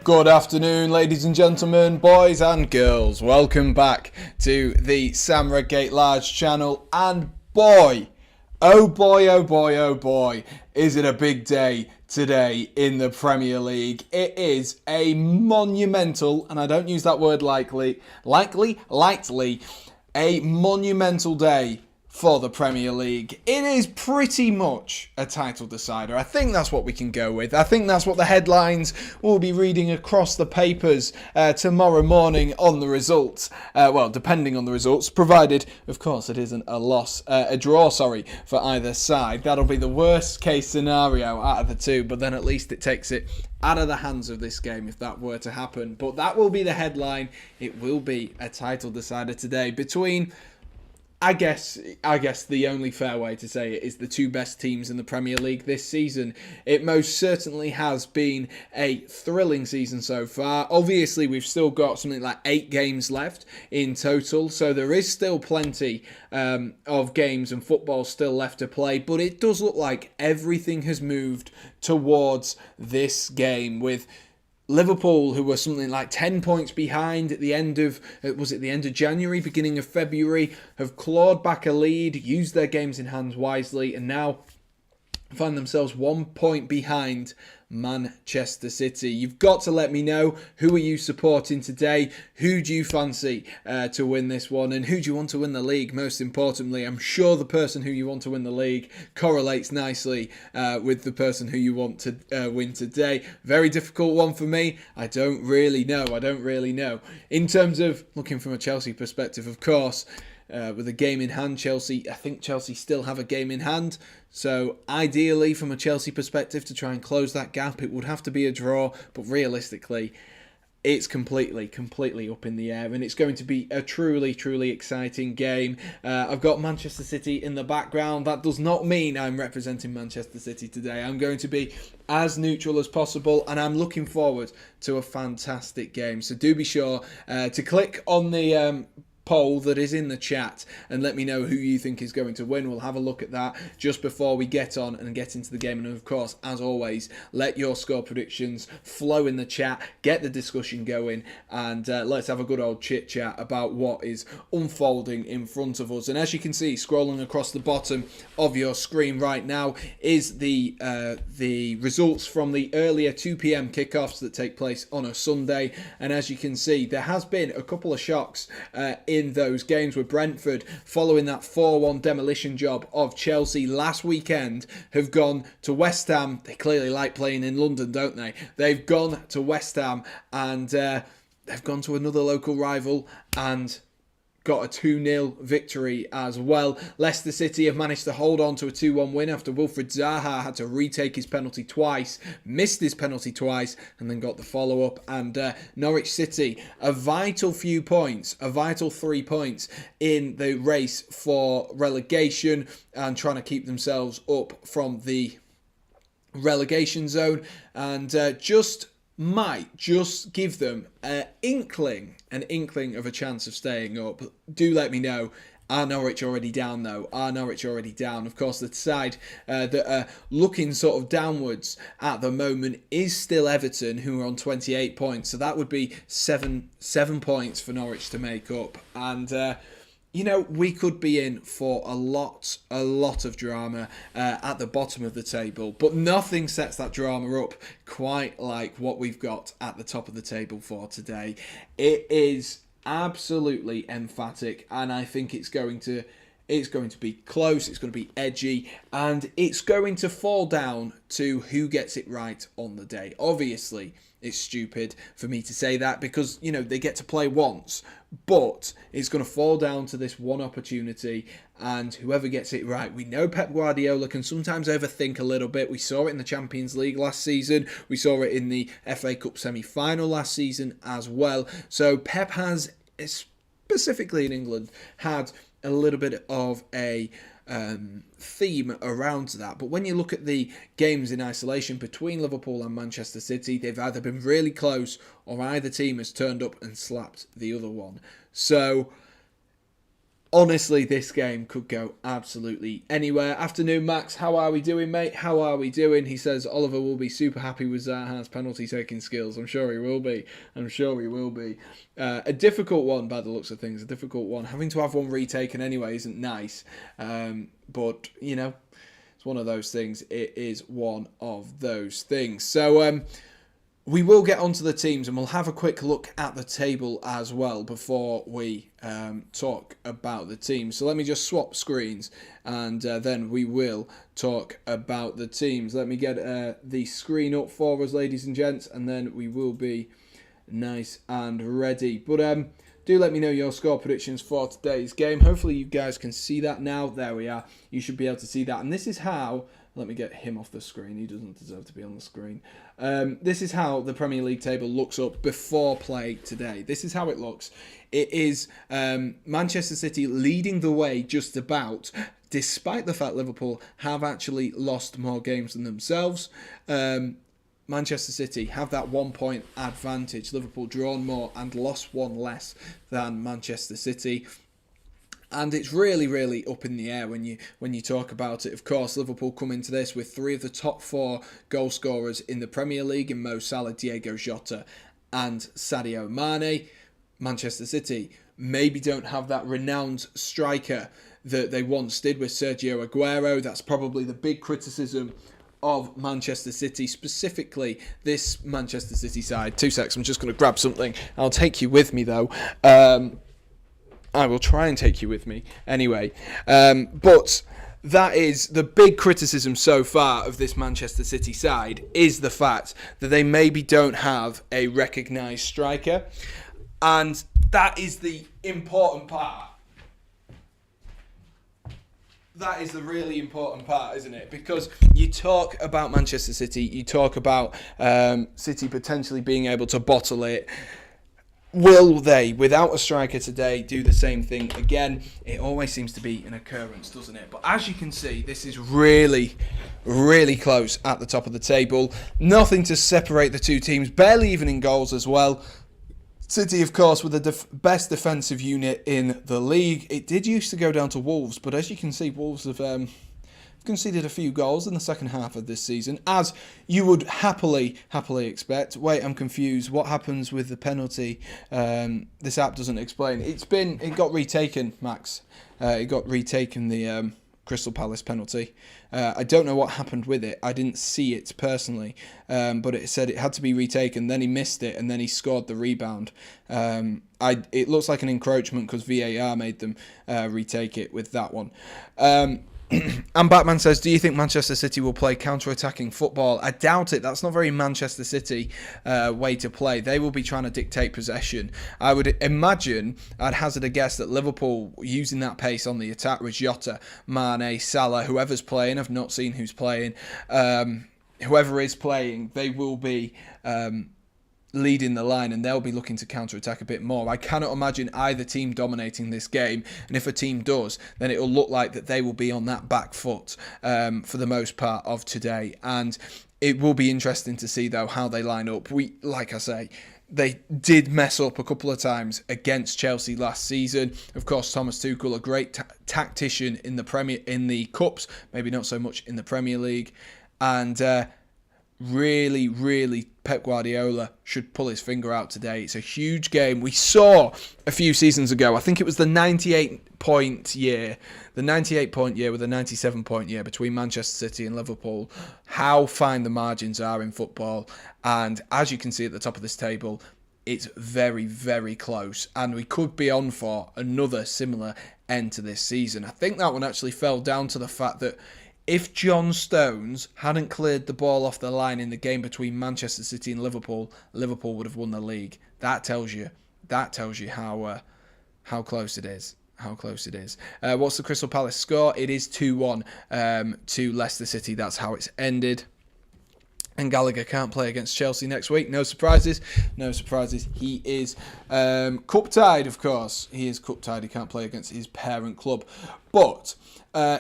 Good afternoon, ladies and gentlemen, boys and girls. Welcome back to the Sam Redgate-Large channel. And boy, oh boy, oh boy, oh boy, is it a big day today in the Premier League. It is a monumental, and I don't use that word lightly, a monumental day for the Premier League. It is pretty much a title decider. I think that's what we can go with. I think that's what the headlines will be reading across the papers tomorrow morning on the results. Well, depending on the results, provided, of course, it isn't a draw, for either side. That'll be the worst case scenario out of the two, but then at least it takes it out of the hands of this game if that were to happen. But that will be the headline. It will be a title decider today between, I guess the only fair way to say it is the two best teams in the Premier League this season. It most certainly has been a thrilling season so far. Obviously, we've still got something like 8 games left in total, so there is still plenty of games and football still left to play, but it does look like everything has moved towards this game, with Liverpool, who were something like 10 points behind at the end of, January, beginning of February, have clawed back a lead, used their games in hand wisely, and now find themselves 1 point behind Manchester City. You've got to let me know, who are you supporting today? Who do you fancy to win this one? And who do you want to win the league? Most importantly, I'm sure the person who you want to win the league correlates nicely with the person who you want to win today. Very difficult one for me. I don't really know. In terms of looking from a Chelsea perspective, of course, with a game in hand, I think Chelsea still have a game in hand. So ideally, from a Chelsea perspective, to try and close that gap, it would have to be a draw. But realistically, it's completely up in the air, and it's going to be a truly exciting game. I've got Manchester City in the background. That does not mean I'm representing Manchester City today. I'm going to be as neutral as possible, and I'm looking forward to a fantastic game. So do be sure to click on the poll that is in the chat and let me know who you think is going to win. We'll have a look at that just before we get on and get into the game. And of course, as always, let your score predictions flow in the chat, get the discussion going, and let's have a good old chit chat about what is unfolding in front of us. And as you can see, scrolling across the bottom of your screen right now is the results from the earlier 2 p.m. kickoffs that take place on a Sunday. And as you can see, there has been a couple of shocks in those games, with Brentford, following that 4-1 demolition job of Chelsea last weekend, have gone to West Ham. They clearly like playing in London, don't they? They've gone to West Ham and they've gone to another local rival and got a 2-0 victory as well. Leicester City have managed to hold on to a 2-1 win after Wilfried Zaha had to retake his penalty twice, missed his penalty twice, and then got the follow-up. And Norwich City, a vital 3 points in the race for relegation and trying to keep themselves up from the relegation zone, and might just give them an inkling of a chance of staying up. Do let me know. Are Norwich already down, though? Of course, the side that are looking sort of downwards at the moment is still Everton, who are on 28 points. So that would be seven points for Norwich to make up. And we could be in for a lot of drama at the bottom of the table, but nothing sets that drama up quite like what we've got at the top of the table for today. It is absolutely emphatic, and I think it's going to be close, it's going to be edgy, and it's going to fall down to who gets it right on the day. Obviously, it's stupid for me to say that because, they get to play once, but it's going to fall down to this one opportunity, and whoever gets it right. We know Pep Guardiola can sometimes overthink a little bit. We saw it in the Champions League last season. We saw it in the FA Cup semi-final last season as well. So Pep has, specifically in England, had a little bit of a theme around that. But when you look at the games in isolation between Liverpool and Manchester City, they've either been really close or either team has turned up and slapped the other one. So Honestly, this game could go absolutely anywhere. Afternoon, Max. How are we doing, mate? How are we doing? He says Oliver will be super happy with Zaha's penalty-taking skills. I'm sure he will be. A difficult one, by the looks of things. A difficult one. Having to have one retaken anyway isn't nice. But, you know, it's one of those things. It is one of those things. So, we will get onto the teams and we'll have a quick look at the table as well before we talk about the teams. So let me just swap screens and then we will talk about the teams. Let me get the screen up for us, ladies and gents, and then we will be nice and ready. But do let me know your score predictions for today's game. Hopefully you guys can see that now. There we are. You should be able to see that. And this is how... Let me get him off the screen. He doesn't deserve to be on the screen. This is how the Premier League table looks up before play today. This is how it looks. It is Manchester City leading the way just about, despite the fact Liverpool have actually lost more games than themselves. Manchester City have that 1 point advantage. Liverpool drawn more and lost one less than Manchester City. And it's really, really up in the air when you talk about it. Of course, Liverpool come into this with 3 of the top 4 goal scorers in the Premier League in Mo Salah, Diego Jota and Sadio Mane. Manchester City maybe don't have that renowned striker that they once did with Sergio Aguero. That's probably the big criticism of Manchester City, specifically this Manchester City side. 2 secs, I'm just going to grab something. I'll take you with me though. I will try and take you with me anyway. But that is the big criticism so far of this Manchester City side, is the fact that they maybe don't have a recognised striker. And that is the important part. That is the really important part, isn't it? Because you talk about Manchester City, you talk about City potentially being able to bottle it. Will they, without a striker today, do the same thing again? It always seems to be an occurrence, doesn't it? But as you can see, this is really, really close at the top of the table. Nothing to separate the two teams, barely even in goals as well. City, of course, with the best defensive unit in the league. It did used to go down to Wolves, but as you can see, Wolves have... conceded a few goals in the second half of this season, as you would happily expect. Wait, I'm confused. What happens with the penalty? This app doesn't explain. It got retaken, Max. It got retaken, the Crystal Palace penalty. I don't know what happened with it. I didn't see it personally, but it said it had to be retaken. Then he missed it, and then he scored the rebound. It looks like an encroachment because VAR made them retake it with that one. And Batman says, do you think Manchester City will play counter-attacking football? I doubt it. That's not very Manchester City way to play. They will be trying to dictate possession. I would imagine, I'd hazard a guess that Liverpool, using that pace on the attack with Jota, Mane, Salah, whoever's playing, I've not seen who's playing, whoever is playing, they will be... leading the line, and they'll be looking to counter-attack a bit more. I cannot imagine either team dominating this game, and if a team does, then it'll look like that they will be on that back foot for the most part of today. And it will be interesting to see, though, how they line up. Like I say, they did mess up a couple of times against Chelsea last season. Of course, Thomas Tuchel, a great tactician in the Cups, maybe not so much in the Premier League, and really, Pep Guardiola should pull his finger out today. It's a huge game. We saw a few seasons ago, I think it was the 98-point year with a 97-point year between Manchester City and Liverpool, how fine the margins are in football. And as you can see at the top of this table, it's very, very close. And we could be on for another similar end to this season. I think that one actually fell down to the fact that if John Stones hadn't cleared the ball off the line in the game between Manchester City and Liverpool, Liverpool would have won the league. That tells you how close it is. What's the Crystal Palace score? It is 2-1 to Leicester City. That's how it's ended. And Gallagher can't play against Chelsea next week. No surprises. He is cup-tied, of course. He is cup-tied. He can't play against his parent club. But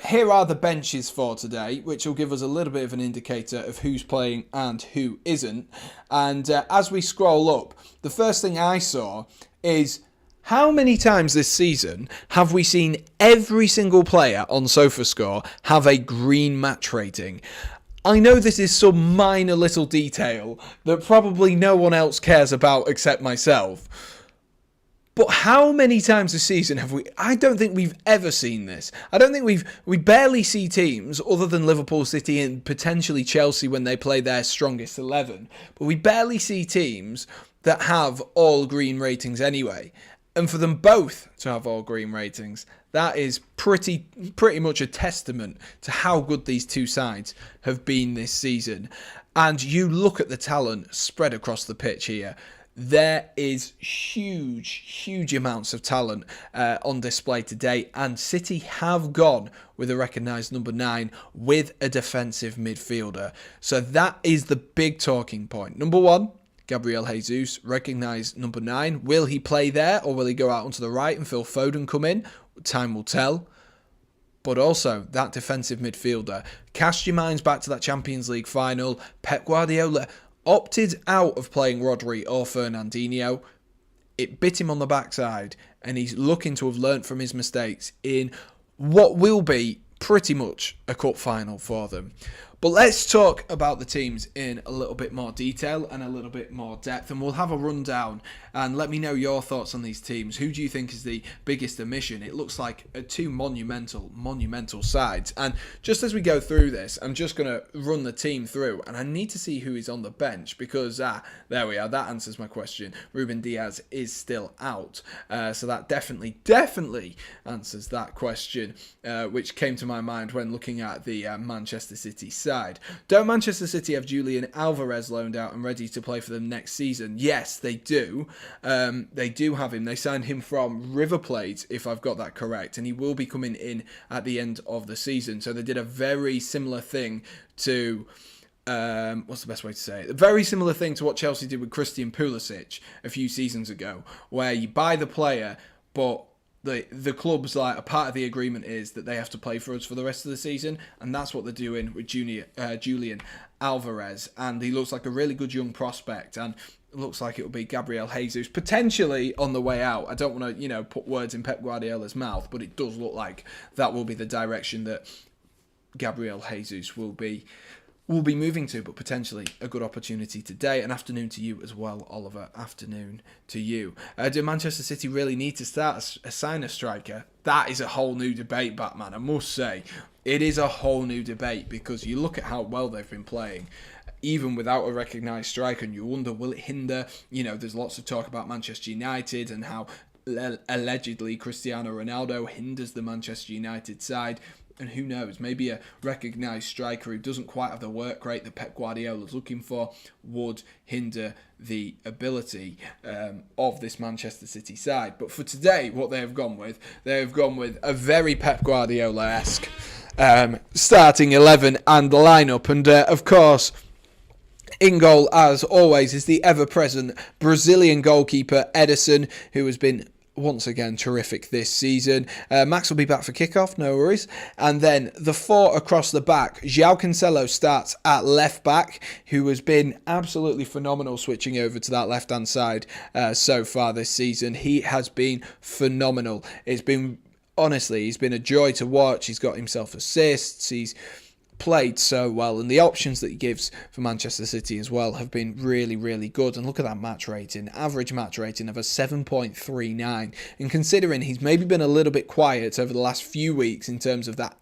here are the benches for today, which will give us a little bit of an indicator of who's playing and who isn't. And as we scroll up, the first thing I saw is How many times this season have we seen every single player on SofaScore have a green match rating? I know this is some minor little detail that probably no one else cares about except myself. But how many times this season have we... I don't think we've ever seen this. I don't think we barely see teams, other than Liverpool, City and potentially Chelsea when they play their strongest 11, but we barely see teams that have all green ratings anyway. And for them both to have all green ratings, that is pretty much a testament to how good these two sides have been this season. And you look at the talent spread across the pitch here. There is huge amounts of talent on display today, and City have gone with a recognised number 9 with a defensive midfielder. So that is the big talking point. Number 1, Gabriel Jesus, recognised number 9. Will he play there, or will he go out onto the right and Phil Foden come in? Time will tell. But also, that defensive midfielder. Cast your minds back to that Champions League final. Pep Guardiola opted out of playing Rodri or Fernandinho. It bit him on the backside, and he's looking to have learnt from his mistakes in what will be pretty much a cup final for them. But let's talk about the teams in a little bit more detail and a little bit more depth, and we'll have a rundown and let me know your thoughts on these teams. Who do you think is the biggest omission? It looks like two monumental sides. And just as we go through this, I'm just going to run the team through, and I need to see who is on the bench because, there we are, that answers my question. Ruben Diaz is still out, so that definitely answers that question, which came to my mind when looking at the Manchester City side. Don't Manchester City have Julian Alvarez loaned out and ready to play for them next season? Yes, they do. They do have him. They signed him from River Plate, if I've got that correct, and he will be coming in at the end of the season. So they did a very similar thing to... what's the best way to say it? A very similar thing to what Chelsea did with Christian Pulisic a few seasons ago, where you buy the player, but the club's like a part of the agreement is that they have to play for us for the rest of the season, and that's what they're doing with Julian Alvarez, and he looks like a really good young prospect, and it looks like it will be Gabriel Jesus potentially on the way out. I don't want to put words in Pep Guardiola's mouth, but it does look like that will be the direction that Gabriel Jesus will be moving to, but potentially a good opportunity today. An afternoon to you as well, Oliver. Afternoon to you. Do Manchester City really need to sign a striker? That is a whole new debate, Batman. I must say, it is a whole new debate because you look at how well they've been playing, even without a recognised striker, and you wonder, will it hinder? There's lots of talk about Manchester United and how allegedly Cristiano Ronaldo hinders the Manchester United side. And who knows, maybe a recognised striker who doesn't quite have the work rate that Pep Guardiola is looking for would hinder the ability of this Manchester City side. But for today, what they have gone with a very Pep Guardiola-esque starting 11 and the lineup. And of course, in goal, as always, is the ever-present Brazilian goalkeeper Henderson, who has been once again terrific this season. Max will be back for kickoff, no worries. And then the 4 across the back. João Cancelo starts at left back, who has been absolutely phenomenal switching over to that left-hand side so far this season. He has been phenomenal. He's been a joy to watch. He's got himself assists. He's played so well, and the options that he gives for Manchester City as well have been really good. And look at that match rating, average match rating of a 7.39, and considering he's maybe been a little bit quiet over the last few weeks in terms of that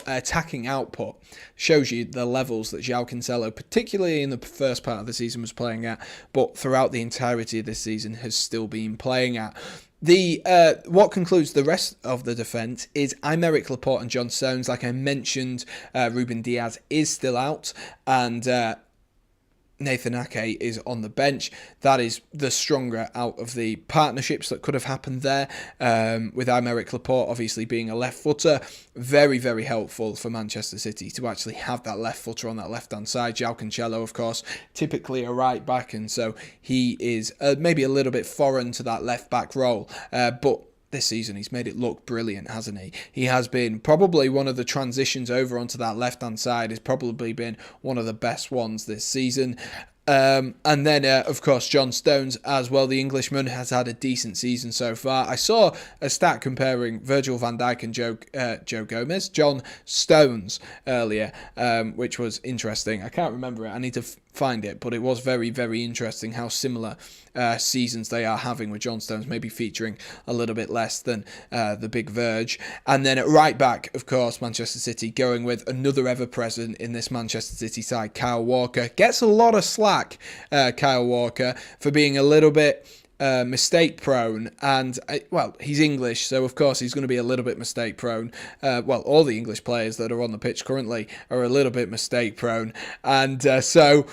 attacking output, shows you the levels that João Cancelo, particularly in the first part of the season, was playing at, but throughout the entirety of this season has still been playing at. What concludes the rest of the defence is Aymeric Laporte and John Stones. Like I mentioned, Ruben Diaz is still out, and Nathan Ake is on the bench. That is the stronger out of the partnerships that could have happened there, with Aymeric Laporte obviously being a left footer. Very helpful for Manchester City to actually have that left footer on that left hand side. João Cancelo, of course, typically a right back, and so he is maybe a little bit foreign to that left back role, but this season he's made it look brilliant, hasn't he? He has been probably one of the transitions over onto that left-hand side, has probably been one of the best ones this season. And then, of course, John Stones as well. The Englishman has had a decent season so far. I saw a stat comparing Virgil van Dijk and John Stones earlier, which was interesting. I can't remember it. I need to find it, but it was very, very interesting how similar seasons they are having, with John Stones maybe featuring a little bit less than the big Verge. And then at right back, of course, Manchester City going with another ever-present in this Manchester City side, Kyle Walker. Gets a lot of slack, Kyle Walker, for being a little bit mistake prone, and well, he's English, so of course he's going to be a little bit mistake prone. Well, all the English players that are on the pitch currently are a little bit mistake prone, and so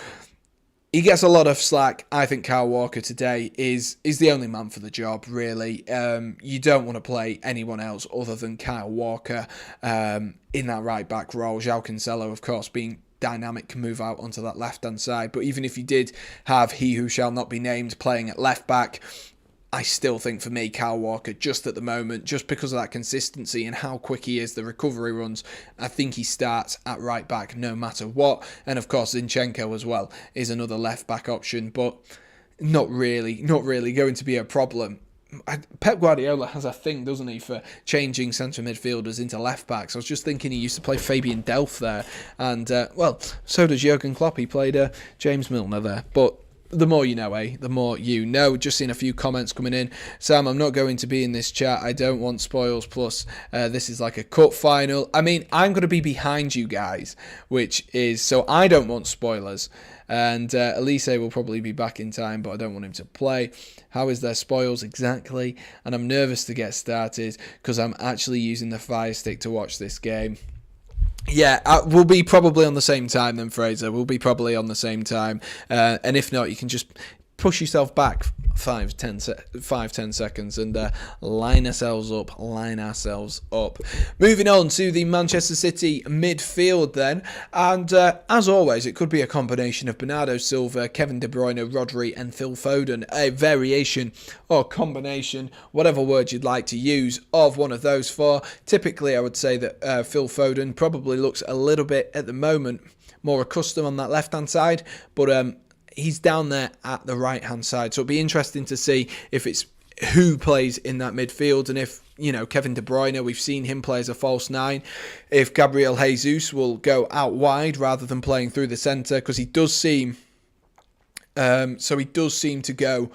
he gets a lot of slack. I think Kyle Walker today is the only man for the job, really. You don't want to play anyone else other than Kyle Walker in that right back role. João Cancelo, of course, being dynamic, can move out onto that left hand side, but even if you did have he who shall not be named playing at left back, I still think for me Kyle Walker, just at the moment, just because of that consistency and how quick he is, the recovery runs, I think he starts at right back no matter what. And of course Zinchenko as well is another left back option, but not really going to be a problem. Pep Guardiola has a thing, doesn't he, for changing centre midfielders into left backs. I was just thinking he used to play Fabian Delph there, and well, so does Jurgen Klopp. He played James Milner there, but the more you know, the more you know. Just seen a few comments coming in. Sam, I'm not going to be in this chat. I don't want spoils. Plus, this is like a cup final. I mean, I'm going to be behind you guys, which is, so I don't want spoilers. And Elise will probably be back in time, but I don't want him to play. How is there spoils exactly? And I'm nervous to get started because I'm actually using the Fire Stick to watch this game. Yeah, we'll be probably on the same time then, Fraser. We'll be probably on the same time. And if not, you can just push yourself back 5-10 seconds and line ourselves up. Moving on to the Manchester City midfield then, and as always it could be a combination of Bernardo Silva, Kevin De Bruyne, Rodri and Phil Foden, a variation or combination, whatever word you'd like to use, of one of those four. Typically I would say that Phil Foden probably looks a little bit at the moment more accustomed on that left hand side, but he's down there at the right-hand side. So it'll be interesting to see if it's who plays in that midfield, and if, you know, Kevin De Bruyne, we've seen him play as a false nine, if Gabriel Jesus will go out wide rather than playing through the centre, because he does seem to go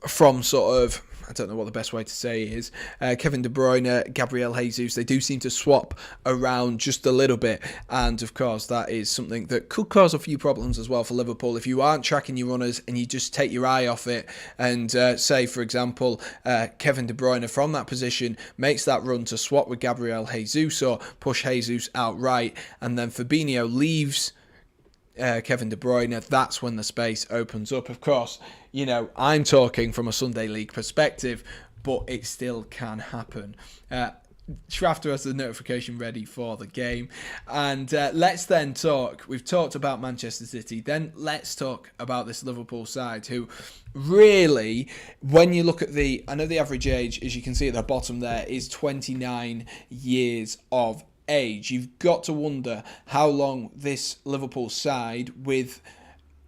from sort of, I don't know what the best way to say is, Kevin De Bruyne, Gabriel Jesus, they do seem to swap around just a little bit, and of course that is something that could cause a few problems as well for Liverpool if you aren't tracking your runners and you just take your eye off it and say, for example, Kevin De Bruyne from that position makes that run to swap with Gabriel Jesus or push Jesus out right, and then Fabinho leaves Kevin De Bruyne, that's when the space opens up. Of course, you know, I'm talking from a Sunday League perspective, but it still can happen. Shafter has the notification ready for the game, and let's then talk. We've talked about Manchester City, then let's talk about this Liverpool side, who really, when you look at I know the average age, as you can see at the bottom there, is 29 years of age. You've got to wonder how long this Liverpool side, with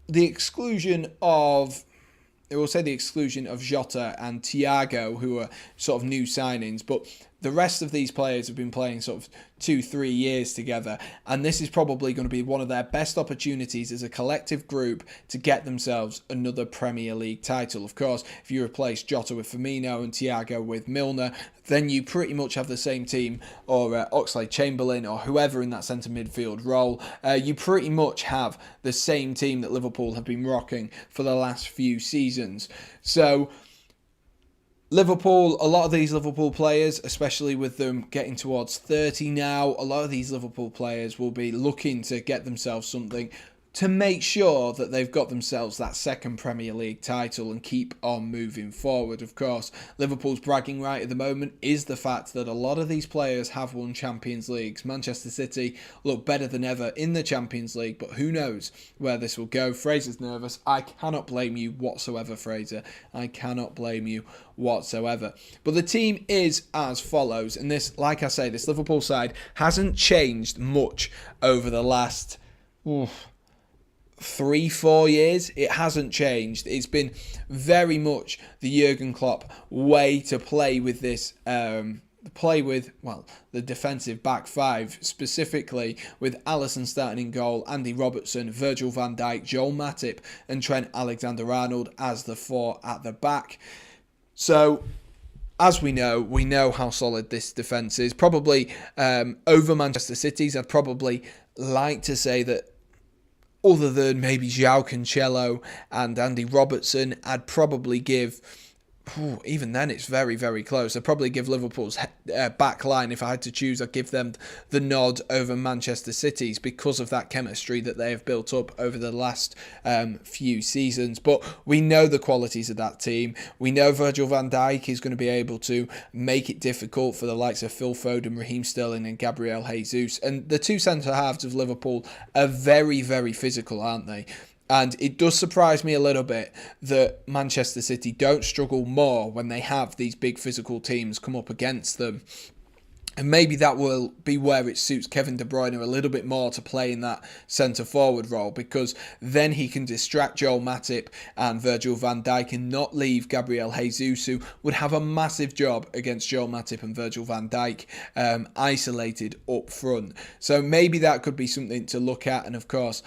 the exclusion of, I will say the exclusion of Jota and Thiago, who are sort of new signings, but the rest of these players have been playing sort of 2-3 years together, and this is probably going to be one of their best opportunities as a collective group to get themselves another Premier League title. Of course, if you replace Jota with Firmino and Thiago with Milner, then you pretty much have the same team, or Oxlade-Chamberlain or whoever in that centre midfield role. You pretty much have the same team that Liverpool have been rocking for the last few seasons. So Liverpool, a lot of these Liverpool players, especially with them getting towards 30 now, a lot of these Liverpool players will be looking to get themselves something to make sure that they've got themselves that second Premier League title and keep on moving forward. Of course, Liverpool's bragging right at the moment is the fact that a lot of these players have won Champions Leagues. Manchester City look better than ever in the Champions League, but who knows where this will go. Fraser's nervous. I cannot blame you whatsoever, Fraser. I cannot blame you whatsoever. But the team is as follows, and this, like I say, this Liverpool side hasn't changed much over the last 3-4 years, it hasn't changed. It's been very much the Jurgen Klopp way to play with this, the defensive back five, specifically with Alisson starting in goal, Andy Robertson, Virgil van Dijk, Joel Matip and Trent Alexander-Arnold as the four at the back. So, as we know how solid this defence is. Probably over Manchester City's, I'd probably like to say that other than maybe João Cancelo and Andy Robertson, I'd probably give, even then it's very, very close, I'd probably give Liverpool's back line, if I had to choose, I'd give them the nod over Manchester City's because of that chemistry that they have built up over the last few seasons. But we know the qualities of that team. We know Virgil van Dijk is going to be able to make it difficult for the likes of Phil Foden, Raheem Sterling and Gabriel Jesus. And the two centre-halves of Liverpool are very, very physical, aren't they? And it does surprise me a little bit that Manchester City don't struggle more when they have these big physical teams come up against them. And maybe that will be where it suits Kevin De Bruyne a little bit more to play in that centre-forward role, because then he can distract Joel Matip and Virgil van Dijk and not leave Gabriel Jesus, who would have a massive job against Joel Matip and Virgil van Dijk, isolated up front. So maybe that could be something to look at. And of course,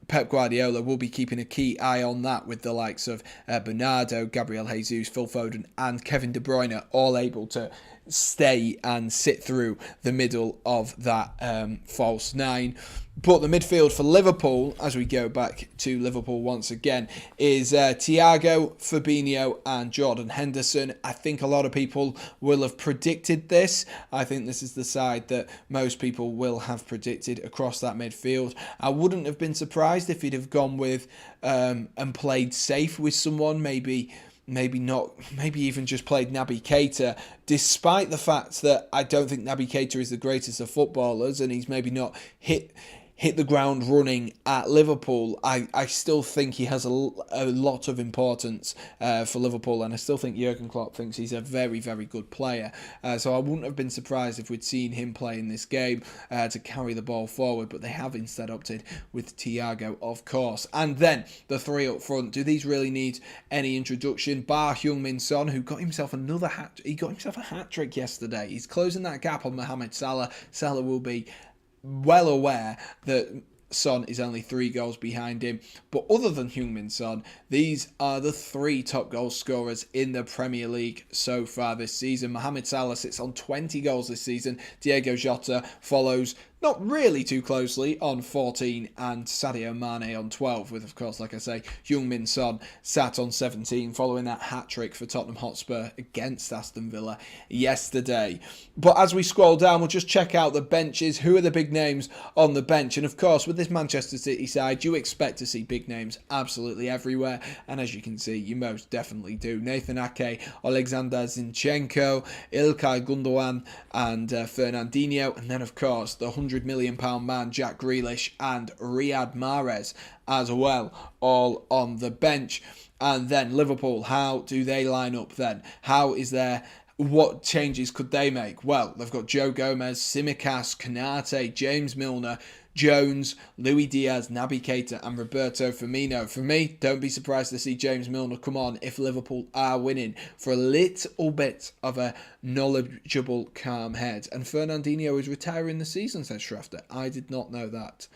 Pep Guardiola will be keeping a key eye on that, with the likes of Bernardo, Gabriel Jesus, Phil Foden and Kevin De Bruyne all able to stay and sit through the middle of that false nine. But the midfield for Liverpool, as we go back to Liverpool once again, is Thiago, Fabinho and Jordan Henderson. I think a lot of people will have predicted this. I think this is the side that most people will have predicted across that midfield. I wouldn't have been surprised if he'd have gone with and played safe with someone, maybe even just played Naby Keita, despite the fact that I don't think Naby Keita is the greatest of footballers and he's maybe not hit the ground running at Liverpool. I still think he has a lot of importance for Liverpool, and I still think Jurgen Klopp thinks he's a very, very good player. So I wouldn't have been surprised if we'd seen him play in this game to carry the ball forward, but they have instead opted with Thiago, of course. And then the three up front. Do these really need any introduction? Bar Heung-min Son, who got himself a hat-trick yesterday. He's closing that gap on Mohamed Salah. Salah will be well aware that Son is only 3 goals behind him. But other than Heung-min Son, these are the 3 top goal scorers in the Premier League so far this season. Mohamed Salah sits on 20 goals this season. Diogo Jota follows not really too closely on 14, and Sadio Mane on 12, with, of course, like I say, Heung-min Son sat on 17 following that hat-trick for Tottenham Hotspur against Aston Villa yesterday. But as we scroll down, we'll just check out the benches. Who are the big names on the bench? And of course, with this Manchester City side, you expect to see big names absolutely everywhere. And as you can see, you most definitely do. Nathan Ake, Alexander Zinchenko, Ilkay Gundogan and Fernandinho. And then, of course, the £100 million man Jack Grealish and Riyad Mahrez as well, all on the bench. And then Liverpool, how do they line up then? What changes could they make? Well, they've got Joe Gomez, Tsimikas, Konate, James Milner, Jones, Luis Diaz, Naby Keita and Roberto Firmino. For me, don't be surprised to see James Milner come on if Liverpool are winning, for a little bit of a knowledgeable, calm head. And Fernandinho is retiring the season, says Schrafter. I did not know that.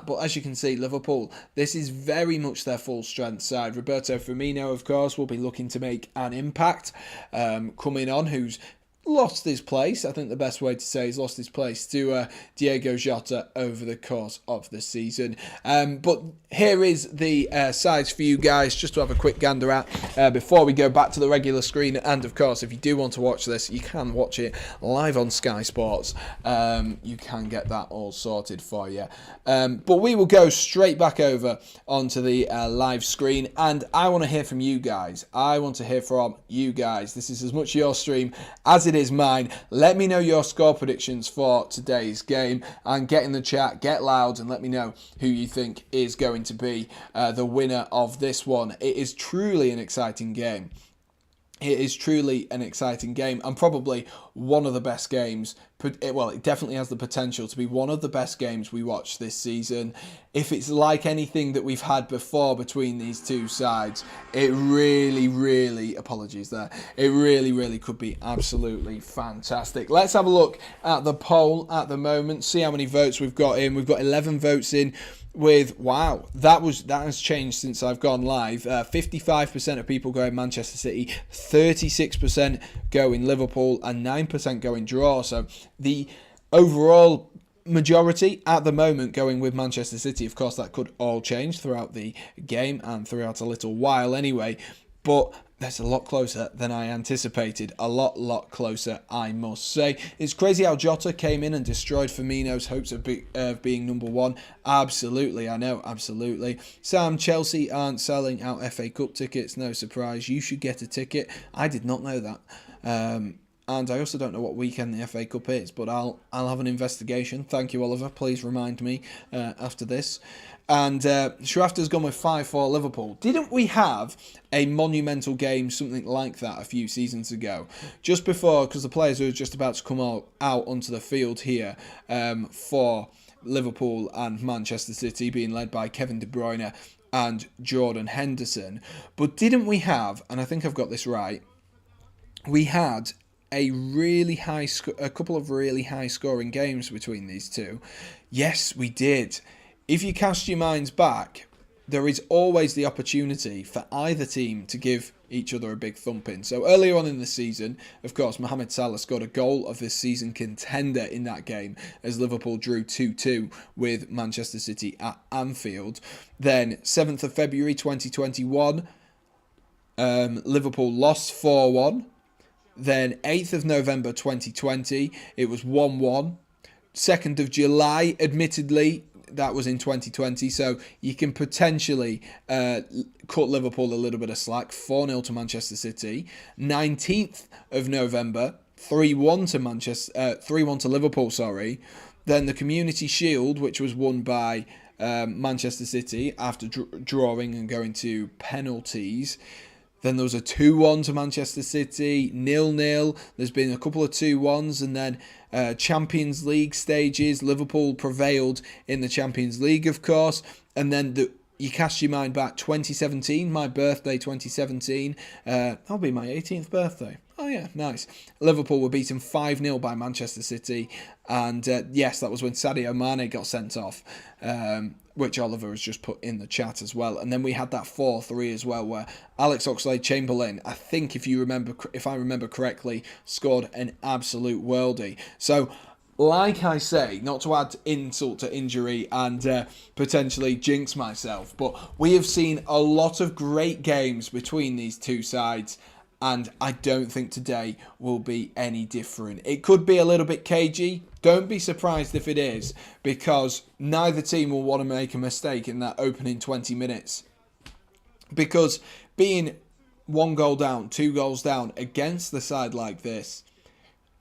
But as you can see, Liverpool, this is very much their full strength side. Roberto Firmino, of course, will be looking to make an impact, coming on, who's lost his place. I think the best way to say he's lost his place to Diogo Jota over the course of the season. But here is the sides for you guys, just to have a quick gander at before we go back to the regular screen. And of course, if you do want to watch this, you can watch it live on Sky Sports. You can get that all sorted for you. But we will go straight back over onto the live screen, and I want to hear from you guys. This is as much your stream as it is mine. Let me know your score predictions for today's game, and get in the chat, get loud, and let me know who you think is going to be the winner of this one. It is truly an exciting game. And probably one of the best games it definitely has the potential to be one of the best games we watched this season. If it's like anything that we've had before between these two sides, it really, apologies there, it really could be absolutely fantastic. Let's have a look at the poll at the moment, see how many votes we've got in. We've got 11 votes in. With, wow, that has changed since I've gone live. 55% of people going Manchester City, 36% going Liverpool, and 9% going draw. So the overall majority at the moment going with Manchester City. Of course, that could all change throughout the game and throughout a little while anyway. But that's a lot closer than I anticipated. A lot closer, I must say. It's crazy how Jota came in and destroyed Firmino's hopes of being number one. Absolutely, I know, absolutely. Sam, Chelsea aren't selling out FA Cup tickets. No surprise. You should get a ticket. I did not know that. And I also don't know what weekend the FA Cup is, but I'll have an investigation. Thank you, Oliver. Please remind me after this. And Shrafter's gone with 5-4 Liverpool. Didn't we have a monumental game, something like that, a few seasons ago? Just before, because the players were just about to come out onto the field here for Liverpool and Manchester City, being led by Kevin De Bruyne and Jordan Henderson. But didn't we have, and I think I've got this right, we had a couple of really high scoring games between these two? Yes, we did. If you cast your minds back, there is always the opportunity for either team to give each other a big thumping. So earlier on in the season, of course, Mohamed Salah scored a goal of this season contender in that game as Liverpool drew 2-2 with Manchester City at Anfield. Then 7th of February 2021, Liverpool lost 4-1. Then 8th of November 2020, it was 1-1. 2nd of July, admittedly, that was in 2020, so you can potentially cut Liverpool a little bit of slack. 4-0 to Manchester City. 19th of November, 3-1 to 3-1 to Liverpool, sorry. Then the Community Shield, which was won by Manchester City after drawing and going to penalties. Then there was a 2-1 to Manchester City, 0-0. There's been a couple of 2-1s, and then Champions League stages. Liverpool prevailed in the Champions League, of course. And then you cast your mind back, 2017, my birthday, 2017. That'll be my 18th birthday. Oh yeah, nice. Liverpool were beaten 5-0 by Manchester City. And yes, that was when Sadio Mane got sent off, which Oliver has just put in the chat as well. And then we had that 4-3 as well, where Alex Oxlade-Chamberlain, I think if I remember correctly, scored an absolute worldie. So, like I say, not to add insult to injury and potentially jinx myself, but we have seen a lot of great games between these two sides, and I don't think today will be any different. It could be a little bit cagey. Don't be surprised if it is, because neither team will want to make a mistake in that opening 20 minutes. Because being 1 goal down, 2 goals down against the side like this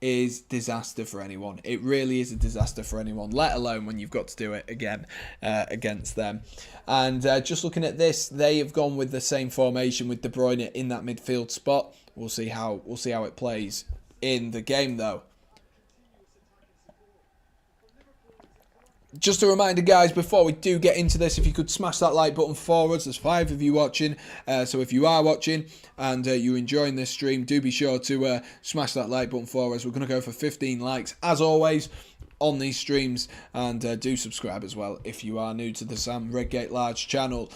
is disaster for anyone. It really is a disaster for anyone, let alone when you've got to do it again against them. And just looking at this, they have gone with the same formation with De Bruyne in that midfield spot. We'll see how it plays in the game though. Just a reminder, guys, before we do get into this, if you could smash that like button forwards. There's 5 of you watching, so if you are watching and you're enjoying this stream, do be sure to smash that like button forwards. We're going to go for 15 likes, as always, on these streams, and do subscribe as well if you are new to the Sam Redgate-Large channel.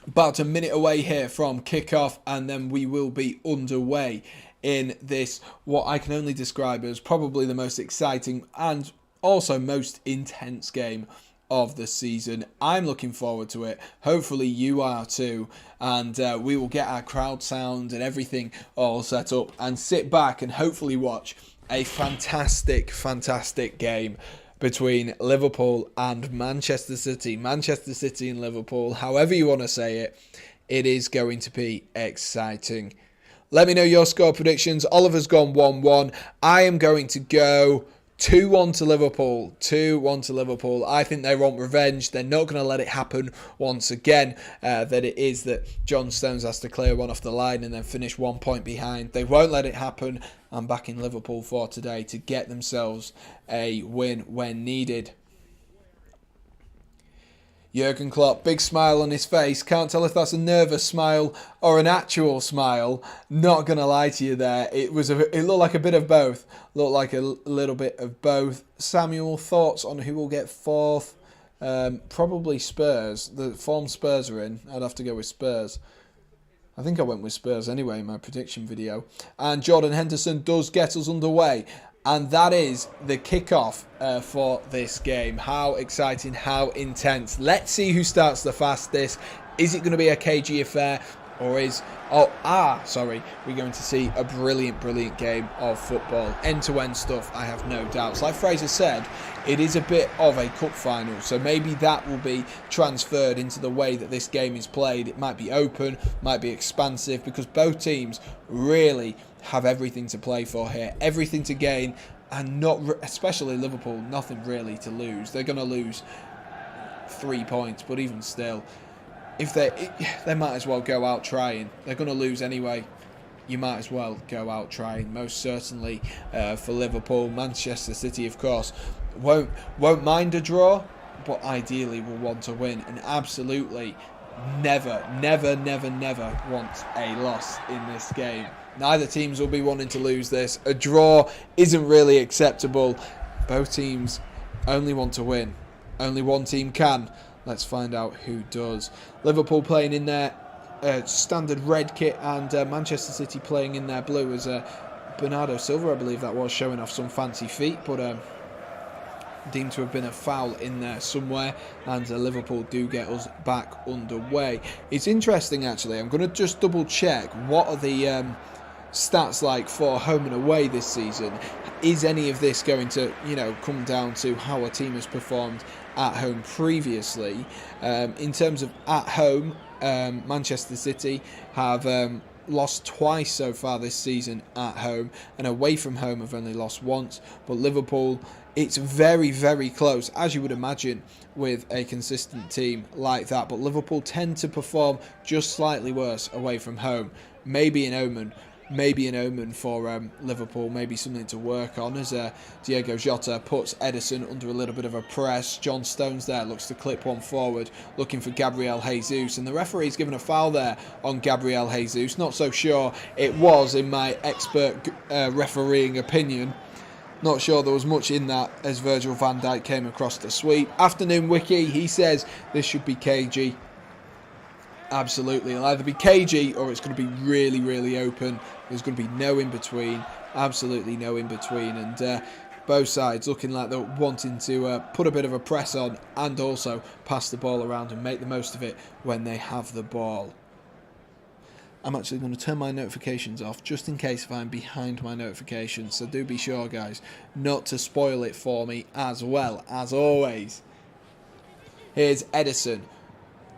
About a minute away here from kickoff, and then we will be underway in this, what I can only describe as probably the most exciting and also most intense game of the season. I'm looking forward to it. Hopefully you are too. And we will get our crowd sound and everything all set up and sit back and hopefully watch a fantastic game between Liverpool and Manchester City. Manchester City and Liverpool, however you want to say it, it is going to be exciting. Let me know your score predictions. Oliver's gone 1-1. I am going to go 2-1 to Liverpool. 2-1 to Liverpool. I think they want revenge. They're not going to let it happen once again. That it is that John Stones has to clear one off the line and then finish 1 point behind. They won't let it happen. I'm backing Liverpool for today to get themselves a win when needed. Jurgen Klopp, big smile on his face. Can't tell if that's a nervous smile or an actual smile. Not going to lie to you there. It looked like a bit of both. Looked like a little bit of both. Samuel, thoughts on who will get fourth? Probably Spurs. The form Spurs are in. I'd have to go with Spurs. I think I went with Spurs anyway in my prediction video. And Jordan Henderson does get us underway. And that is the kickoff for this game. How exciting, how intense. Let's see who starts the fastest. Is it going to be a cagey affair? Or is... we're going to see a brilliant, brilliant game of football. End-to-end stuff, I have no doubts. Like Fraser said, it is a bit of a cup final. So maybe that will be transferred into the way that this game is played. It might be open, might be expansive, because both teams really have everything to play for here, everything to gain, and especially Liverpool, nothing really to lose. They're going to lose 3 points, but even still, if they might as well go out trying. They're going to lose anyway. You might as well go out trying. Most certainly for Liverpool. Manchester City, of course, won't mind a draw, but ideally will want to win, and absolutely never want a loss in this game. Neither teams will be wanting to lose this. A draw isn't really acceptable. Both teams only want to win. Only one team can. Let's find out who does. Liverpool playing in their standard red kit, and Manchester City playing in their blue as Bernardo Silva, I believe that was, showing off some fancy feet, but deemed to have been a foul in there somewhere, and Liverpool do get us back underway. It's interesting, actually. I'm going to just double check what are the stats like for home and away this season. Is any of this going to, come down to how a team has performed at home previously? In terms of at home, Manchester City have lost twice so far this season at home, and away from home have only lost once. But Liverpool, it's very, very close, as you would imagine, with a consistent team like that. But Liverpool tend to perform just slightly worse away from home. Maybe an omen for Liverpool, maybe something to work on, as Diego Jota puts Edison under a little bit of a press. John Stones there looks to clip one forward, looking for Gabriel Jesus, and the referee's given a foul there on Gabriel Jesus. Not so sure it was, in my expert refereeing opinion. Not sure there was much in that, as Virgil van Dijk came across the sweep. Afternoon Wiki, he says this should be cagey. Absolutely, it'll either be cagey or it's going to be really, really open. There's going to be no in between, absolutely no in between, and both sides looking like they're wanting to put a bit of a press on and also pass the ball around and make the most of it when they have the ball. I'm actually going to turn my notifications off just in case if I'm behind my notifications, so do be sure, guys, not to spoil it for me as well, as always. Here's Edison.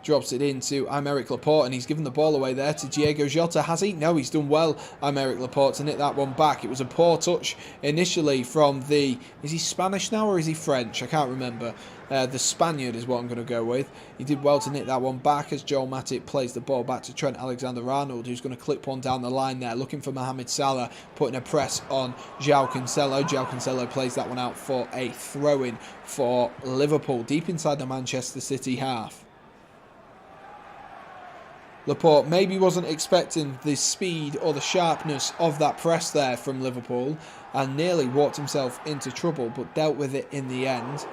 Drops it into Aymeric Laporte, and he's given the ball away there to Diego Jota, has he? No, he's done well, Aymeric Laporte, to nick that one back. It was a poor touch initially from is he Spanish now or is he French? I can't remember. The Spaniard is what I'm going to go with. He did well to nick that one back as Joel Matip plays the ball back to Trent Alexander-Arnold, who's going to clip one down the line there, looking for Mohamed Salah, putting a press on João Cancelo. João Cancelo plays that one out for a throw-in for Liverpool, deep inside the Manchester City half. Laporte maybe wasn't expecting the speed or the sharpness of that press there from Liverpool, and nearly walked himself into trouble, but dealt with it in the end.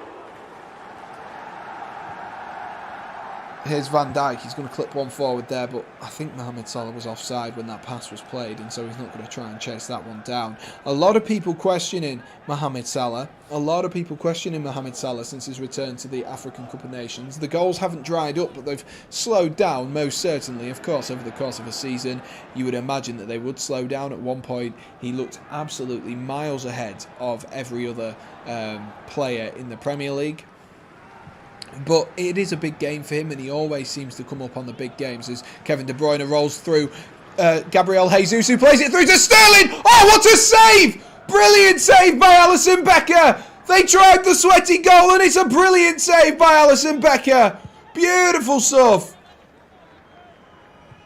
Here's Van Dijk, he's going to clip one forward there, but I think Mohamed Salah was offside when that pass was played, and so he's not going to try and chase that one down. A lot of people questioning Mohamed Salah. Since his return to the African Cup of Nations. The goals haven't dried up, but they've slowed down, most certainly. Of course, over the course of a season, you would imagine that they would slow down. At one point, he looked absolutely miles ahead of every other player in the Premier League. But it is a big game for him, and he always seems to come up on the big games as Kevin De Bruyne rolls through Gabriel Jesus, who plays it through to Sterling. Oh, what a save! Brilliant save by Alisson Becker. They tried the sweaty goal and it's a brilliant save by Alisson Becker. Beautiful stuff.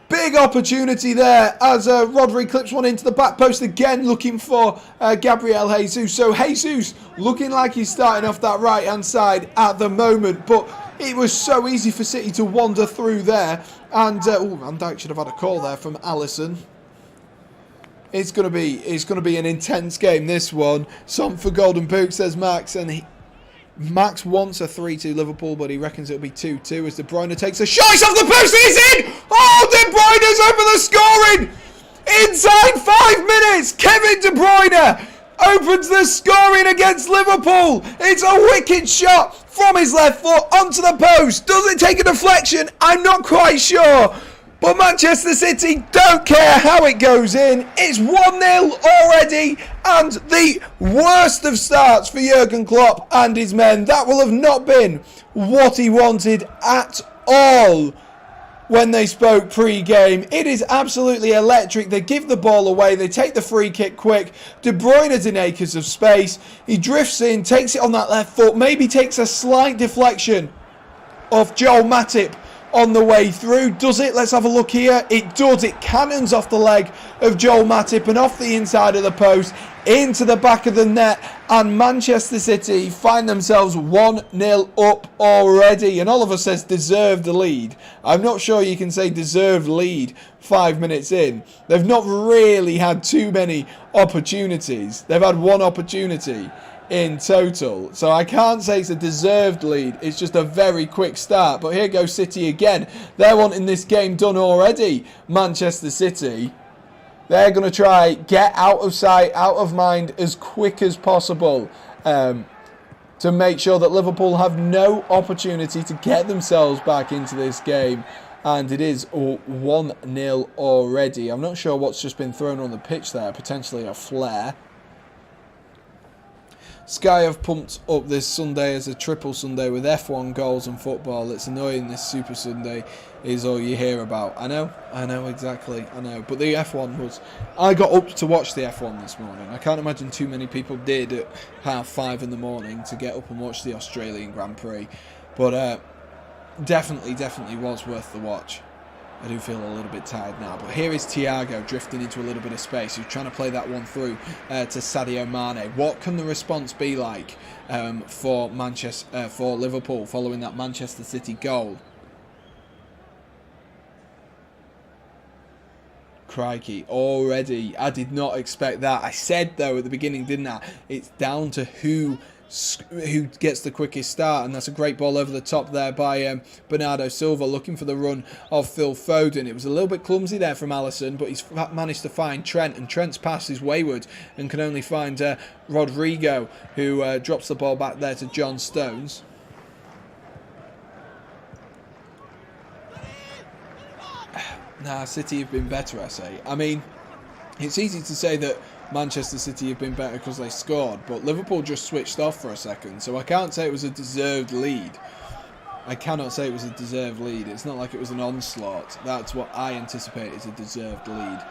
Big opportunity there as Rodri clips one into the back post again, looking for Gabriel Jesus. So Jesus looking like he's starting off that right-hand side at the moment, but it was so easy for City to wander through there. And Van Dijk should have had a call there from Alisson. It's gonna be an intense game, this one. Some for Golden Boot, says Max, and Max wants a 3-2 Liverpool, but he reckons it'll be 2-2 as De Bruyne takes a shot. It's off the post and it's in! Oh, De Bruyne's over the scoring! Inside 5 minutes, Kevin De Bruyne opens the scoring against Liverpool. It's a wicked shot from his left foot onto the post. Does it take a deflection? I'm not quite sure. But Manchester City don't care how it goes in. It's 1-0 already, and the worst of starts for Jurgen Klopp and his men. That will have not been what he wanted at all when they spoke pre-game. It is absolutely electric. They give the ball away. They take the free kick quick. De Bruyne's in acres of space. He drifts in, takes it on that left foot, maybe takes a slight deflection off Joel Matip on the way through. Does it? Let's have a look here. It does. It cannons off the leg of Joel Matip and off the inside of the post into the back of the net, and Manchester City find themselves 1-0 up already. And Oliver says deserved the lead. I'm not sure you can say deserved lead 5 minutes in. They've not really had too many opportunities. They've had one opportunity in total, so I can't say it's a deserved lead. It's just a very quick start. But here goes City again. They're wanting this game done already. Manchester City, they're going to try get out of sight, out of mind as quick as possible to make sure that Liverpool have no opportunity to get themselves back into this game. And it is 1-0 already. I'm not sure what's just been thrown on the pitch there. Potentially a flare. Sky have pumped up this Sunday as a triple Sunday with F1 goals and football. It's annoying this Super Sunday is all you hear about. I know exactly, I know. But the F1 was... I got up to watch the F1 this morning. I can't imagine too many people did at 5:30 in the morning to get up and watch the Australian Grand Prix. But definitely was worth the watch. I do feel a little bit tired now. But here is Thiago drifting into a little bit of space. He's trying to play that one through to Sadio Mane. What can the response be like for Liverpool following that Manchester City goal? Crikey, already. I did not expect that. I said, though, at the beginning, didn't I? It's down to who gets the quickest start, and that's a great ball over the top there by Bernardo Silva, looking for the run of Phil Foden. It was a little bit clumsy there from Alisson, but he's managed to find Trent, and Trent's pass is wayward and can only find Rodrigo, who drops the ball back there to John Stones. Nah, City have been better, I say. I mean, it's easy to say that Manchester City have been better because they scored, but Liverpool just switched off for a second, so I can't say it was a deserved lead. I cannot say it was a deserved lead. It's not like it was an onslaught. That's what I anticipate is a deserved lead.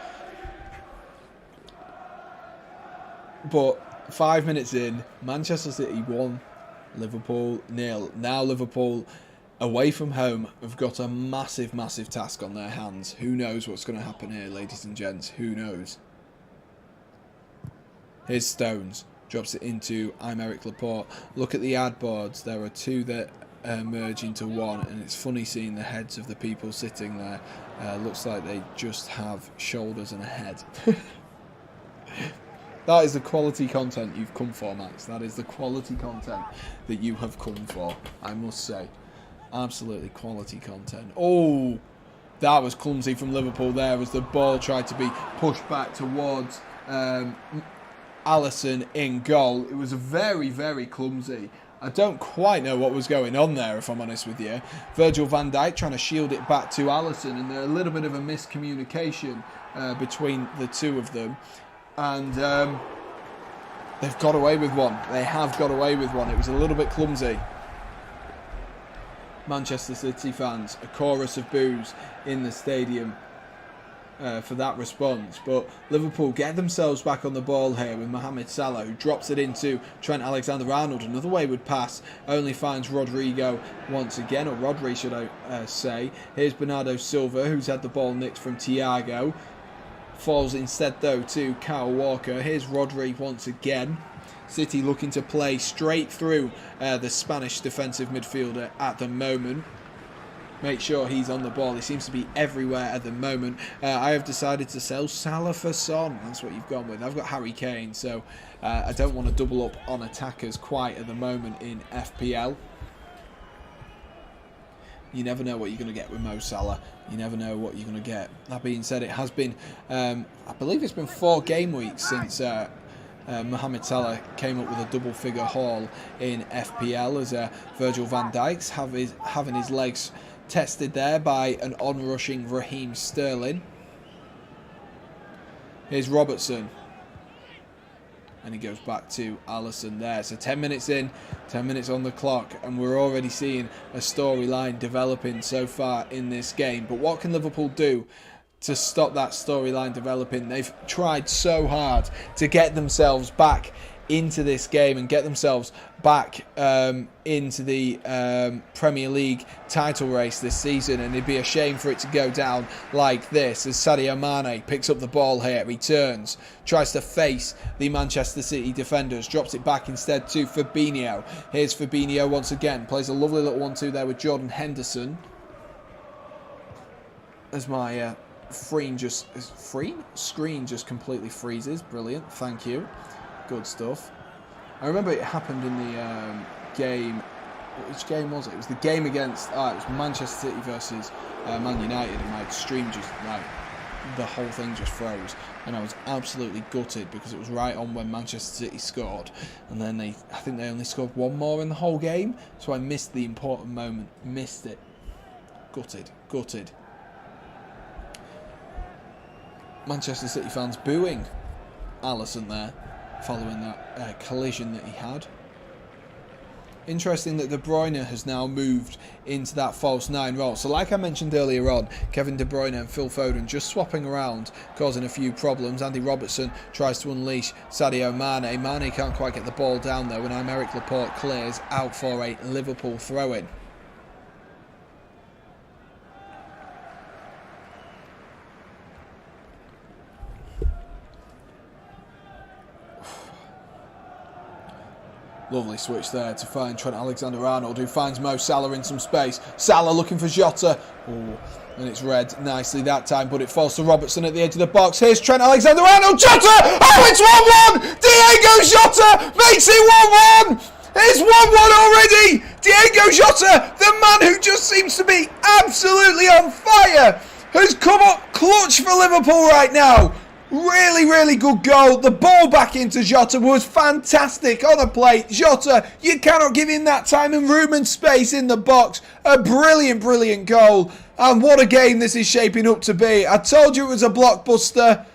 But 5 minutes in, Manchester City 1, Liverpool 0. Now Liverpool, away from home, have got a massive task on their hands. Who knows what's going to happen here, ladies and gents? Who knows? Here's Stones, drops it into Aymeric Laporte. Look at the ad boards. There are two that merge into one, and it's funny seeing the heads of the people sitting there. Looks like they just have shoulders and a head. That is the quality content you've come for, Max. That is the quality content that you have come for, I must say. Absolutely quality content. Oh, that was clumsy from Liverpool there as the ball tried to be pushed back towards Alisson in goal. It was very clumsy. I don't quite know what was going on there, if I'm honest with you. Virgil van Dijk trying to shield it back to Alisson, and a little bit of a miscommunication between the two of them. And they've got away with one. They have got away with one. It was a little bit clumsy. Manchester City fans, a chorus of boos in the stadium for that response. But Liverpool get themselves back on the ball here with Mohamed Salah, who drops it into Trent Alexander-Arnold. Another wayward pass, only finds Rodrigo once again, or Rodri should I say. Here's Bernardo Silva, who's had the ball nicked from Thiago. Falls instead though to Kyle Walker. Here's Rodri once again. City looking to play straight through the Spanish defensive midfielder at the moment. Make sure he's on the ball. He seems to be everywhere at the moment. I have decided to sell Salah for Son. That's what you've gone with. I've got Harry Kane, so I don't want to double up on attackers quite at the moment in FPL. You never know what you're going to get with Mo Salah. You never know what you're going to get. That being said, it has been, I believe it's been 4 game weeks since Mohamed Salah came up with a double-figure haul in FPL, as Virgil van Dijk's having his legs tested there by an onrushing Raheem Sterling. Here's Robertson. And he goes back to Alisson there. So 10 minutes in, 10 minutes on the clock, and we're already seeing a storyline developing so far in this game. But what can Liverpool do to stop that storyline developing? They've tried so hard to get themselves back into this game and get themselves back into the Premier League title race this season, and it'd be a shame for it to go down like this as Sadio Mane picks up the ball here, returns, tries to face the Manchester City defenders, drops it back instead to Fabinho. Here's Fabinho once again, plays a lovely little 1-2 there with Jordan Henderson. As my screen just completely freezes. Brilliant, thank you. Good stuff. I remember it happened in the game. Which game was it? It was the game against. It was Manchester City versus Man United, and my stream just the whole thing just froze, and I was absolutely gutted because it was right on when Manchester City scored, and then I think they only scored 1 more in the whole game, so I missed the important moment. Missed it. Gutted. Manchester City fans booing Alisson there, following that collision that he had. Interesting that De Bruyne has now moved into that false 9 role. So like I mentioned earlier on, Kevin De Bruyne and Phil Foden just swapping around, causing a few problems. Andy Robertson tries to unleash Sadio Mane. Mane can't quite get the ball down though, and Aymeric Laporte clears out for a Liverpool throw-in. Lovely switch there to find Trent Alexander-Arnold, who finds Mo Salah in some space. Salah looking for Jota. Ooh, and it's read nicely that time, but it falls to Robertson at the edge of the box. Here's Trent Alexander-Arnold. Jota! Oh, it's 1-1! Diego Jota makes it 1-1! It's 1-1 already! Diego Jota, the man who just seems to be absolutely on fire, has come up clutch for Liverpool right now. Really, really good goal. The ball back into Jota was fantastic on a plate. Jota, you cannot give him that time and room and space in the box. A brilliant, brilliant goal. And what a game this is shaping up to be. I told you it was a blockbuster,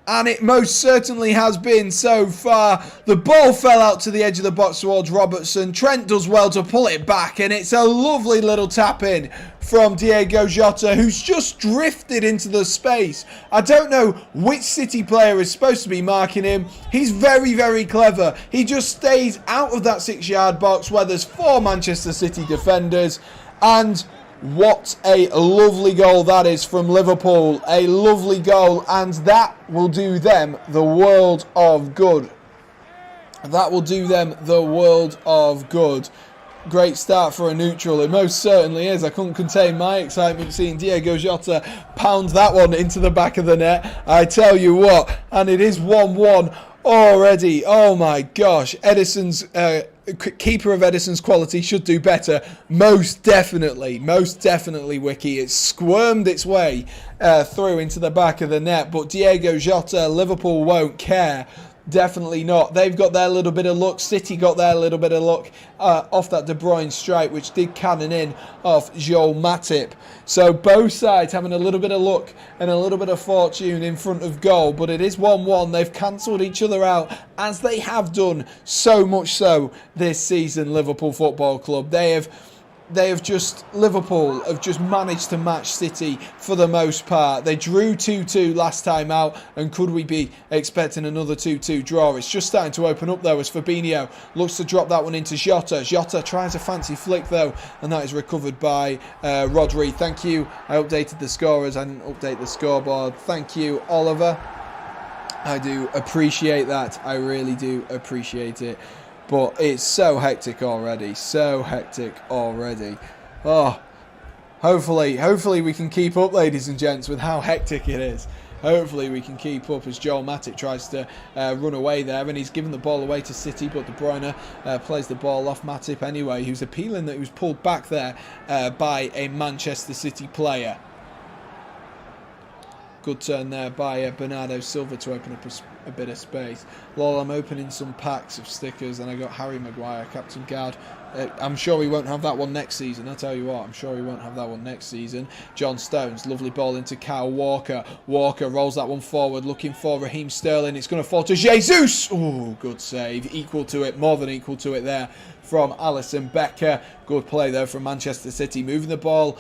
and it most certainly has been so far. The ball fell out to the edge of the box towards Robertson. Trent does well to pull it back, and it's a lovely little tap in from Diego Jota, who's just drifted into the space. I don't know which City player is supposed to be marking him. He's very, very clever. He just stays out of that 6-yard box where there's 4 Manchester City defenders, and what a lovely goal that is from Liverpool. A lovely goal, and that will do them the world of good. That will do them the world of good. Great start for a neutral. It most certainly is. I couldn't contain my excitement seeing Diego Jota pound that one into the back of the net. I tell you what, and it is 1-1 already. Oh my gosh. Edison's keeper of Edison's quality should do better. Most definitely, Wiki. It squirmed its way through into the back of the net, but Diego Jota, Liverpool won't care. Definitely not. They've got their little bit of luck. City got their little bit of luck off that De Bruyne strike, which did cannon in off Joel Matip. So both sides having a little bit of luck and a little bit of fortune in front of goal, but it is 1-1. They've cancelled each other out, as they have done so much so this season, Liverpool Football Club. They have Liverpool have just managed to match City for the most part. They drew 2-2 last time out, and could we be expecting another 2-2 draw? It's just starting to open up though as Fabinho looks to drop that one into Jota. Jota tries a fancy flick though, and that is recovered by Rodri. Thank you. I updated the scorers. I didn't update the scoreboard. Thank you, Oliver. I do appreciate that. I really do appreciate it. But it's so hectic already. So hectic already. Oh, hopefully we can keep up, ladies and gents, with how hectic it is. Hopefully we can keep up as Joel Matip tries to run away there. And he's given the ball away to City, but De Bruyne plays the ball off Matip anyway. Who's appealing that he was pulled back there by a Manchester City player. Good turn there by Bernardo Silva to open up a bit of space. Lol, I'm opening some packs of stickers, and I got Harry Maguire, Captain Guard. I'm sure we won't have that one next season. I'll tell you what, I'm sure we won't have that one next season. John Stones, lovely ball into Kyle Walker. Walker rolls that one forward, looking for Raheem Sterling. It's going to fall to Jesus. Oh, good save. Equal to it, more than equal to it there from Alisson Becker. Good play there from Manchester City, moving the ball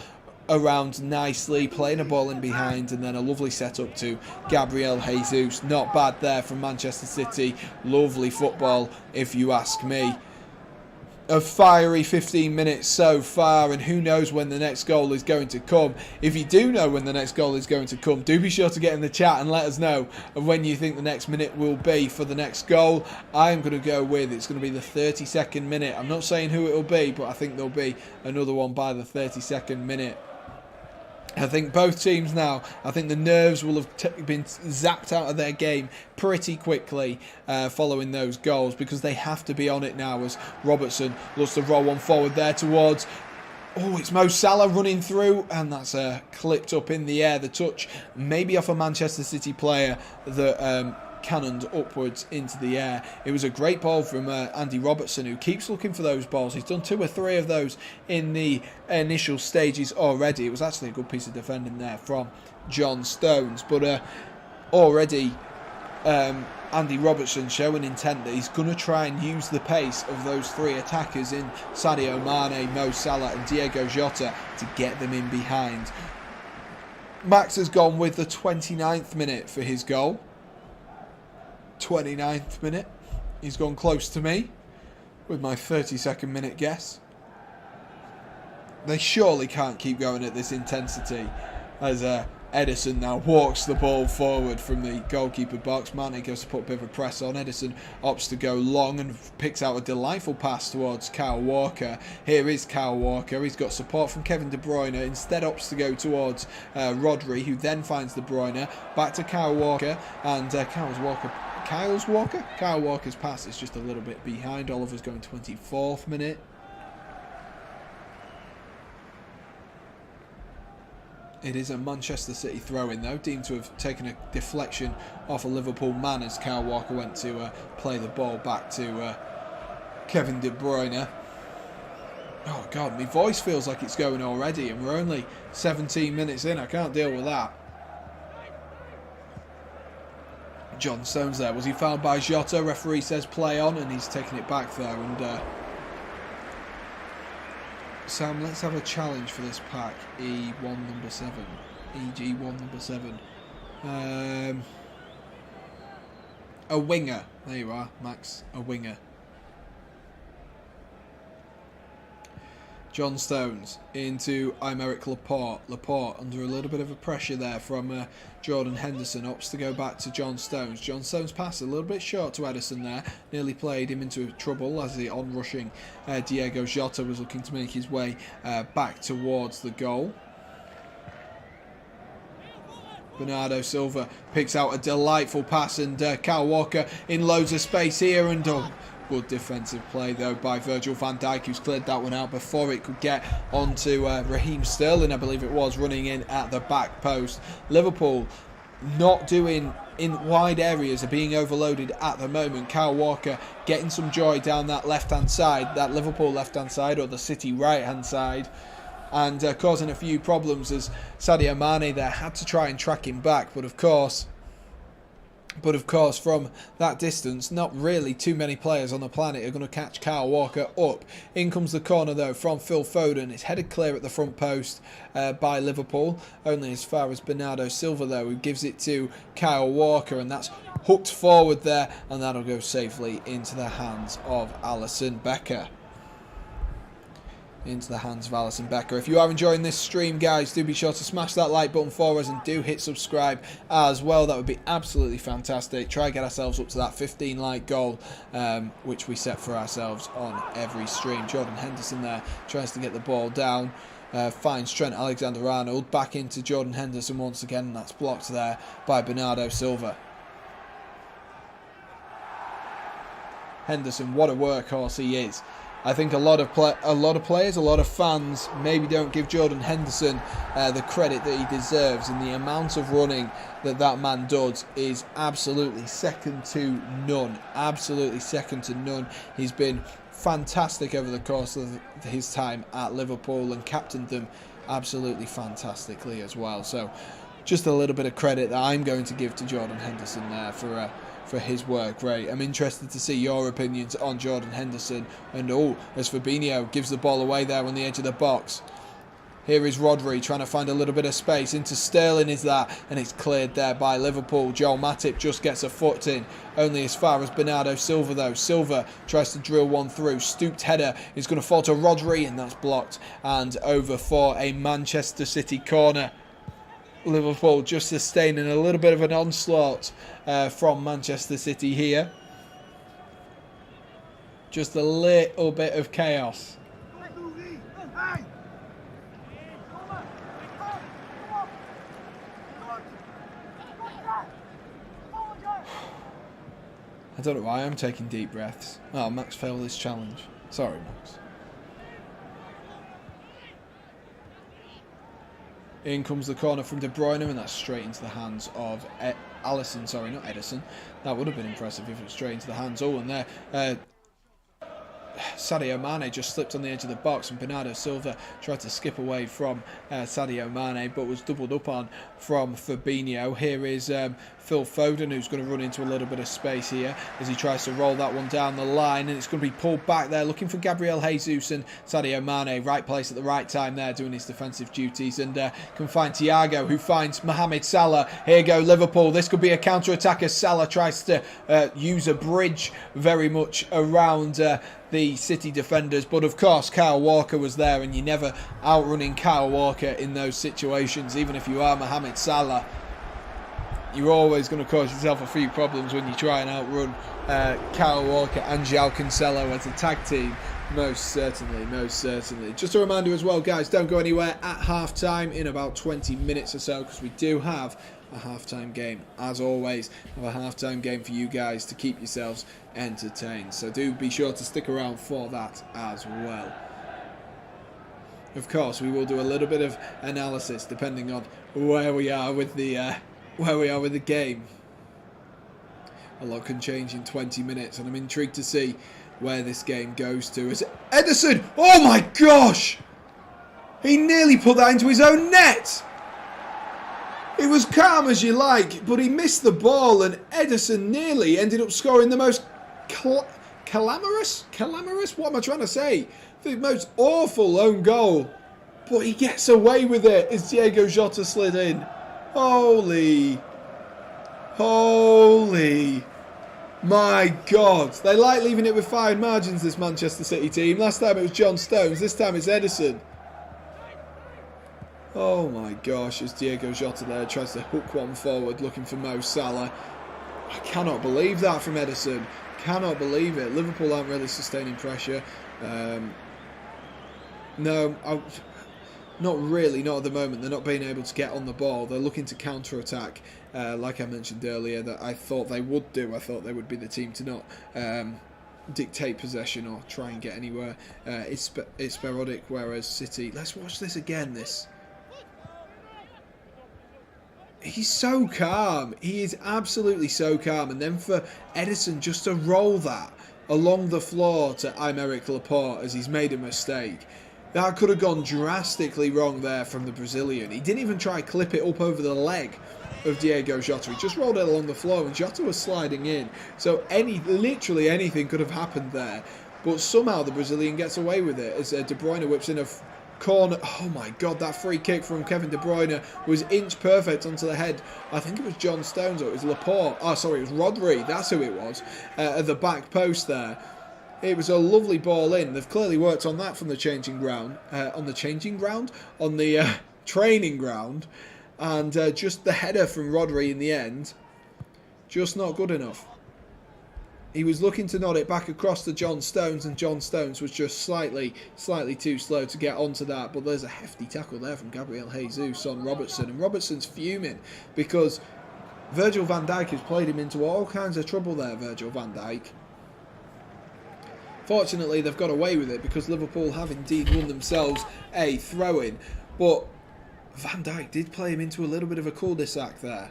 around nicely, playing a ball in behind, and then a lovely setup to Gabriel Jesus. Not bad there from Manchester City. Lovely football, if you ask me. A fiery 15 minutes so far, and who knows when the next goal is going to come. If you do know when the next goal is going to come, do be sure to get in the chat and let us know when you think the next minute will be for the next goal. I'm going to go with it's going to be the 32nd minute. I'm not saying who it will be, but I think there'll be another one by the 32nd minute. I think both teams now, I think the nerves will have been zapped out of their game pretty quickly following those goals, because they have to be on it now as Robertson looks to roll one forward there towards... Oh, it's Mo Salah running through, and that's clipped up in the air. The touch maybe off a Manchester City player that... cannoned upwards into the air. It was a great ball from Andy Robertson, who keeps looking for those balls. He's done 2 or 3 of those in the initial stages already. It was actually a good piece of defending there from John Stones, but already Andy Robertson showing intent that he's going to try and use the pace of those 3 attackers in Sadio Mane, Mo Salah and Diego Jota to get them in behind. Max has gone with the 29th minute for his goal. 29th minute. He's gone close to me with my 32nd minute guess. They surely can't keep going at this intensity as Ederson now walks the ball forward from the goalkeeper box. Mane goes to put a bit of a press on. Ederson opts to go long and picks out a delightful pass towards Kyle Walker. Here is Kyle Walker. He's got support from Kevin De Bruyne. Instead opts to go towards Rodri, who then finds De Bruyne. Back to Kyle Walker, and Kyle Walker's pass is just a little bit behind. Oliver's going 24th minute. It is a Manchester City throw-in though, deemed to have taken a deflection off a Liverpool man as Kyle Walker went to play the ball back to Kevin De Bruyne. Oh God, my voice feels like it's going already, and we're only 17 minutes in. I can't deal with that. John Stones there. Was he fouled by Jota? Referee says play on, and he's taking it back though. And Sam, let's have a challenge for this pack. E1 number 7. EG1 number 7. A winger. There you are, Max. A winger. John Stones into Aymeric Laporte. Laporte under a little bit of a pressure there from Jordan Henderson. Opts to go back to John Stones. John Stones pass a little bit short to Ederson there. Nearly played him into trouble as the on-rushing Diego Jota was looking to make his way back towards the goal. Bernardo Silva picks out a delightful pass, and Kyle Walker in loads of space here, and good defensive play though by Virgil van Dijk, who's cleared that one out before it could get onto Raheem Sterling, I believe it was, running in at the back post. Liverpool not doing in wide areas, are being overloaded at the moment. Kyle Walker getting some joy down that left-hand side, that Liverpool left-hand side, or the City right-hand side, and causing a few problems as Sadio Mane there had to try and track him back, but of course But of course, from that distance, not really too many players on the planet are going to catch Kyle Walker up. In comes the corner though from Phil Foden. It's headed clear at the front post by Liverpool. Only as far as Bernardo Silva though, who gives it to Kyle Walker, and that's hooked forward there, and that'll go safely into the hands of Alisson Becker. Into the hands of Alisson Becker. If you are enjoying this stream, guys, do be sure to smash that like button for us, and do hit subscribe as well. That would be absolutely fantastic. Try and get ourselves up to that 15 like goal, which we set for ourselves on every stream. Jordan Henderson there tries to get the ball down, finds Trent Alexander-Arnold, back into Jordan Henderson once again, and that's blocked there by Bernardo Silva. Henderson, what a workhorse he is. I think a lot of players, a lot of fans maybe don't give Jordan Henderson the credit that he deserves, and the amount of running that man does is absolutely second to none. Absolutely second to none. He's been fantastic over the course of his time at Liverpool and captained them absolutely fantastically as well. So just a little bit of credit that I'm going to give to Jordan Henderson there for his work rate. I'm interested to see your opinions on Jordan Henderson. And as Fabinho gives the ball away there on the edge of the box. Here is Rodri trying to find a little bit of space. Into Sterling is that, and it's cleared there by Liverpool. Joel Matip just gets a foot in, only as far as Bernardo Silva though. Silva tries to drill one through. Stooped header is going to fall to Rodri, and that's blocked and over for a Manchester City corner. Liverpool just sustaining a little bit of an onslaught from Manchester City here. Just a little bit of chaos. I don't know why I'm taking deep breaths. Oh, Max failed his challenge. Sorry, Max. In comes the corner from De Bruyne, and that's straight into the hands of Alisson. Sorry, not Edison. That would have been impressive if it was straight into the hands. Oh, and there, Sadio Mane just slipped on the edge of the box, and Bernardo Silva tried to skip away from Sadio Mane, but was doubled up on from Fabinho. Here is Phil Foden, who's going to run into a little bit of space here as he tries to roll that one down the line, and it's going to be pulled back there, looking for Gabriel Jesus and Sadio Mane. Right place at the right time there, doing his defensive duties, and can find Thiago, who finds Mohamed Salah. Here go Liverpool. This could be a counter-attack as Salah tries to use a bridge very much around the City defenders, but of course Kyle Walker was there, and you're never outrunning Kyle Walker in those situations. Even if you are Mohamed Salah, you're always going to cause yourself a few problems when you try and outrun Kyle Walker and João Cancelo as a tag team. Most certainly, most certainly. Just a reminder as well, guys, don't go anywhere at half-time in about 20 minutes or so, because we do have a half-time game. As always, have a half-time game for you guys to keep yourselves entertained. So do be sure to stick around for that as well. Of course, we will do a little bit of analysis depending on where we are with the game. A lot can change in 20 minutes, and I'm intrigued to see where this game goes to. As Henderson, oh my gosh! He nearly put that into his own net! It was calm as you like, but he missed the ball, and Edison nearly ended up scoring the most calamitous? What am I trying to say? The most awful own goal. But he gets away with it as Diego Jota slid in. Holy. My God. They like leaving it with fine margins, this Manchester City team. Last time it was John Stones. This time it's Edison. Oh my gosh, as Diego Jota there tries to hook one forward, looking for Mo Salah. I cannot believe that from Edison. Cannot believe it. Liverpool aren't really sustaining pressure. No, not really, not at the moment. They're not being able to get on the ball. They're looking to counter-attack, like I mentioned earlier, that I thought they would do. I thought they would be the team to not dictate possession or try and get anywhere. It's sporadic, whereas City... Let's watch this again, He's so calm. He is absolutely so calm. And then for Edison just to roll that along the floor to Aymeric Laporte as he's made a mistake. That could have gone drastically wrong there from the Brazilian. He didn't even try to clip it up over the leg of Diego Jota. He just rolled it along the floor and Jota was sliding in. So literally anything could have happened there. But somehow the Brazilian gets away with it as De Bruyne whips in a corner. Oh my God, that free kick from Kevin De Bruyne was inch perfect onto the head. I think it was John Stones or it was Laporte. Oh, sorry, it was Rodri. That's who it was. At the back post there. It was a lovely ball in. They've clearly worked on that from the changing ground. On the training ground. And just the header from Rodri in the end, just not good enough. He was looking to nod it back across to John Stones, and John Stones was just slightly too slow to get onto that. But there's a hefty tackle there from Gabriel Jesus on Robertson, and Robertson's fuming because Virgil van Dijk has played him into all kinds of trouble there, Virgil van Dijk. Fortunately, they've got away with it because Liverpool have indeed won themselves a throw-in. But Van Dijk did play him into a little bit of a cul-de-sac there.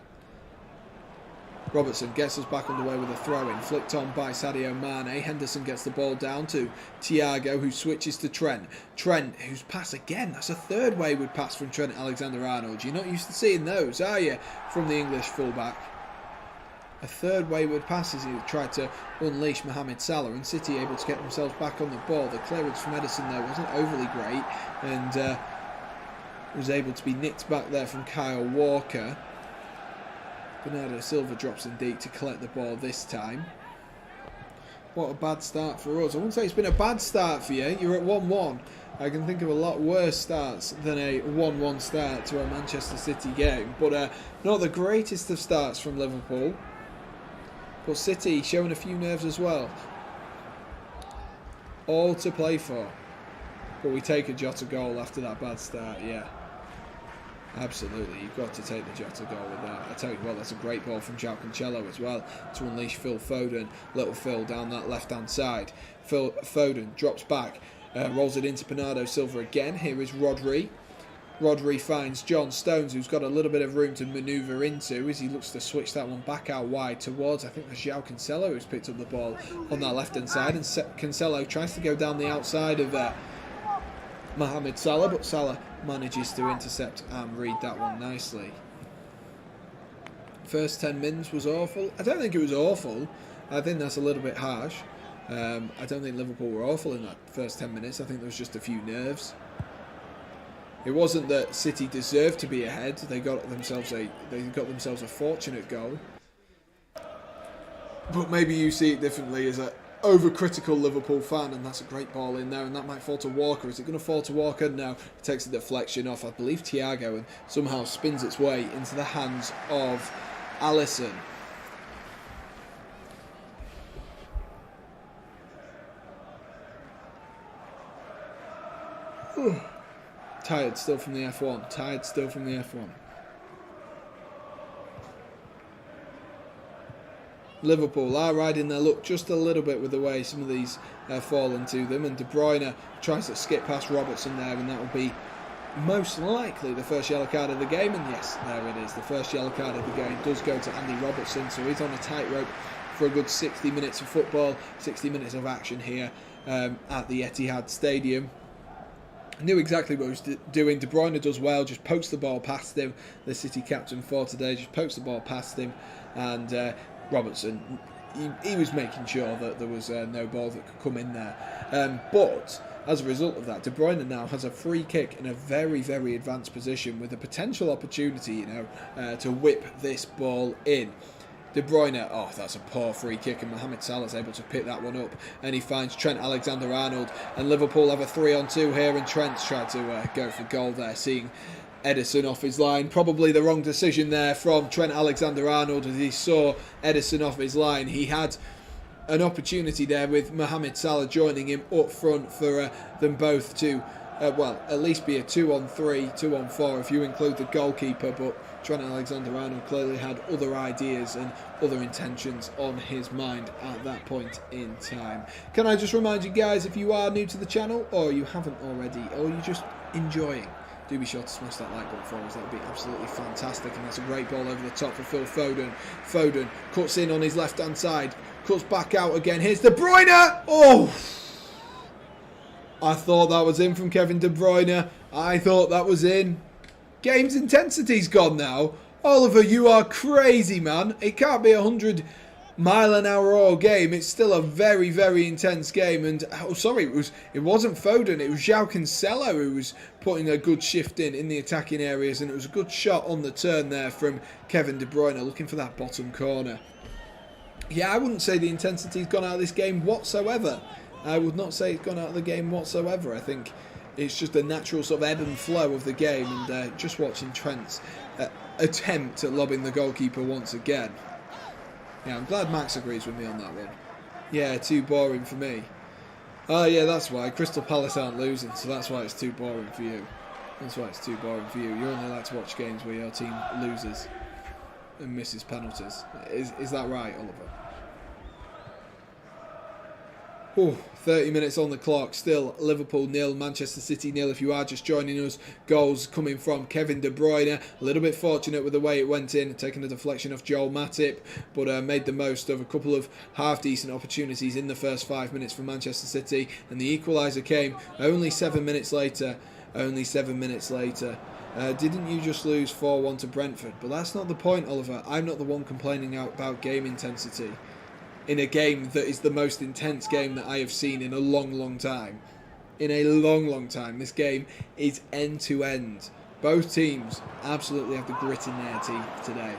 Robertson gets us back underway with a throw-in, flicked on by Sadio Mane. Henderson gets the ball down to Thiago, who switches to Trent. Trent, whose pass again, that's a third wayward pass from Trent Alexander-Arnold. You're not used to seeing those, are you, from the English fullback? A third wayward pass as he tried to unleash Mohamed Salah, and City able to get themselves back on the ball. The clearance from Edison though wasn't overly great, and was able to be nicked back there from Kyle Walker. Bernardo Silva drops in deep to collect the ball this time. What a bad start for us. I wouldn't say it's been a bad start for you. You're at 1-1. I can think of a lot worse starts than a 1-1 start to a Manchester City game. But not the greatest of starts from Liverpool. But City showing a few nerves as well. All to play for. But we take a Jota goal after that bad start, yeah. Absolutely, you've got to take the Jota goal with that. I tell you what, that's a great ball from João Cancelo as well to unleash Phil Foden. Little Phil down that left-hand side. Foden drops back, rolls it into Bernardo Silva again. Here is Rodri. Rodri finds John Stones, who's got a little bit of room to manoeuvre into as he looks to switch that one back out wide towards, I think that's João Cancelo who's picked up the ball on that left-hand side. And Cancelo tries to go down the outside of Mohamed Salah, but Salah manages to intercept and read that one nicely. First 10 minutes was awful. I don't think it was awful. I think that's a little bit harsh. I don't think Liverpool were awful in that first 10 minutes. I think there was just a few nerves. It wasn't that City deserved to be ahead. They got themselves a fortunate goal. But maybe you see it differently as a overcritical Liverpool fan, and that's a great ball in there, and that might fall to Walker. Is it going to fall to Walker? No, it takes a deflection off, I believe, Thiago, and somehow spins its way into the hands of Alisson. Tired still from the F1. Tired still from the F1. Liverpool are riding their luck just a little bit with the way some of these fall into them, and De Bruyne tries to skip past Robertson there, and that will be most likely the first yellow card of the game. And yes, there it is. The first yellow card of the game does go to Andy Robertson, so he's on a tightrope for a good 60 minutes of football, 60 minutes of action here at the Etihad Stadium. Knew exactly what he was doing. De Bruyne does well, just pokes the ball past him. The City captain for today just pokes the ball past him, and Robertson, he was making sure that there was no ball that could come in there. But as a result of that, De Bruyne now has a free kick in a very, very advanced position with a potential opportunity, to whip this ball in. De Bruyne, oh, that's a poor free kick, and Mohamed Salah's able to pick that one up, and he finds Trent Alexander-Arnold, and Liverpool have a 3-on-2 here, and Trent's tried to go for goal there, seeing Edison off his line. Probably the wrong decision there from Trent Alexander-Arnold as he saw Edison off his line. He had an opportunity there with Mohamed Salah joining him up front for them both to, well, at least be a 2-on-3, 2-on-4 if you include the goalkeeper, but Trent Alexander-Arnold clearly had other ideas and other intentions on his mind at that point in time. Can I just remind you guys, if you are new to the channel, or you haven't already, or you're just enjoying, do be sure to smash that like button for us. That would be absolutely fantastic. And that's a great ball over the top for Phil Foden. Foden cuts in on his left-hand side, cuts back out again. Here's De Bruyne! Oh! I thought that was in from Kevin De Bruyne. I thought that was in. Game's intensity's gone now. Oliver, you are crazy, man. It can't be 100-mile-an-hour all game. It's still a very, very intense game. And oh, sorry, it wasn't Foden. It was João Cancelo who was putting a good shift in the attacking areas, and it was a good shot on the turn there from Kevin De Bruyne, looking for that bottom corner. Yeah, I wouldn't say the intensity's gone out of this game whatsoever. I would not say it's gone out of the game whatsoever. I think it's just a natural sort of ebb and flow of the game, and just watching Trent's attempt at lobbing the goalkeeper once again. Yeah, I'm glad Max agrees with me on that one. Yeah, too boring for me. Oh yeah, that's why. Crystal Palace aren't losing, so that's why it's too boring for you. That's why it's too boring for you. You only like to watch games where your team loses and misses penalties. Is that right, Oliver? Oh, 30 minutes on the clock, still Liverpool 0, Manchester City 0 if you are just joining us. Goals coming from Kevin De Bruyne, a little bit fortunate with the way it went in, taking a deflection off Joel Matip, but made the most of a couple of half-decent opportunities in the first 5 minutes for Manchester City, and the equaliser came only 7 minutes later. Only 7 minutes later. Didn't you just lose 4-1 to Brentford? But that's not the point, Oliver. I'm not the one complaining about game intensity in a game that is the most intense game that I have seen in a long, long time. In a long, long time. This game is end to end. Both teams absolutely have the grit in their teeth today.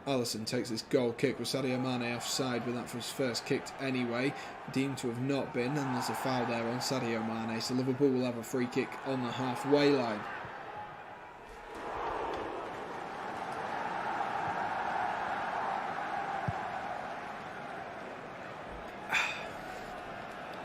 Alisson takes this goal kick with Sadio Mane offside, but that was first kicked anyway. Deemed to have not been, and there's a foul there on Sadio Mane. So Liverpool will have a free kick on the halfway line.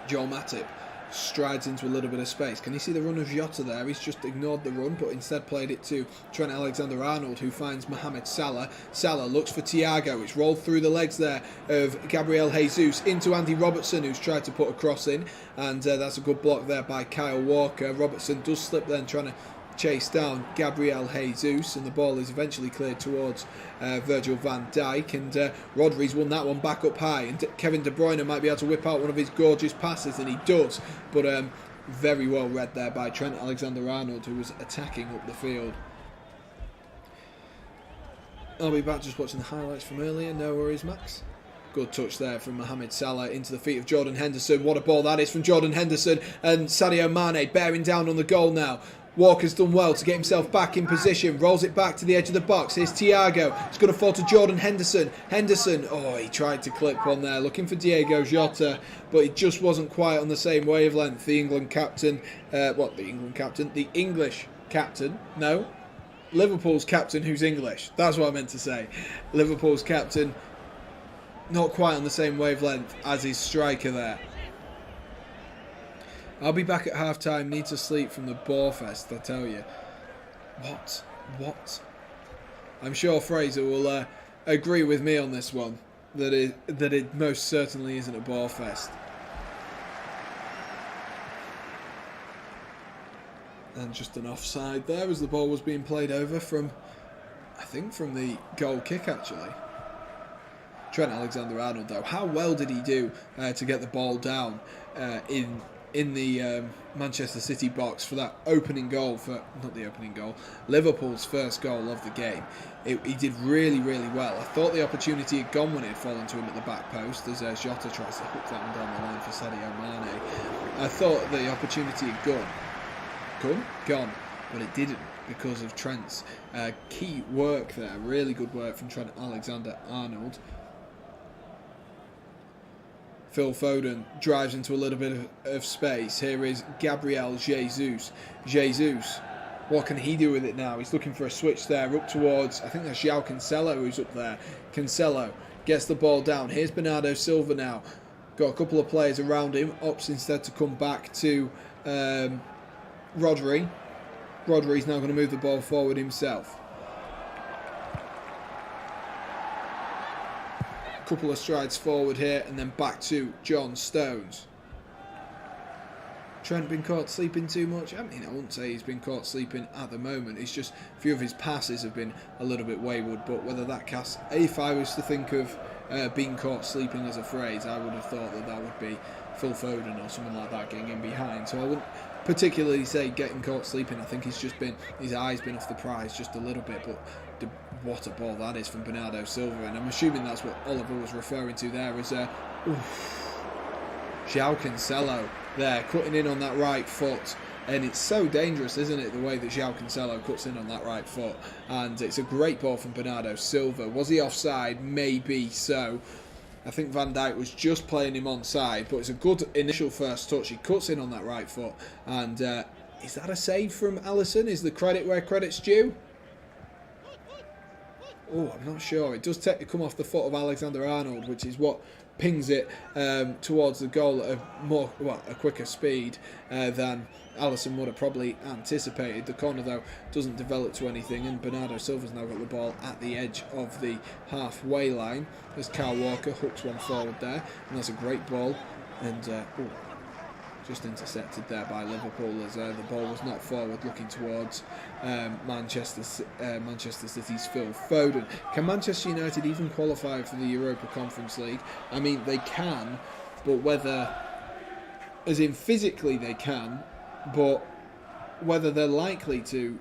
Joel Matip strides into a little bit of space. Can you see the run of Jota there? He's just ignored the run, but instead played it to Trent Alexander-Arnold, who finds Mohamed Salah. Salah looks for Thiago. It's rolled through the legs there of Gabriel Jesus into Andy Robertson, who's tried to put a cross in, and that's a good block there by Kyle Walker. Robertson does slip then, trying to chase down Gabriel Jesus, and the ball is eventually cleared towards Virgil van Dijk, and Rodri's won that one back up high, and Kevin De Bruyne might be able to whip out one of his gorgeous passes, and he does, but very well read there by Trent Alexander-Arnold, who was attacking up the field. I'll be back just watching the highlights from earlier. No worries, Max. Good touch there from Mohamed Salah into the feet of Jordan Henderson. What a ball that is from Jordan Henderson, and Sadio Mane bearing down on the goal now. Walker's done well to get himself back in position, rolls it back to the edge of the box. Here's Thiago, it's going to fall to Jordan Henderson. Henderson, oh, he tried to clip one there, looking for Diego Jota, but it just wasn't quite on the same wavelength. The England captain, the English captain, no, Liverpool's captain who's English, that's what I meant to say. Liverpool's captain, not quite on the same wavelength as his striker there. I'll be back at half-time, need to sleep from the Borefest, I tell you. What? I'm sure Fraser will agree with me on this one, that it most certainly isn't a Borefest. And just an offside there as the ball was being played over from, I think, from the goal kick actually. Trent Alexander-Arnold though, how well did he do to get the ball down in the Manchester City box for that opening goal, Liverpool's first goal of the game. He did really, really well. I thought the opportunity had gone when it had fallen to him at the back post, as Jota tries to hook that one down the line for Sadio Mane. I thought the opportunity had gone, but it didn't because of Trent's key work there. Really good work from Trent Alexander-Arnold. Phil Foden drives into a little bit of space. Here is Gabriel Jesus. Jesus, what can he do with it now? He's looking for a switch there up towards, I think that's João Cancelo who's up there. Cancelo gets the ball down. Here's Bernardo Silva now. Got a couple of players around him. Opts instead to come back to Rodri. Rodri's now going to move the ball forward himself. Couple of strides forward here and then back to John Stones. Trent been caught sleeping too much? I mean, I wouldn't say he's been caught sleeping at the moment. It's just a few of his passes have been a little bit wayward, but whether that casts, if I was to think of being caught sleeping as a phrase, I would have thought that would be Phil Foden or someone like that getting in behind. So I wouldn't particularly say getting caught sleeping. I think his eyes been off the prize just a little bit, but what a ball that is from Bernardo Silva, and I'm assuming that's what Oliver was referring to there as João Cancelo there cutting in on that right foot. And it's so dangerous, isn't it, the way that João Cancelo cuts in on that right foot. And it's a great ball from Bernardo Silva. Was he offside? Maybe so. I think Van Dijk was just playing him onside, but it's a good initial first touch. He cuts in on that right foot. And is that a save from Alisson? Is the credit where credit's due? Oh, I'm not sure. It does come off the foot of Alexander Arnold, which is what pings it towards the goal at a quicker speed than Alisson would have probably anticipated. The corner, though, doesn't develop to anything, and Bernardo Silva's now got the ball at the edge of the halfway line as Kyle Walker hooks one forward there, and that's a great ball, and just intercepted there by Liverpool as the ball was not forward looking towards Manchester City's Phil Foden. Can Manchester United even qualify for the Europa Conference League? I mean, they can, but whether, as in physically they can, but whether they're likely to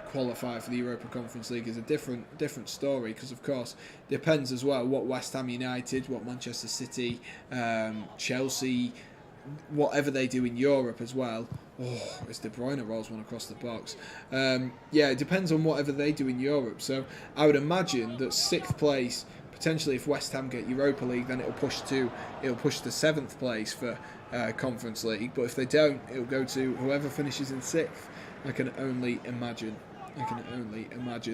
qualify for the Europa Conference League is a different story, because of course depends as well what West Ham United, what Manchester City, Chelsea, whatever they do in Europe as well. Oh, as De Bruyne rolls one across the box. Yeah, it depends on whatever they do in Europe. So I would imagine that 6th place, potentially if West Ham get Europa League, then it'll push to 7th place for Conference League. But if they don't, it'll go to whoever finishes in 6th. I can only imagine.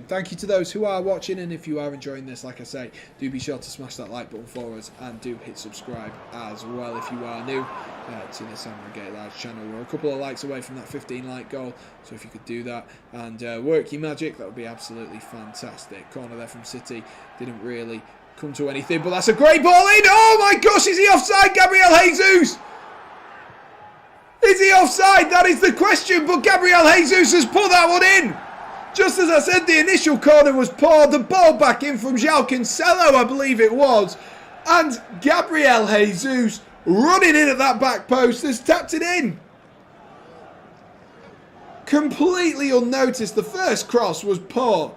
Thank you to those who are watching, and if you are enjoying this, like I say, do be sure to smash that like button for us, and do hit subscribe as well if you are new to the Redgate-Large channel. We're a couple of likes away from that 15 like goal, so if you could do that and work your magic, that would be absolutely fantastic. Corner there from City, didn't really come to anything, but that's a great ball in. Oh my gosh, is he offside, Gabriel Jesus? Is he offside? That is the question, but Gabriel Jesus has put that one in. Just as I said, the initial corner was poor. The ball back in from João Cancelo, I believe it was. And Gabriel Jesus running in at that back post has tapped it in. Completely unnoticed. The first cross was poor.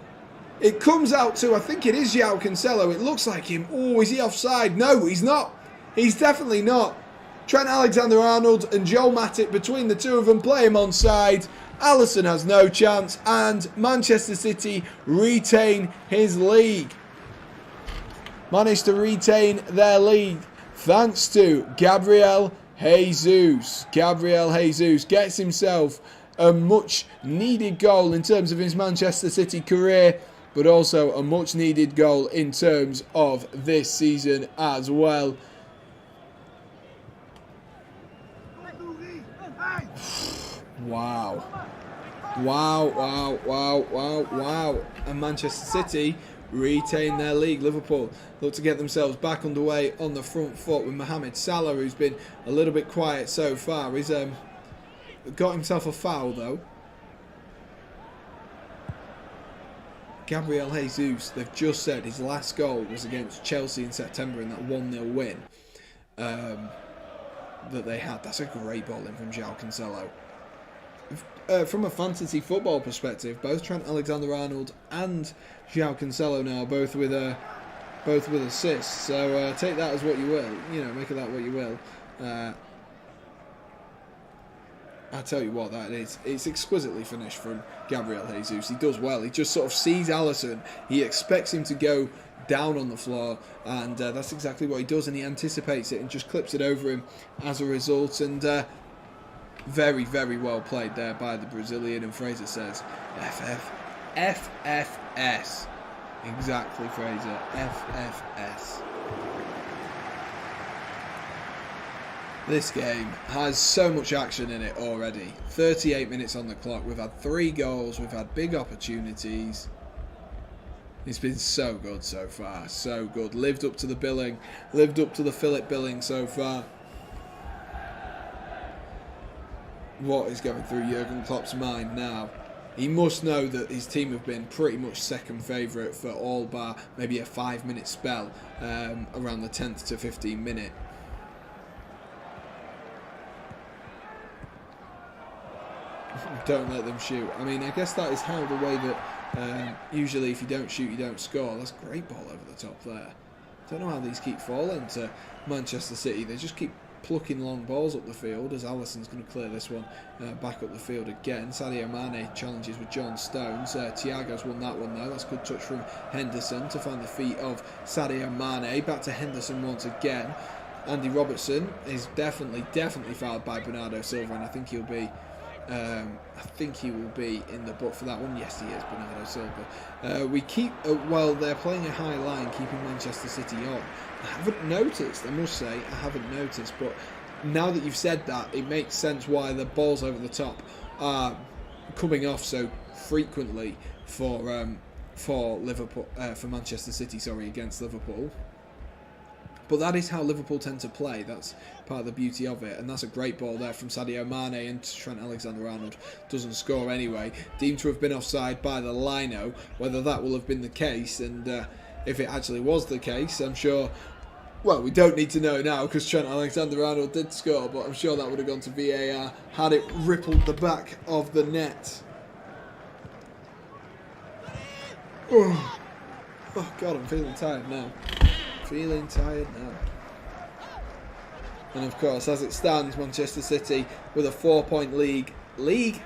It comes out to, I think it is João Cancelo. It looks like him. Oh, is he offside? No, he's not. He's definitely not. Trent Alexander-Arnold and Joel Matip, between the two of them, play him onside. Alisson has no chance, and Manchester City retain his league. Managed to retain their lead thanks to Gabriel Jesus. Gabriel Jesus gets himself a much needed goal in terms of his Manchester City career, but also a much needed goal in terms of this season as well. Wow. And Manchester City retain their league. Liverpool look to get themselves back underway on the front foot with Mohamed Salah, who's been a little bit quiet so far. He's got himself a foul though. Gabriel Jesus, they've just said his last goal was against Chelsea in September in that 1-0 win that they had. That's a great ball in from João Cancelo. From a fantasy football perspective, both Trent Alexander-Arnold and João Cancelo now both with assists. So take that as what you will. You know, make of that what you will. I tell you what, that is. It's exquisitely finished from Gabriel Jesus. He does well. He just sort of sees Alisson. He expects him to go down on the floor, and that's exactly what he does, and he anticipates it and just clips it over him as a result. And very, very well played there by the Brazilian. And Fraser says FFS. Exactly, Fraser. FFS. This game has so much action in it already. 38 minutes on the clock. We've had 3 goals. We've had big opportunities. It's been so good so far. So good. Lived up to the billing. Lived up to the Philip billing so far. What is going through Jurgen Klopp's mind now? He must know that his team have been pretty much second favourite for all bar maybe a 5-minute spell around the 10th to 15th minute. Don't let them shoot. I mean, I guess that is how the way that usually if you don't shoot, you don't score. That's a great ball over the top there. Don't know how these keep falling to Manchester City. They just keep plucking long balls up the field as Alisson's going to clear this one back up the field again. Sadio Mane challenges with John Stones. Thiago's won that one though. That's a good touch from Henderson to find the feet of Sadio Mane. Back to Henderson once again. Andy Robertson is definitely fouled by Bernardo Silva, and I think he'll be he will be in the book for that one. Yes, he is, Bernardo Silva. We keep, while they're playing a high line, keeping Manchester City on. I haven't noticed, I must say, but now that you've said that, it makes sense why the balls over the top are coming off so frequently for Liverpool, for Manchester City, against Liverpool. But that is how Liverpool tend to play. That's part of the beauty of it. And that's a great ball there from Sadio Mane, and Trent Alexander-Arnold doesn't score anyway. Deemed to have been offside by the lino. Whether that will have been the case, and if it actually was the case, I'm sure... Well, we don't need to know now because Trent Alexander-Arnold did score, but I'm sure that would have gone to VAR had it rippled the back of the net. Oh God, I'm feeling tired now. And of course, as it stands, Manchester City with a 4-point lead with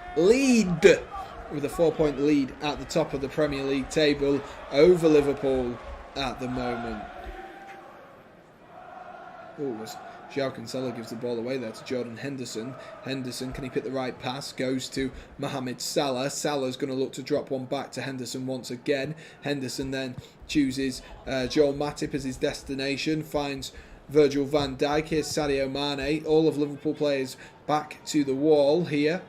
a 4-point lead at the top of the Premier League table over Liverpool at the moment. As João Cancelo gives the ball away there to Jordan Henderson. Henderson, can he pick the right pass? Goes to Mohamed Salah. Salah's going to look to drop one back to Henderson once again. Henderson then chooses Joel Matip as his destination. Finds Virgil van Dijk. Here's Sadio Mane. All of Liverpool players back to the wall here.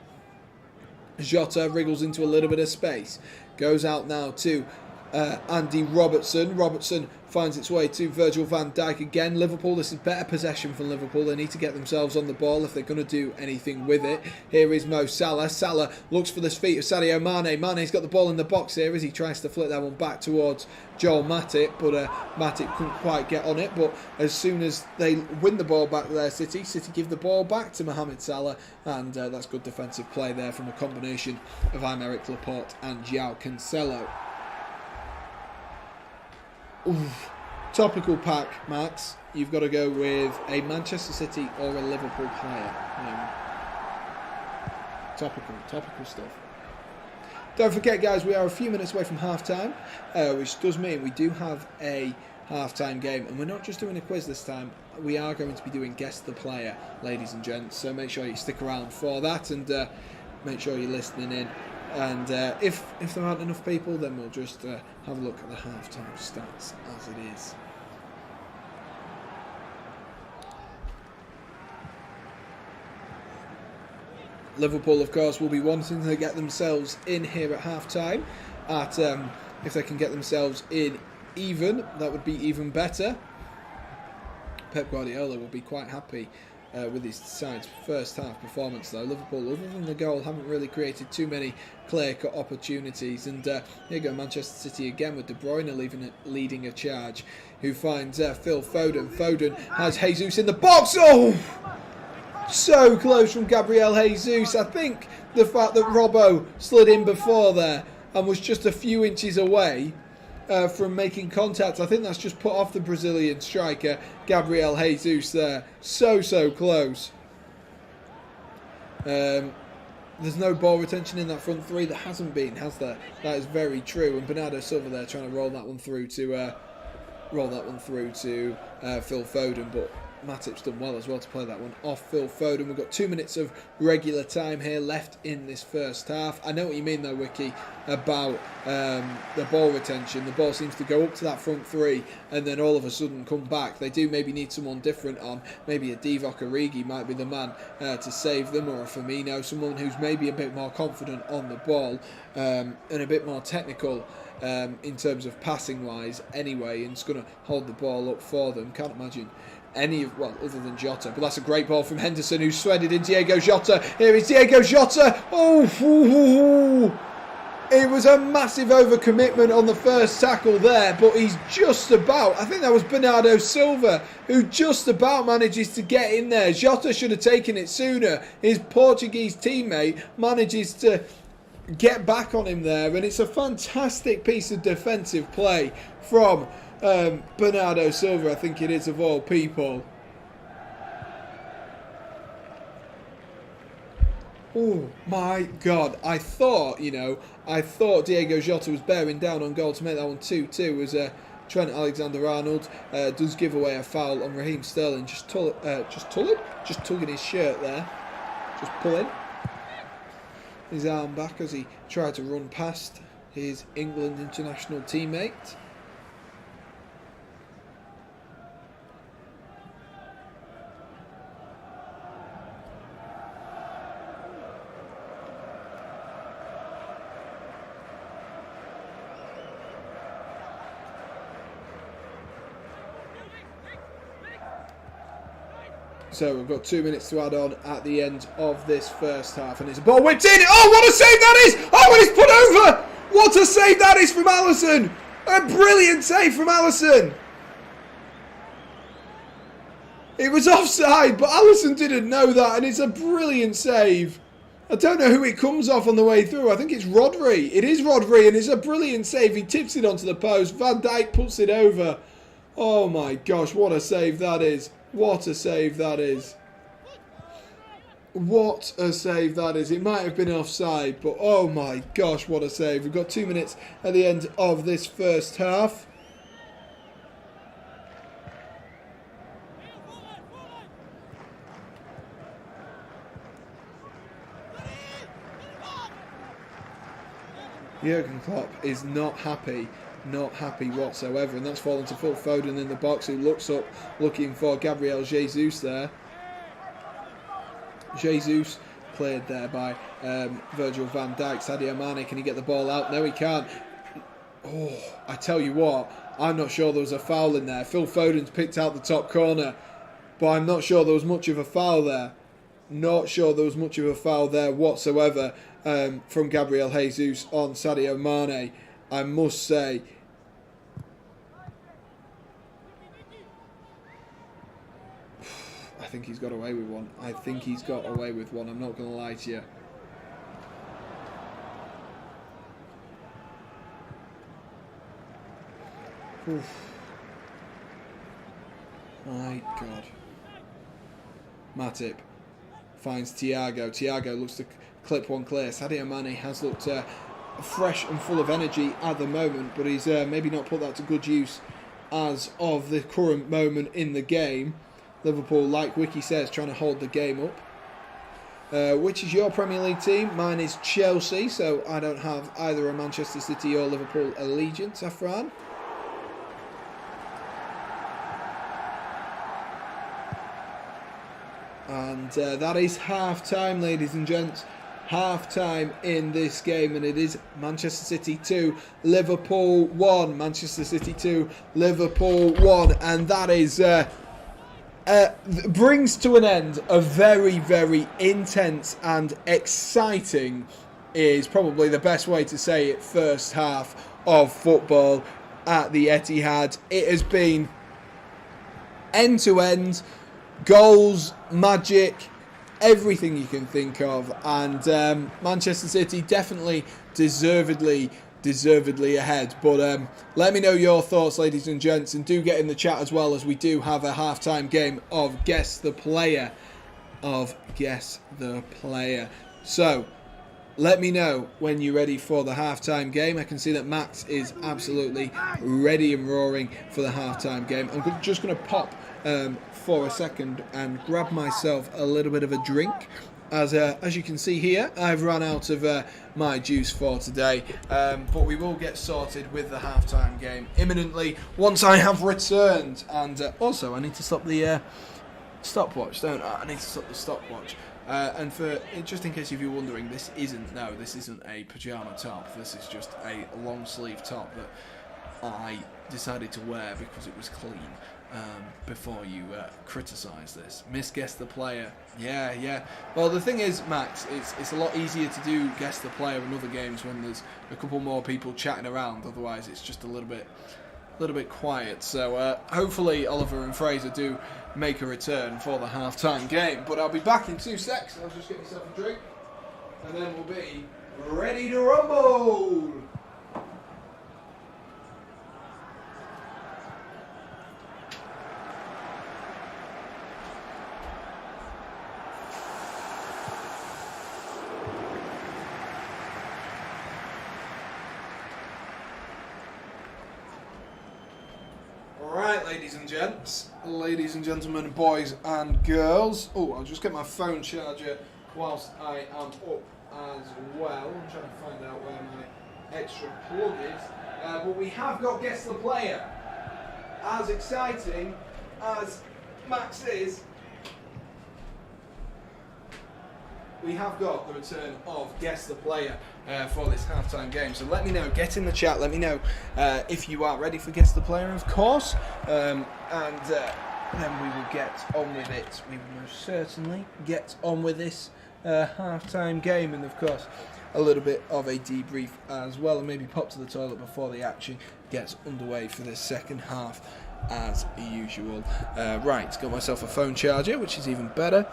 Jota wriggles into a little bit of space. Goes out now to Andy Robertson. Robertson finds its way to Virgil van Dijk again. Liverpool, this is better possession from Liverpool. They need to get themselves on the ball if they're going to do anything with it. Here is Mo Salah. Salah looks for the feet of Sadio Mane. Mane's got the ball in the box here as he tries to flick that one back towards Joel Matip, but Matip couldn't quite get on it. But as soon as they win the ball back there, City give the ball back to Mohamed Salah, and that's good defensive play there from a combination of Aymeric Laporte and João Cancelo. Oof. Topical pack, Max. You've got to go with a Manchester City or a Liverpool player. Topical stuff. Don't forget, guys, we are a few minutes away from half-time, which does mean we do have a half-time game. And we're not just doing a quiz this time. We are going to be doing Guess the Player, ladies and gents. So make sure you stick around for that, and make sure you're listening in. And if there aren't enough people, then we'll just have a look at the half-time stats as it is. Liverpool, of course, will be wanting to get themselves in here at half-time. If they can get themselves in even, that would be even better. Pep Guardiola will be quite happy with his side's first half performance, though. Liverpool, other than the goal, haven't really created too many clear-cut opportunities. And here you go, Manchester City again with De Bruyne leading a charge, who finds Phil Foden. Foden has Jesus in the box. Oh! So close from Gabriel Jesus. I think the fact that Robbo slid in before there and was just a few inches away from making contact, I think that's just put off the Brazilian striker Gabriel Jesus there. So close. There's no ball retention in that front three. There hasn't been, has there? That is very true. And Bernardo Silva there trying to roll that one through to Phil Foden, but Matip's done well as well to play that one off Phil Foden. We've got 2 minutes of regular time here left in this first half. I know what you mean though, Wiki, about the ball retention. The ball seems to go up to that front three and then all of a sudden come back. They do maybe need someone different on. Maybe a Divock Origi might be the man to save them, or a Firmino, someone who's maybe a bit more confident on the ball and a bit more technical in terms of passing wise anyway, and it's going to hold the ball up for them. Can't imagine other than Jota. But that's a great ball from Henderson, who's threaded in Diego Jota. Here is Diego Jota. It was a massive overcommitment on the first tackle there, but he's just about, I think that was Bernardo Silva, who just about manages to get in there. Jota should have taken it sooner. His Portuguese teammate manages to get back on him there, and it's a fantastic piece of defensive play from Bernardo Silva, I think it is, of all people. Oh my God, I thought Diego Jota was bearing down on goal to make that one 2-2 as Trent Alexander-Arnold does give away a foul on Raheem Sterling, just tugging his shirt there, just pulling his arm back as he tried to run past his England international teammate. So we've got 2 minutes to add on at the end of this first half, and it's a ball whipped in. Oh, what a save that is! Oh, and it's put over! What a save that is from Alisson! A brilliant save from Alisson! It was offside, but Alisson didn't know that, and it's a brilliant save. I don't know who it comes off on the way through. I think it's Rodri. It is Rodri, and it's a brilliant save. He tips it onto the post. Van Dijk puts it over. Oh my gosh, what a save that is. What a save that is. What a save that is. It might have been offside, but oh my gosh, what a save. We've got 2 minutes at the end of this first half. Jurgen Klopp is not happy whatsoever, and that's fallen to Phil Foden in the box, who looks up looking for Gabriel Jesus there. Jesus played there by Virgil van Dijk. Sadio Mane, can he get the ball out? No, he can't. Oh, I tell you what, I'm not sure there was a foul in there. Phil Foden's picked out the top corner, but I'm not sure there was much of a foul there. Not sure there was much of a foul there whatsoever from Gabriel Jesus on Sadio Mane, I must say. I think he's got away with one. I'm not going to lie to you. Oof. My God. Matip finds Thiago. Thiago looks to clip one clear. Sadio Mane has looked fresh and full of energy at the moment, but he's maybe not put that to good use as of the current moment in the game. Liverpool, like Wiki says, trying to hold the game up. Which is your Premier League team? Mine is Chelsea, so I don't have either a Manchester City or Liverpool allegiance, Afran. And that is half-time, ladies and gents. Half-time in this game, and it is Manchester City 2, Liverpool 1. Manchester City 2, Liverpool 1. And that is brings to an end a very, very intense and exciting, is probably the best way to say it, first half of football at the Etihad. It has been end-to-end, goals, magic, everything you can think of, and Manchester City definitely deservedly ahead. But let me know your thoughts, ladies and gents, and do get in the chat as well, as we do have a half-time game of Guess the Player. So let me know when you're ready for the half-time game. I can see that Max is absolutely ready and roaring for the half-time game. I'm just going to pop for a second and grab myself a little bit of a drink. As you can see here, I've run out of my juice for today, but we will get sorted with the halftime game imminently once I have returned. And also, I need to stop the stopwatch, don't I? I need to stop the stopwatch. And for just in case if you're wondering, this isn't a pyjama top. This is just a long sleeve top that I decided to wear because it was clean. Before you criticise this. Misguess the player. Yeah. Well, the thing is, Max, it's a lot easier to do guess the player in other games when there's a couple more people chatting around. Otherwise, it's just a little bit quiet. So hopefully Oliver and Fraser do make a return for the half-time game. But I'll be back in 2 secs. I'll just get myself a drink. And then we'll be ready to rumble! Alright, ladies and gentlemen, boys and girls. Oh, I'll just get my phone charger whilst I am up as well. I'm trying to find out where my extra plug is. But we have got Guess the Player. As exciting as Max is, we have got the return of Guess the Player for this halftime game. So let me know, get in the chat, let me know if you are ready for Guess the Player, of course. And then we will get on with it. We will most certainly get on with this halftime game. And of course, a little bit of a debrief as well. And maybe pop to the toilet before the action gets underway for the second half, as usual. Right, got myself a phone charger, which is even better.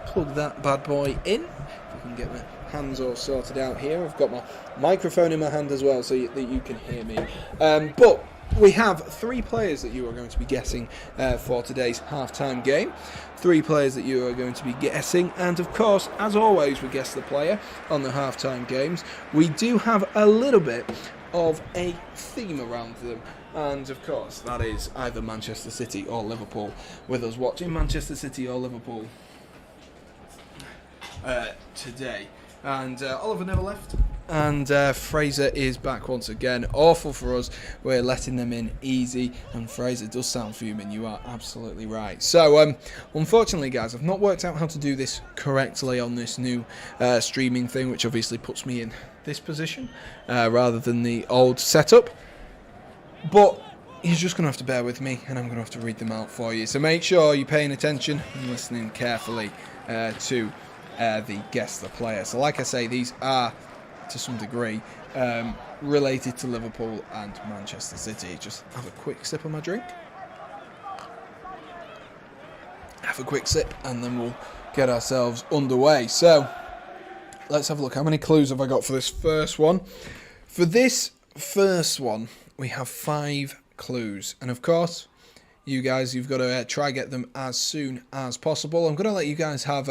Plug that bad boy in. If I can get my hands all sorted out here. I've got my microphone in my hand as well, so that you can hear me. But we have 3 players that you are going to be guessing for today's halftime game. 3 players that you are going to be guessing, and of course, as always, we guess the player on the halftime games. We do have a little bit of a theme around them. And of course, that is either Manchester City or Liverpool. With us watching Manchester City or Liverpool today. And Oliver never left. And Fraser is back once again. Awful for us. We're letting them in easy. And Fraser does sound fuming. You are absolutely right. So, unfortunately, guys, I've not worked out how to do this correctly on this new streaming thing, which obviously puts me in this position rather than the old setup. But you're just going to have to bear with me, and I'm going to have to read them out for you. So make sure you're paying attention and listening carefully to the Guess the Player. So like I say, these are, to some degree, related to Liverpool and Manchester City. Just have a quick sip of my drink. Have a quick sip, and then we'll get ourselves underway. So let's have a look. How many clues have I got for this first one? For this first one, we have 5 clues, and of course, you guys, you've got to try get them as soon as possible. I'm going to let you guys have,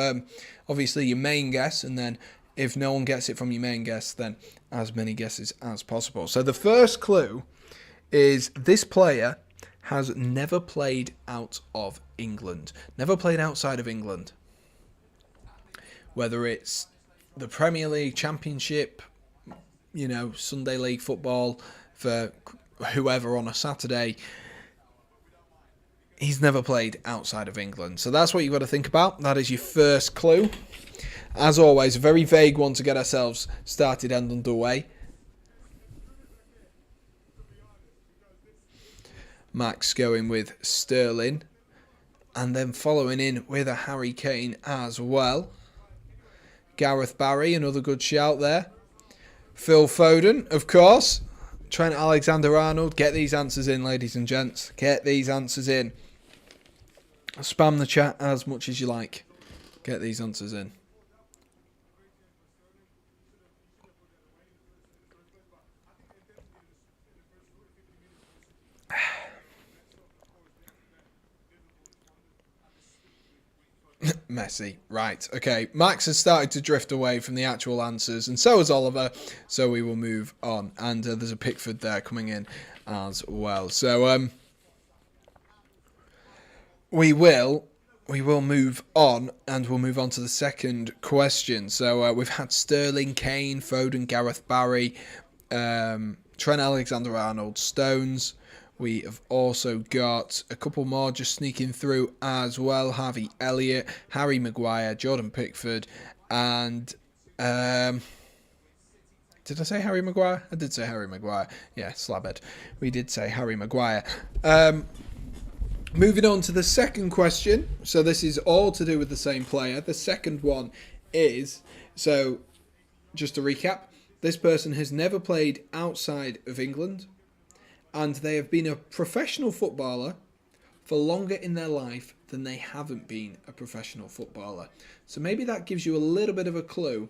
obviously, your main guess, and then if no one gets it from your main guess, then as many guesses as possible. So the first clue is this player has never played out of England. Never played outside of England. Whether it's the Premier League, Championship, you know, Sunday League football, for whoever on a Saturday, he's never played outside of England. So that's what you've got to think about. That is your first clue. As always, a very vague one to get ourselves started and underway. Max going with Sterling. And then following in with a Harry Kane as well. Gareth Barry, another good shout there. Phil Foden, of course. Trent Alexander-Arnold. Get these answers in, ladies and gents. Get these answers in. Spam the chat as much as you like. Get these answers in. Messi. Right, okay. Max has started to drift away from the actual answers, and so has Oliver, so we will move on. And there's a Pickford there coming in as well. So we will move on, and we'll move on to the second question. So we've had Sterling, Kane, Foden, Gareth Barry, Trent Alexander-Arnold, Stones. We have also got a couple more just sneaking through as well. Harvey Elliott, Harry Maguire, Jordan Pickford, and Did I say Harry Maguire? I did say Harry Maguire. Yeah, slabhead. We did say Harry Maguire. Moving on to the second question. So this is all to do with the same player. The second one is, so just to recap, this person has never played outside of England, and they have been a professional footballer for longer in their life than they haven't been a professional footballer. So maybe that gives you a little bit of a clue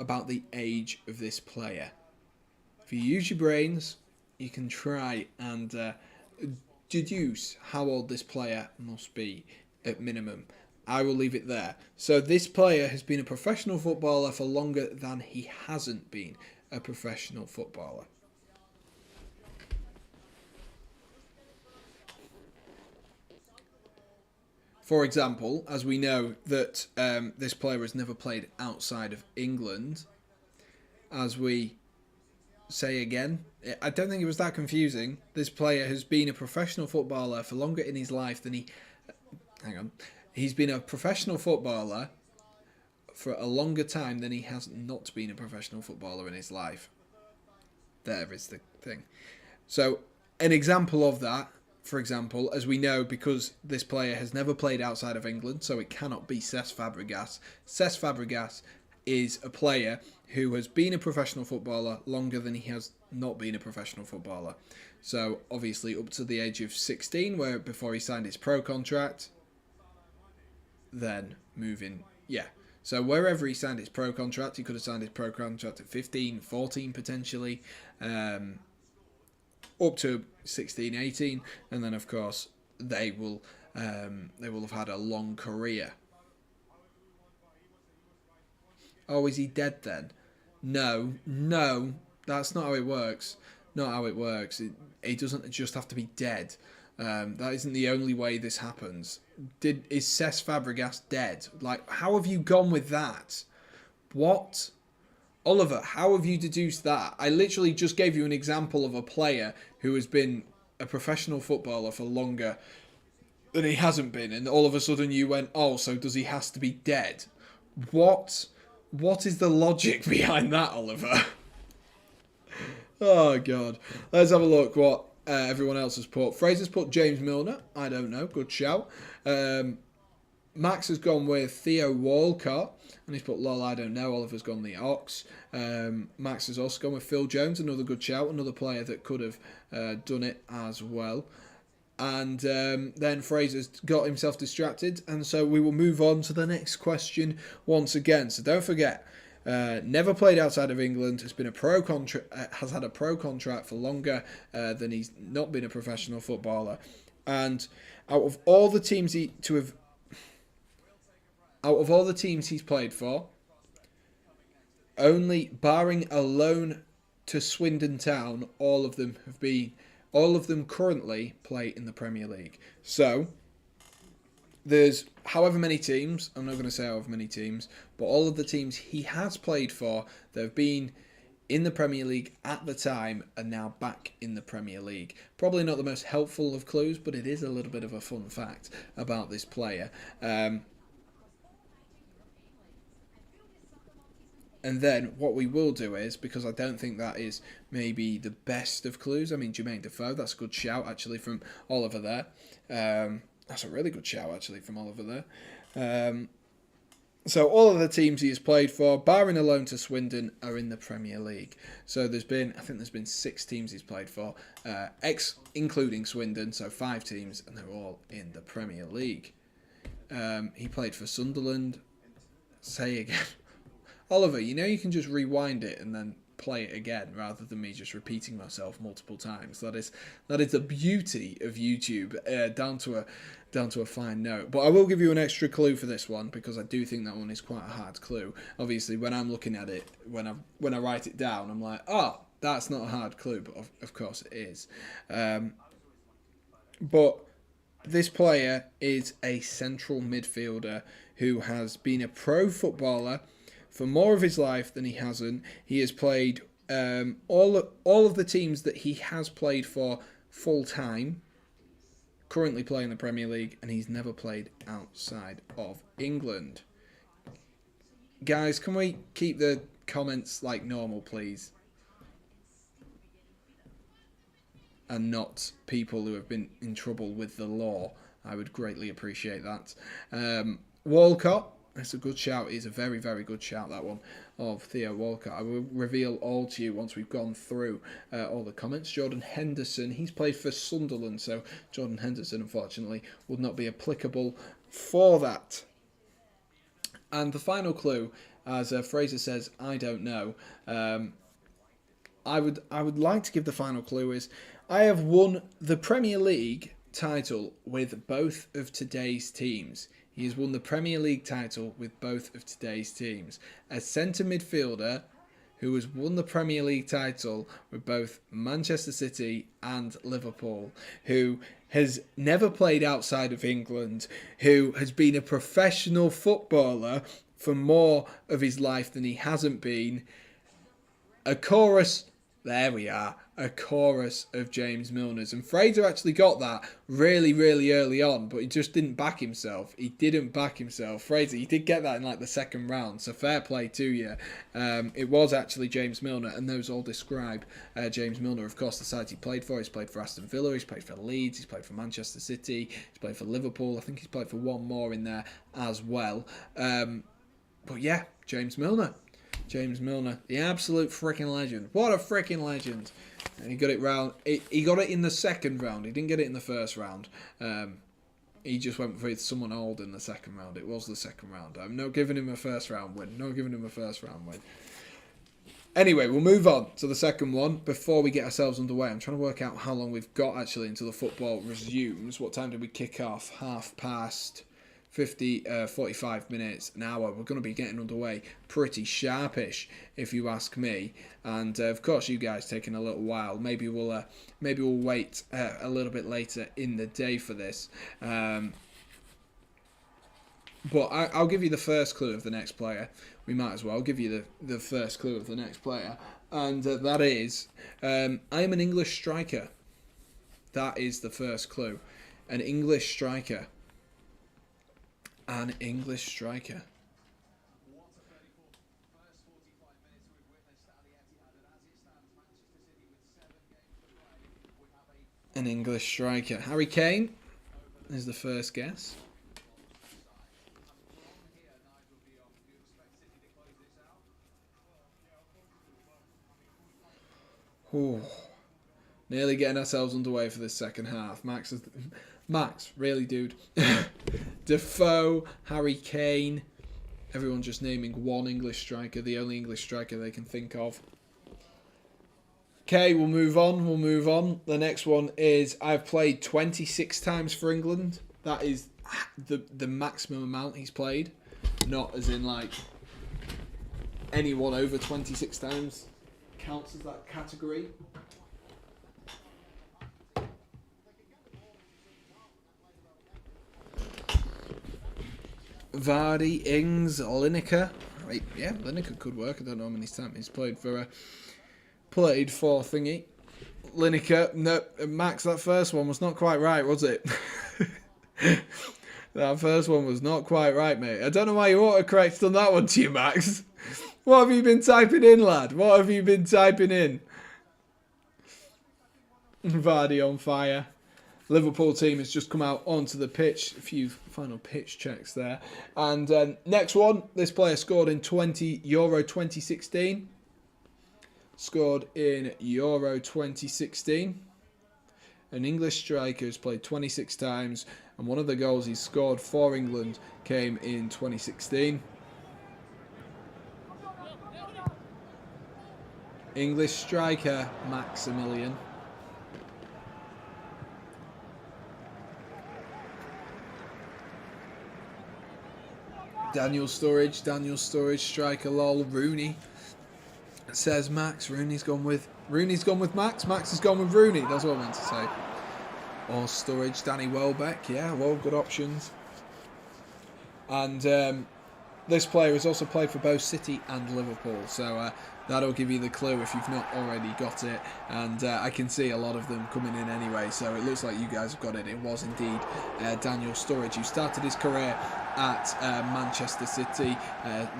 about the age of this player. If you use your brains, you can try and deduce how old this player must be at minimum. I will leave it there. So this player has been a professional footballer for longer than he hasn't been a professional footballer. For example, as we know that this player has never played outside of England, as we say again, I don't think it was that confusing. This player has been a professional footballer for longer in his life than he... Hang on. He's been a professional footballer for a longer time than he has not been a professional footballer in his life. There is the thing. So, an example of that, for example, as we know, because this player has never played outside of England, so it cannot be Cesc Fabregas. Cesc Fabregas is a player who has been a professional footballer longer than he has not been a professional footballer. So, obviously, up to the age of 16, where before he signed his pro contract, then moving, yeah. So wherever he signed his pro contract, he could have signed his pro contract at 15, 14 potentially, up to 16, 18, and then of course they will have had a long career. Oh, is he dead then? No, that's not how it works. Not how it works. It doesn't just have to be dead. That isn't the only way this happens. Is Cesc Fabregas dead? Like, how have you gone with that? What? Oliver, how have you deduced that? I literally just gave you an example of a player who has been a professional footballer for longer than he hasn't been, and all of a sudden you went, oh, so does he has to be dead? What is the logic behind that, Oliver? Oh, God. Let's have a look what everyone else has put. Fraser's put James Milner. I don't know. Good shout. Max has gone with Theo Walcott. And he's put lol, I don't know. Oliver's gone the Ox. Max has also gone with Phil Jones. Another good shout. Another player that could have done it as well. And then Fraser's got himself distracted. And so we will move on to the next question once again. So don't forget, never played outside of England, has been has had a pro contract for longer than he's not been a professional footballer, and out of all the teams he's played for, only barring a loan to Swindon Town, all of them currently play in the Premier League. So there's however many teams, I'm not going to say however many teams, but all of the teams he has played for that have been in the Premier League at the time are now back in the Premier League. Probably not the most helpful of clues, but it is a little bit of a fun fact about this player. And then what we will do is, because I don't think that is maybe the best of clues, I mean, Jermaine Defoe, that's a good shout actually from Oliver there. That's a really good shout, actually, from Oliver there. So all of the teams he has played for, barring a loan to Swindon, are in the Premier League. So I think there's been 6 teams he's played for, including Swindon, so 5 teams, and they're all in the Premier League. He played for Sunderland. Say again. Oliver, you know you can just rewind it and then play it again rather than me just repeating myself multiple times. That is the beauty of YouTube, down to a fine note. But I will give you an extra clue for this one, because I do think that one is quite a hard clue. Obviously, when I'm looking at it, when I write it down, I'm like, oh, that's not a hard clue, but of course it is. But this player is a central midfielder who has been a pro footballer for more of his life than he hasn't. He has played all of the teams that he has played for full time, currently playing the Premier League, and he's never played outside of England. Guys, can we keep the comments like normal, please. And not people who have been in trouble with the law. I would greatly appreciate that. Walcott, that's a good shout. It's a very, very good shout, that one, of Theo Walcott. I will reveal all to you once we've gone through all the comments. Jordan Henderson, he's played for Sunderland, so Jordan Henderson, unfortunately, would not be applicable for that. And the final clue, as Fraser says, I don't know. I would like to give the final clue is I have won the Premier League title with both of today's teams. He has won the Premier League title with both of today's teams. A centre midfielder who has won the Premier League title with both Manchester City and Liverpool, who has never played outside of England, who has been a professional footballer for more of his life than he hasn't been. A chorus, there we are, a chorus of James Milners. And Fraser actually got that really, really early on, but he just didn't back himself. He didn't back himself. Fraser, you did get that in like the second round, so fair play to you. It was actually James Milner, and those all describe James Milner. Of course, the sides he played for. He's played for Aston Villa, he's played for Leeds, he's played for Manchester City, he's played for Liverpool. I think he's played for one more in there as well. But yeah, James Milner. James Milner, the absolute freaking legend. What a freaking legend. And he got it round. He got it in the second round. He didn't get it in the first round. He just went for someone old in the second round. It was the second round. I'm not giving him a first round win. Not giving him a first round win. Anyway, we'll move on to the second one before we get ourselves underway. I'm trying to work out how long we've got actually until the football resumes. What time did we kick off? 45 minutes, an hour. We're going to be getting underway pretty sharpish, if you ask me. And of course, you guys taking a little while. Maybe we'll wait a little bit later in the day for this. But I'll give you the first clue of the next player. We might as well give you the first clue of the next player, and that is I am an English striker. That is the first clue. An English striker. An English striker. An English striker. Harry Kane is the first guess. Ooh. Nearly getting ourselves underway for this second half. Max, really, dude. Defoe, Harry Kane. Everyone just naming one English striker, the only English striker they can think of. Okay, we'll move on. The next one is I've played 26 times for England. That is the maximum amount he's played. Not as in like anyone over 26 times counts as that category. Vardy, Ings, Lineker. Right, yeah, Lineker could work. I don't know how many times he's played for thingy. Lineker. No, Max, that first one was not quite right, was it? That first one was not quite right, mate. I don't know why you autocorrected on that one to you, Max. What have you been typing in, lad? What have you been typing in? Vardy on fire. Liverpool team has just come out onto the pitch. A few final pitch checks there. And next one, this player scored in Euro 2016. Scored in Euro 2016. An English striker who's played 26 times. And one of the goals he scored for England came in 2016. English striker, Maximilian. Daniel Sturridge, striker, lol. Rooney, says Max. Rooney's gone with Max. Max has gone with Rooney. That's what I meant to say. Or Sturridge, Danny Welbeck. Yeah, well, good options. And this player has also played for both City and Liverpool. So that'll give you the clue if you've not already got it. And I can see a lot of them coming in anyway. So it looks like you guys have got it. It was indeed Daniel Sturridge, who started his career at Manchester City,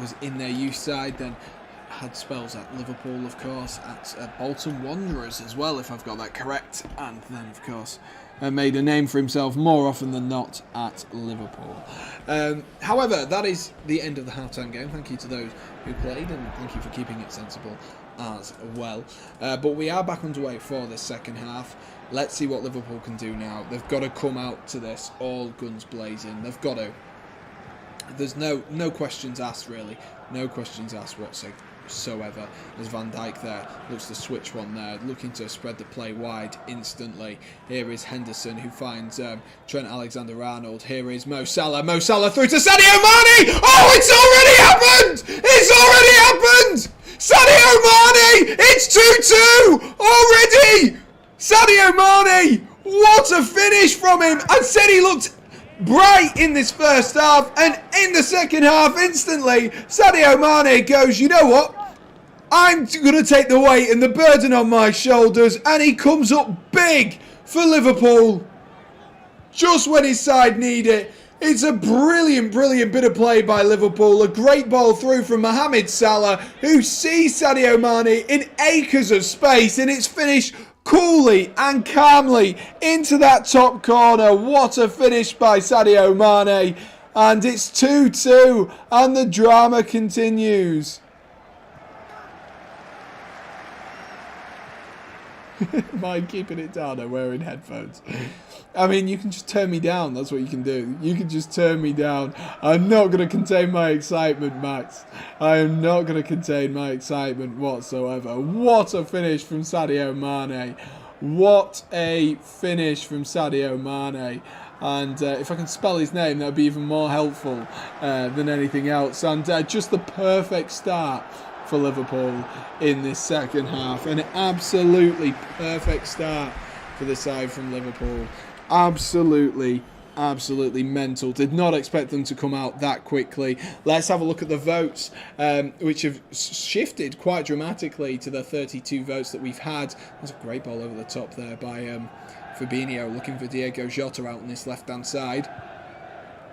was in their youth side, then had spells at Liverpool, of course, at Bolton Wanderers as well, if I've got that correct, and then, of course, made a name for himself more often than not at Liverpool. However, that is the end of the half-time game. Thank you to those who played, and thank you for keeping it sensible as well. But we are back underway for this second half. Let's see what Liverpool can do now. They've got to come out to this all guns blazing. They've got to. There's no questions asked, really. No questions asked whatsoever. As Van Dijk there looks to switch one there, looking to spread the play wide instantly. Here is Henderson, who finds Trent Alexander-Arnold. Here is Mo Salah. Mo Salah through to Sadio Mane. Oh, it's already happened! It's already happened! Sadio Mane! It's 2-2 already! Sadio Mane! What a finish from him! I said he looked bright in this first half, and in the second half, instantly, Sadio Mane goes, you know what? I'm going to take the weight and the burden on my shoulders, and he comes up big for Liverpool just when his side need it. It's a brilliant bit of play by Liverpool. A great ball through from Mohamed Salah, who sees Sadio Mane in acres of space, and it's finished coolly and calmly into that top corner. What a finish by Sadio Mane. And it's 2-2, and the drama continues. Mind keeping it down and wearing headphones. I mean, you can just turn me down. That's what you can do. You can just turn me down. I'm not going to contain my excitement, Max. I am not going to contain my excitement whatsoever. What a finish from Sadio Mane. What a finish from Sadio Mane. And if I can spell his name, that would be even more helpful than anything else. And just the perfect start for Liverpool in this second half. An absolutely perfect start for the side from Liverpool. Absolutely mental. Did not expect them to come out that quickly. Let's have a look at the votes, which have shifted quite dramatically to the 32 votes that we've had. There's a great ball over the top there by Fabinho, looking for Diogo Jota out on this left-hand side.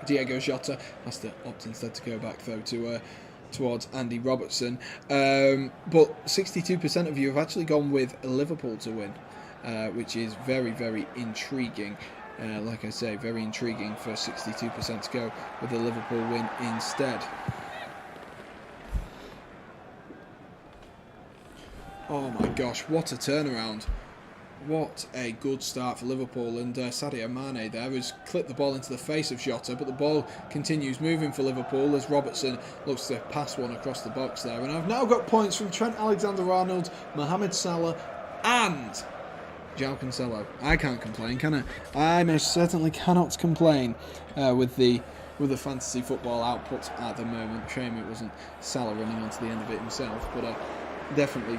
Diogo Jota has to opt instead to go back, though, towards Andy Robertson. But 62% of you have actually gone with Liverpool to win, which is very intriguing. Like I say, very intriguing for 62% to go with the Liverpool win instead. Oh my gosh, what a turnaround. What a good start for Liverpool, and Sadio Mane there has clipped the ball into the face of Jota, but the ball continues moving for Liverpool as Robertson looks to pass one across the box there. And I've now got points from Trent Alexander-Arnold, Mohamed Salah and João Cancelo. I can't complain, can I? I most certainly cannot complain with the fantasy football output at the moment. Shame it wasn't Salah running onto the end of it himself, but definitely.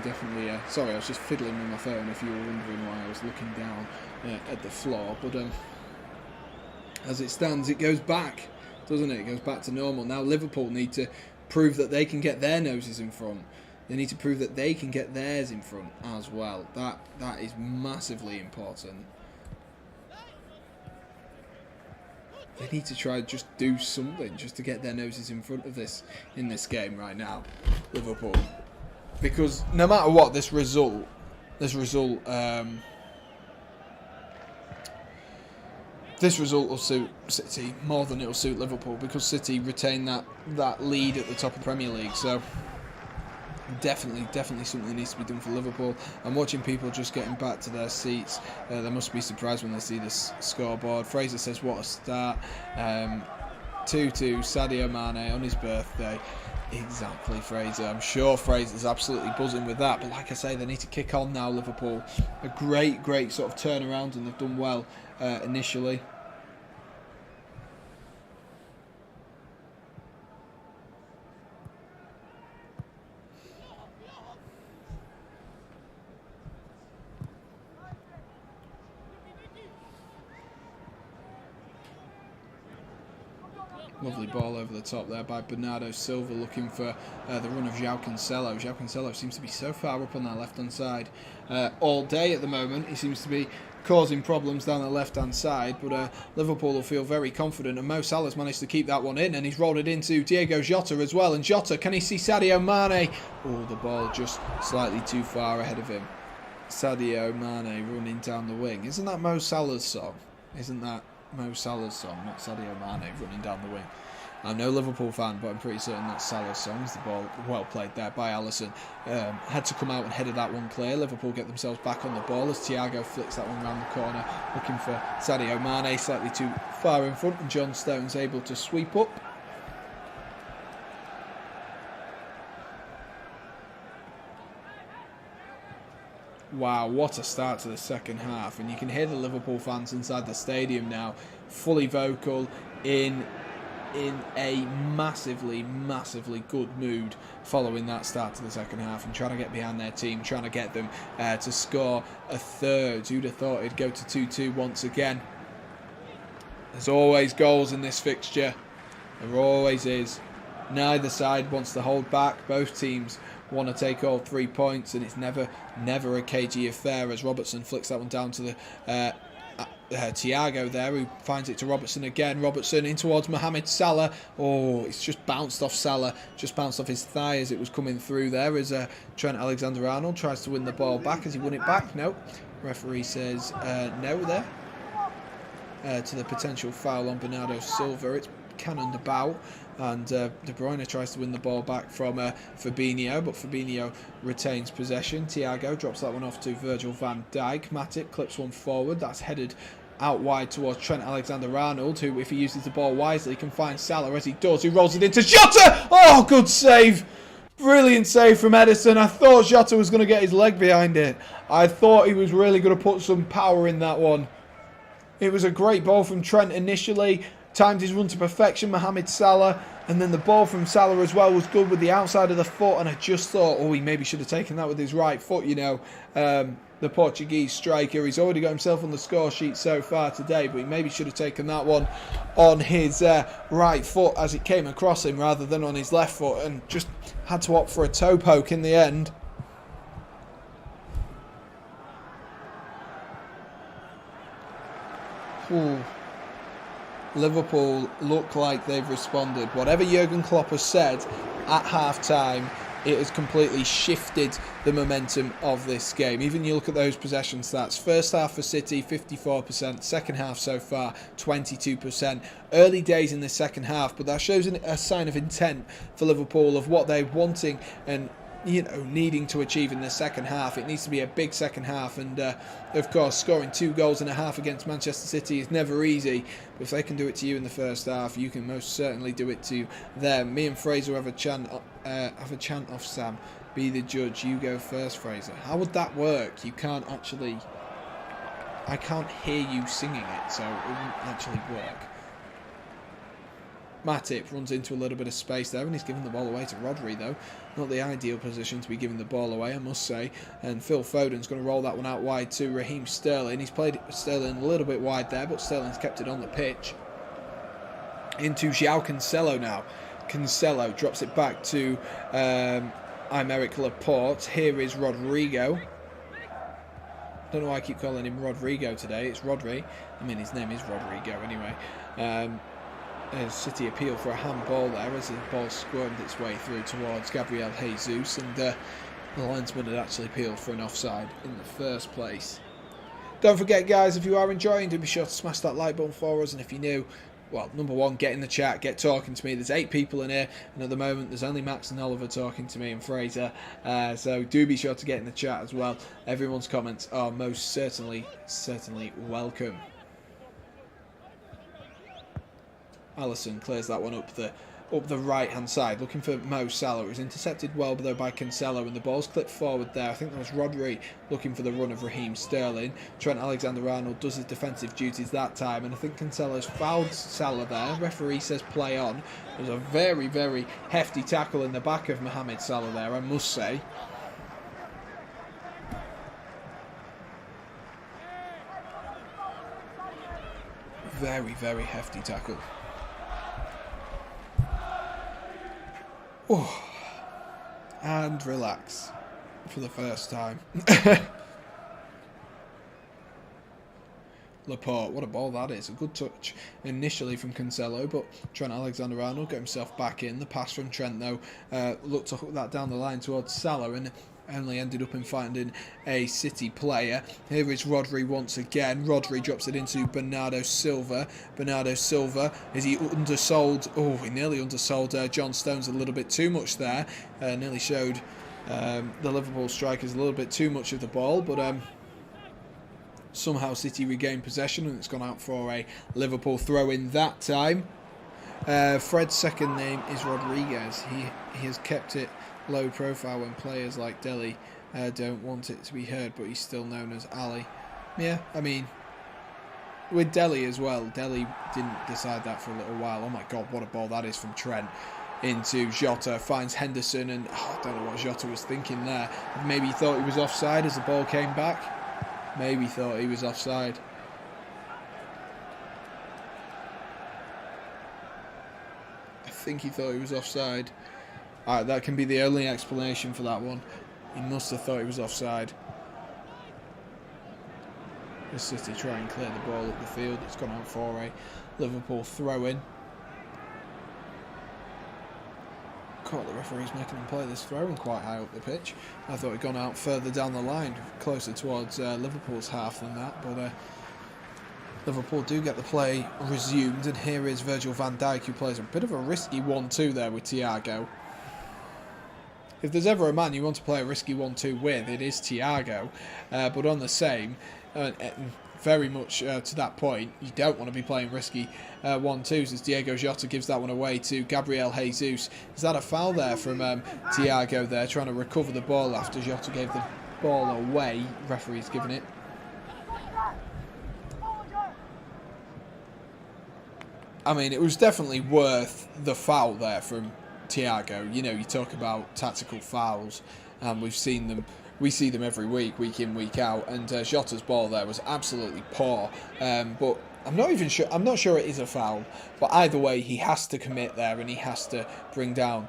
Sorry, I was just fiddling with my phone if you were wondering why I was looking down at the floor. But as it stands, it goes back, doesn't it? It goes back to normal. Now Liverpool need to prove that they can get their noses in front. They need to prove that they can get theirs in front as well. That is massively important. They need to try just do something just to get their noses in front of this in this game right now, Liverpool. Because no matter what, this result will suit City more than it will suit Liverpool, because City retain that lead at the top of the Premier League. So definitely something needs to be done for Liverpool. I'm watching people just getting back to their seats. They must be surprised when they see this scoreboard. Fraser says, what a start. 2-2, Sadio Mane on his birthday. Exactly, Fraser. I'm sure Fraser's absolutely buzzing with that. But like I say, they need to kick on now, Liverpool. A great sort of turnaround, and they've done well initially. Lovely ball over the top there by Bernardo Silva, looking for the run of João Cancelo. João Cancelo seems to be so far up on that left-hand side all day at the moment. He seems to be causing problems down the left-hand side, but Liverpool will feel very confident, and Mo Salah's managed to keep that one in, and he's rolled it into Diogo Jota as well, and Jota, can he see Sadio Mane? Oh, the ball just slightly too far ahead of him. Sadio Mane running down the wing. Isn't that Mo Salah's song? Isn't that Mo Salah's song, not Sadio Mane running down the wing? I'm no Liverpool fan, but I'm pretty certain that's Salah's song. The ball well played there by Alisson. Had to come out and headed that one clear. Liverpool get themselves back on the ball as Thiago flicks that one round the corner, looking for Sadio Mane, slightly too far in front, and John Stones able to sweep up. Wow, what a start to the second half, and you can hear the Liverpool fans inside the stadium now, fully vocal, in a massively good mood following that start to the second half, and trying to get behind their team, trying to get them to score a third. Who'd have thought it'd go to 2-2 once again? There's always goals in this fixture. There always is. Neither side wants to hold back. Both teams want to take all 3 points, and it's never a cagey affair as Robertson flicks that one down to the Thiago there, who finds it to Robertson again. Robertson in towards Mohamed Salah. Oh, it's just bounced off Salah, just bounced off his thigh as it was coming through there, as Trent Alexander-Arnold tries to win the ball back. Has he won it back? No. Referee says no there. To the potential foul on Bernardo Silva. It's cannoned about, and De Bruyne tries to win the ball back from Fabinho, but Fabinho retains possession. Thiago drops that one off to Virgil van Dijk. Matip clips one forward. That's headed out wide towards Trent Alexander-Arnold, who, if he uses the ball wisely, can find Salah, as he does, who rolls it into Jota. Oh, good save. Brilliant save from Henderson. I thought Jota was going to get his leg behind it. I thought he was really going to put some power in that one. It was a great ball from Trent initially, timed his run to perfection, Mohamed Salah, and then the ball from Salah as well was good with the outside of the foot, and I just thought, oh, he maybe should have taken that with his right foot, you know. The Portuguese striker, he's already got himself on the score sheet so far today, but he maybe should have taken that one on his right foot as it came across him rather than on his left foot, and just had to opt for a toe poke in the end. Ooh. Liverpool look like they've responded. Whatever Jurgen Klopp has said at half-time, it has completely shifted the momentum of this game. Even you look at those possession stats. First half for City, 54%. Second half so far, 22%. Early days in the second half, but that shows a sign of intent for Liverpool of what they're wanting and, you know, needing to achieve in the second half. It needs to be a big second half, and of course scoring 2 goals and a half against Manchester City is never easy, but if they can do it to you in the first half, you can most certainly do it to them. Me and Fraser have a chant off Sam. Be the judge, you go first, Fraser. How would that work? You can't actually, I can't hear you singing it, so it wouldn't actually work. Matip runs into a little bit of space there, and he's giving the ball away to Rodri, though. Not the ideal position to be giving the ball away, I must say. And Phil Foden's going to roll that one out wide to Raheem Sterling. He's played Sterling a little bit wide there, but Sterling's kept it on the pitch. Into João Cancelo now. Cancelo drops it back to Aymeric Laporte. Here is Rodrigo. Don't know why I keep calling him Rodrigo today. It's Rodri. I mean, his name is Rodrigo anyway. City appeal for a handball there as the ball squirmed its way through towards Gabriel Jesus, and the linesman had actually appealed for an offside in the first place. Don't forget, guys, if you are enjoying, do be sure to smash that like button for us, and if you're new, well, number one, get in the chat, get talking to me. There's 8 people in here, and at the moment there's only Max and Oliver talking to me, and Fraser, so do be sure to get in the chat as well. Everyone's comments are most certainly welcome. Alisson clears that one up the right hand side, looking for Mo Salah. It was intercepted well though by Cancelo, and the ball's clipped forward there. I think that was Rodri looking for the run of Raheem Sterling. Trent Alexander-Arnold does his defensive duties that time, and I think Cancelo's fouled Salah there. Referee says play on. There's a very hefty tackle in the back of Mohamed Salah there, I must say. Very hefty tackle. Oh, and relax for the first time. Laporte. What a ball that is. A good touch initially from Cancelo, but Trent Alexander-Arnold got himself back in. The pass from Trent, though, looked to hook that down the line towards Salah, and only ended up in finding a City player. Here is Rodri once again. Rodri drops it into Bernardo Silva. Bernardo Silva, is he undersold? Oh, he nearly undersold John Stones a little bit too much there. Nearly showed the Liverpool strikers a little bit too much of the ball, but somehow City regained possession, and it's gone out for a Liverpool throw-in that time. Fred's second name is Rodriguez. He has kept it low profile when players like Dele don't want it to be heard, but he's still known as Ali. Yeah, I mean, with Dele as well, Dele didn't decide that for a little while. Oh my god, what a ball that is from Trent into Jota, finds Henderson, and I don't know what Jota was thinking there. Maybe he thought he was offside as the ball came back. Maybe thought he was offside. I think he thought he was offside. Alright, that can be the only explanation for that one. He must have thought he was offside. The City try and clear the ball up the field. It's gone out for a Liverpool throw-in. Caught the referee's making him play this throw-in quite high up the pitch. I thought he'd gone out further down the line, closer towards Liverpool's half than that, but Liverpool do get the play resumed, and here is Virgil van Dijk, who plays a bit of a risky 1-2 there with Thiago. If there's ever a man you want to play a risky 1-2 with, it is Thiago. But on the same, very much to that point, you don't want to be playing risky 1-2s, as Diego Jota gives that one away to Gabriel Jesus. Is that a foul there from Thiago there, trying to recover the ball after Jota gave the ball away? Referee's given it. I mean, it was definitely worth the foul there from Thiago. You know, you talk about tactical fouls, and we see them every week in, week out, and Jota's ball there was absolutely poor, but I'm not sure it is a foul, but either way he has to commit there, and he has to bring down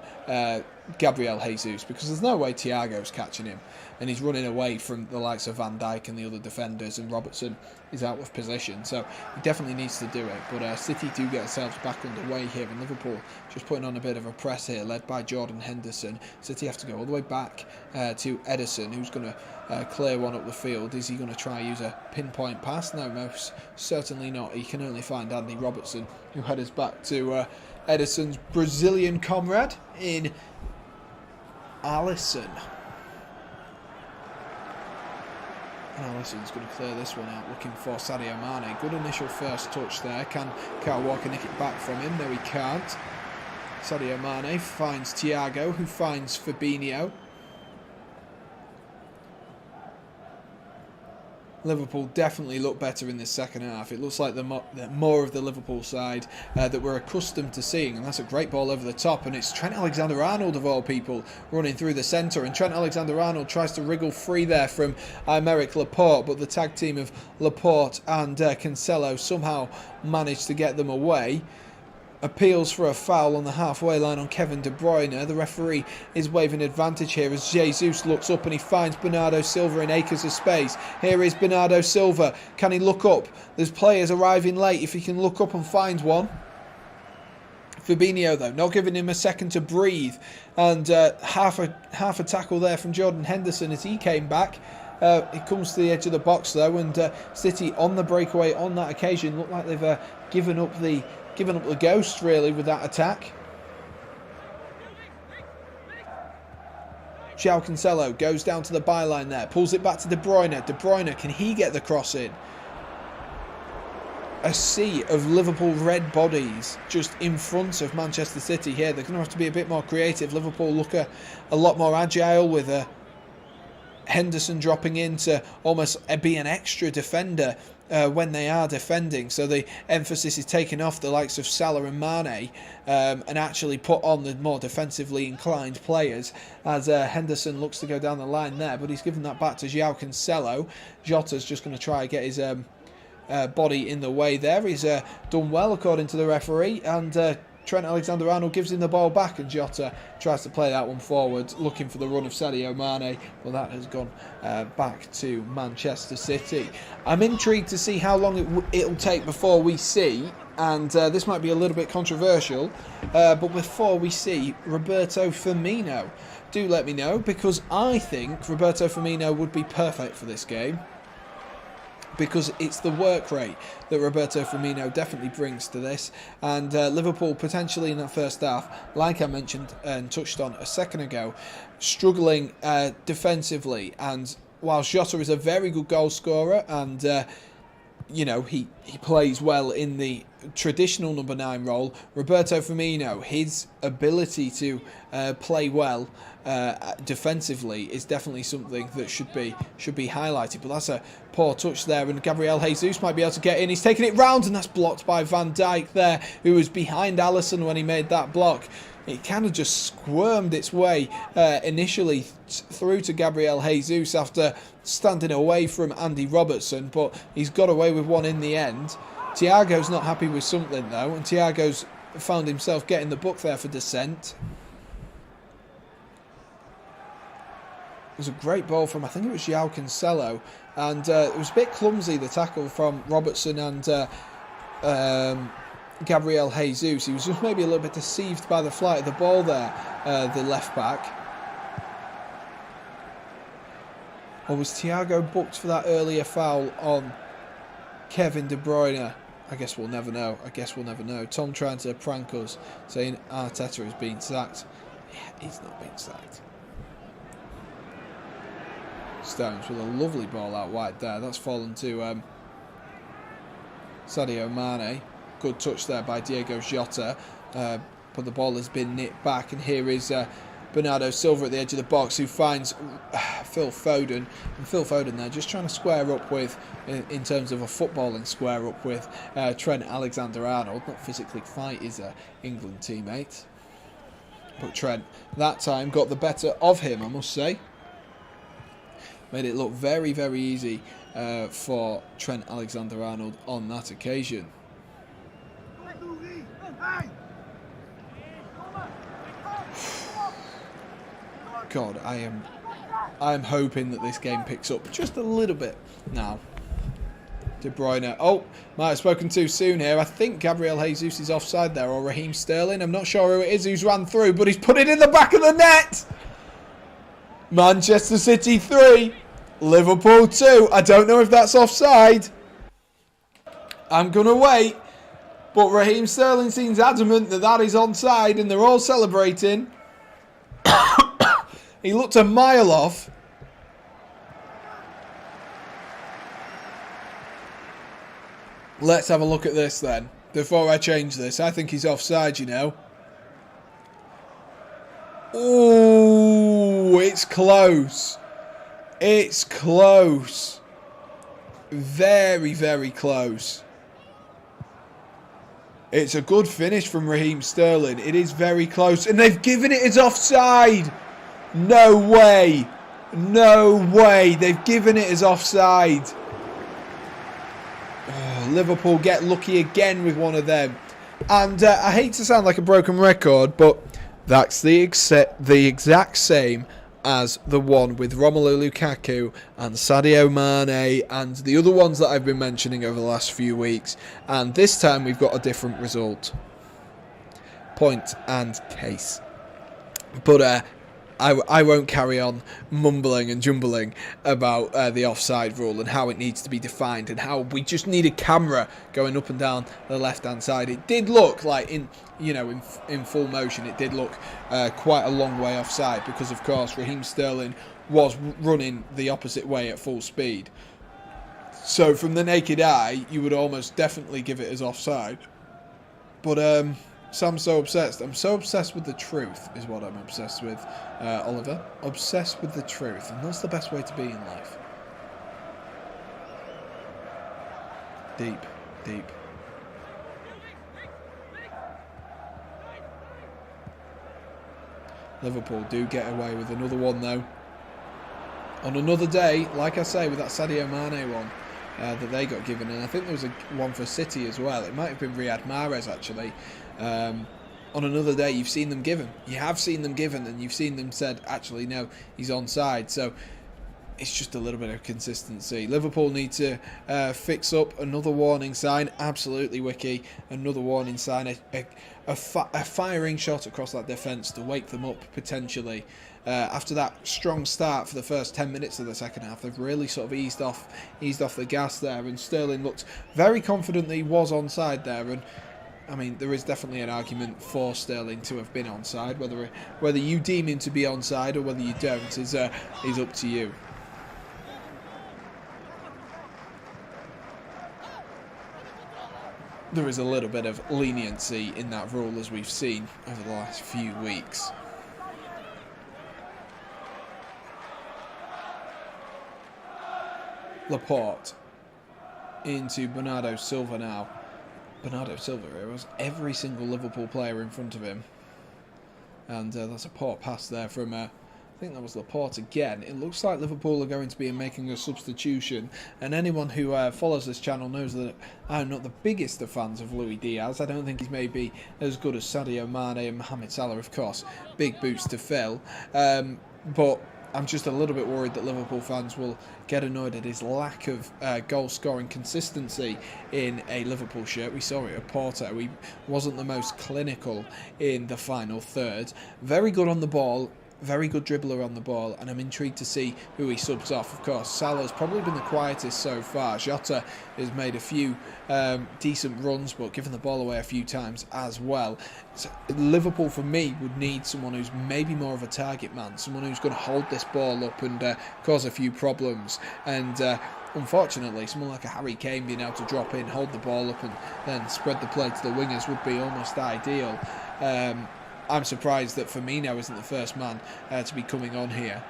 Gabriel Jesus, because there's no way Thiago's catching him, and he's running away from the likes of Van Dijk and the other defenders, and Robertson is out of position, so he definitely needs to do it. But City do get themselves back underway here, and Liverpool just putting on a bit of a press here, led by Jordan Henderson. City have to go all the way back to Ederson, who's going to clear one up the field. Is he going to try use a pinpoint pass? No, most certainly not. He can only find Andy Robertson, who headers back to Ederson's Brazilian comrade in Alisson. And Alisson's going to clear this one out, looking for Sadio Mane. Good initial first touch there. Can Kyle Walker nick it back from him? No, he can't. Sadio Mane finds Thiago, who finds Fabinho. Liverpool definitely look better in this second half. It looks like the more of the Liverpool side that we're accustomed to seeing, and that's a great ball over the top, and it's Trent Alexander-Arnold of all people running through the centre, and Trent Alexander-Arnold tries to wriggle free there from Aymeric Laporte, but the tag team of Laporte and Cancelo somehow managed to get them away. Appeals for a foul on the halfway line on Kevin De Bruyne. The referee is waving advantage here as Jesus looks up and he finds Bernardo Silva in acres of space. Here is Bernardo Silva. Can he look up? There's players arriving late if he can look up and find one. Fabinho, though, not giving him a second to breathe. And half a tackle there from Jordan Henderson as he came back. It comes to the edge of the box, though, and City on the breakaway on that occasion look like they've given up the ghost, really, with that attack. João Cancelo goes down to the byline there, pulls it back to De Bruyne. De Bruyne, can he get the cross in? A sea of Liverpool red bodies just in front of Manchester City here. They're going to have to be a bit more creative. Liverpool look a lot more agile, with Henderson dropping in to almost be an extra defender when they are defending, so the emphasis is taken off the likes of Salah and Mane and actually put on the more defensively inclined players, as Henderson looks to go down the line there, but he's given that back to João Cancelo. Jota's just going to try and get his body in the way there. He's done well according to the referee, and Trent Alexander-Arnold gives him the ball back, and Jota tries to play that one forward, looking for the run of Sadio Mane. Well, that has gone back to Manchester City. I'm intrigued to see how long it'll take before we see, and this might be a little bit controversial, but before we see Roberto Firmino. Do let me know, because I think Roberto Firmino would be perfect for this game, because it's the work rate that Roberto Firmino definitely brings to this. And Liverpool potentially in that first half, like I mentioned and touched on a second ago, struggling defensively. And whilst Jota is a very good goal scorer, and you know, he plays well in the traditional number 9 role, Roberto Firmino, his ability to play well defensively is definitely something that should be highlighted. But that's a poor touch there, and Gabriel Jesus might be able to get in. He's taking it round, and that's blocked by Van Dijk there, who was behind Alisson when he made that block. It kind of just squirmed its way initially through to Gabriel Jesus after standing away from Andy Robertson, but he's got away with one in the end. Thiago's not happy with something though, and Thiago's found himself getting the book there for dissent. It was a great ball from, I think it was João Cancelo, and it was a bit clumsy, the tackle from Robertson and Gabriel Jesus. He was just maybe a little bit deceived by the flight of the ball there, the left back. Or was Thiago booked for that earlier foul on Kevin De Bruyne? I guess we'll never know. Tom trying to prank us, saying Arteta has been sacked. Yeah, he's not been sacked. Stones with a lovely ball out wide there. That's fallen to Sadio Mane. Good touch there by Diego Jota. But the ball has been nipped back, and here is Bernardo Silva at the edge of the box, who finds Phil Foden. And Phil Foden there just trying to square up with, in terms of a footballing square up with, Trent Alexander-Arnold. Not physically fight his England teammate. But Trent, that time, got the better of him, I must say. Made it look very, very easy for Trent Alexander-Arnold on that occasion. God, I am hoping that this game picks up just a little bit now. De Bruyne. Oh, might have spoken too soon here. I think Gabriel Jesus is offside there, or Raheem Sterling. I'm not sure who it is who's ran through, but he's put it in the back of the net. Manchester City 3, Liverpool 2. I don't know if that's offside. I'm going to wait. But Raheem Sterling seems adamant that that is onside, and they're all celebrating. He looked a mile off. Let's have a look at this then, before I change this. I think he's offside, you know. Oh, it's close. It's close. Very, very close. It's a good finish from Raheem Sterling. It is very close. And they've given it as offside. No way. No way. They've given it as offside. Oh, Liverpool get lucky again with one of them. And I hate to sound like a broken record, but that's the exact same as the one with Romelu Lukaku and Sadio Mane and the other ones that I've been mentioning over the last few weeks. And this time we've got a different result. Point and case. But I won't carry on mumbling and jumbling about the offside rule and how it needs to be defined and how we just need a camera going up and down the left-hand side. It did look like in full motion. It did look quite a long way offside because, of course, Raheem Sterling was running the opposite way at full speed. So from the naked eye, you would almost definitely give it as offside. But so I'm so obsessed. I'm so obsessed with the truth is what I'm obsessed with, Oliver. Obsessed with the truth. And that's the best way to be in life. Deep, deep. Liverpool do get away with another one, though. On another day, like I say, with that Sadio Mane one that they got given. And I think there was one for City as well. It might have been Riyad Mahrez, actually. on another day, you've seen them given. You have seen them given, and you've seen them said, actually, no, he's onside. So it's just a little bit of consistency. Liverpool need to fix up. Another warning sign. Absolutely, Wiki. Another warning sign. A firing shot across that defence to wake them up, potentially. After that strong start for the first 10 minutes of the second half, they've really sort of eased off the gas there, and Sterling looked very confident that he was onside there. And I mean, there is definitely an argument for Sterling to have been onside. Whether you deem him to be onside or whether you don't is up to you. There is a little bit of leniency in that rule, as we've seen over the last few weeks. Laporte into Bernardo Silva now. Bernardo Silva has every single Liverpool player in front of him. And that's a poor pass there from, I think that was Laporte again. It looks like Liverpool are going to be making a substitution. And anyone who follows this channel knows that I'm not the biggest of fans of Luis Diaz. I don't think he's maybe as good as Sadio Mane and Mohamed Salah, of course. Big boots to fill. But I'm just a little bit worried that Liverpool fans will get annoyed at his lack of goal-scoring consistency in a Liverpool shirt. We saw it at Porto. He wasn't the most clinical in the final third. Very good on the ball. Very good dribbler on the ball, and I'm intrigued to see who he subs off. Of course, Salah's probably been the quietest so far. Jota has made a few decent runs, but given the ball away a few times as well. So Liverpool, for me, would need someone who's maybe more of a target man, someone who's going to hold this ball up and cause a few problems. And unfortunately, someone like a Harry Kane being able to drop in, hold the ball up, and then spread the play to the wingers would be almost ideal. I'm surprised that Firmino isn't the first man to be coming on here.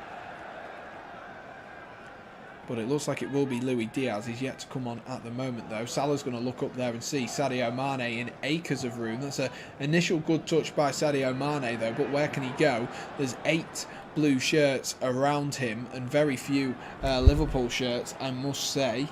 But it looks like it will be Luis Diaz. He's yet to come on at the moment, though. Salah's going to look up there and see Sadio Mane in acres of room. That's an initial good touch by Sadio Mane, though. But where can he go? There's 8 blue shirts around him and very few Liverpool shirts, I must say.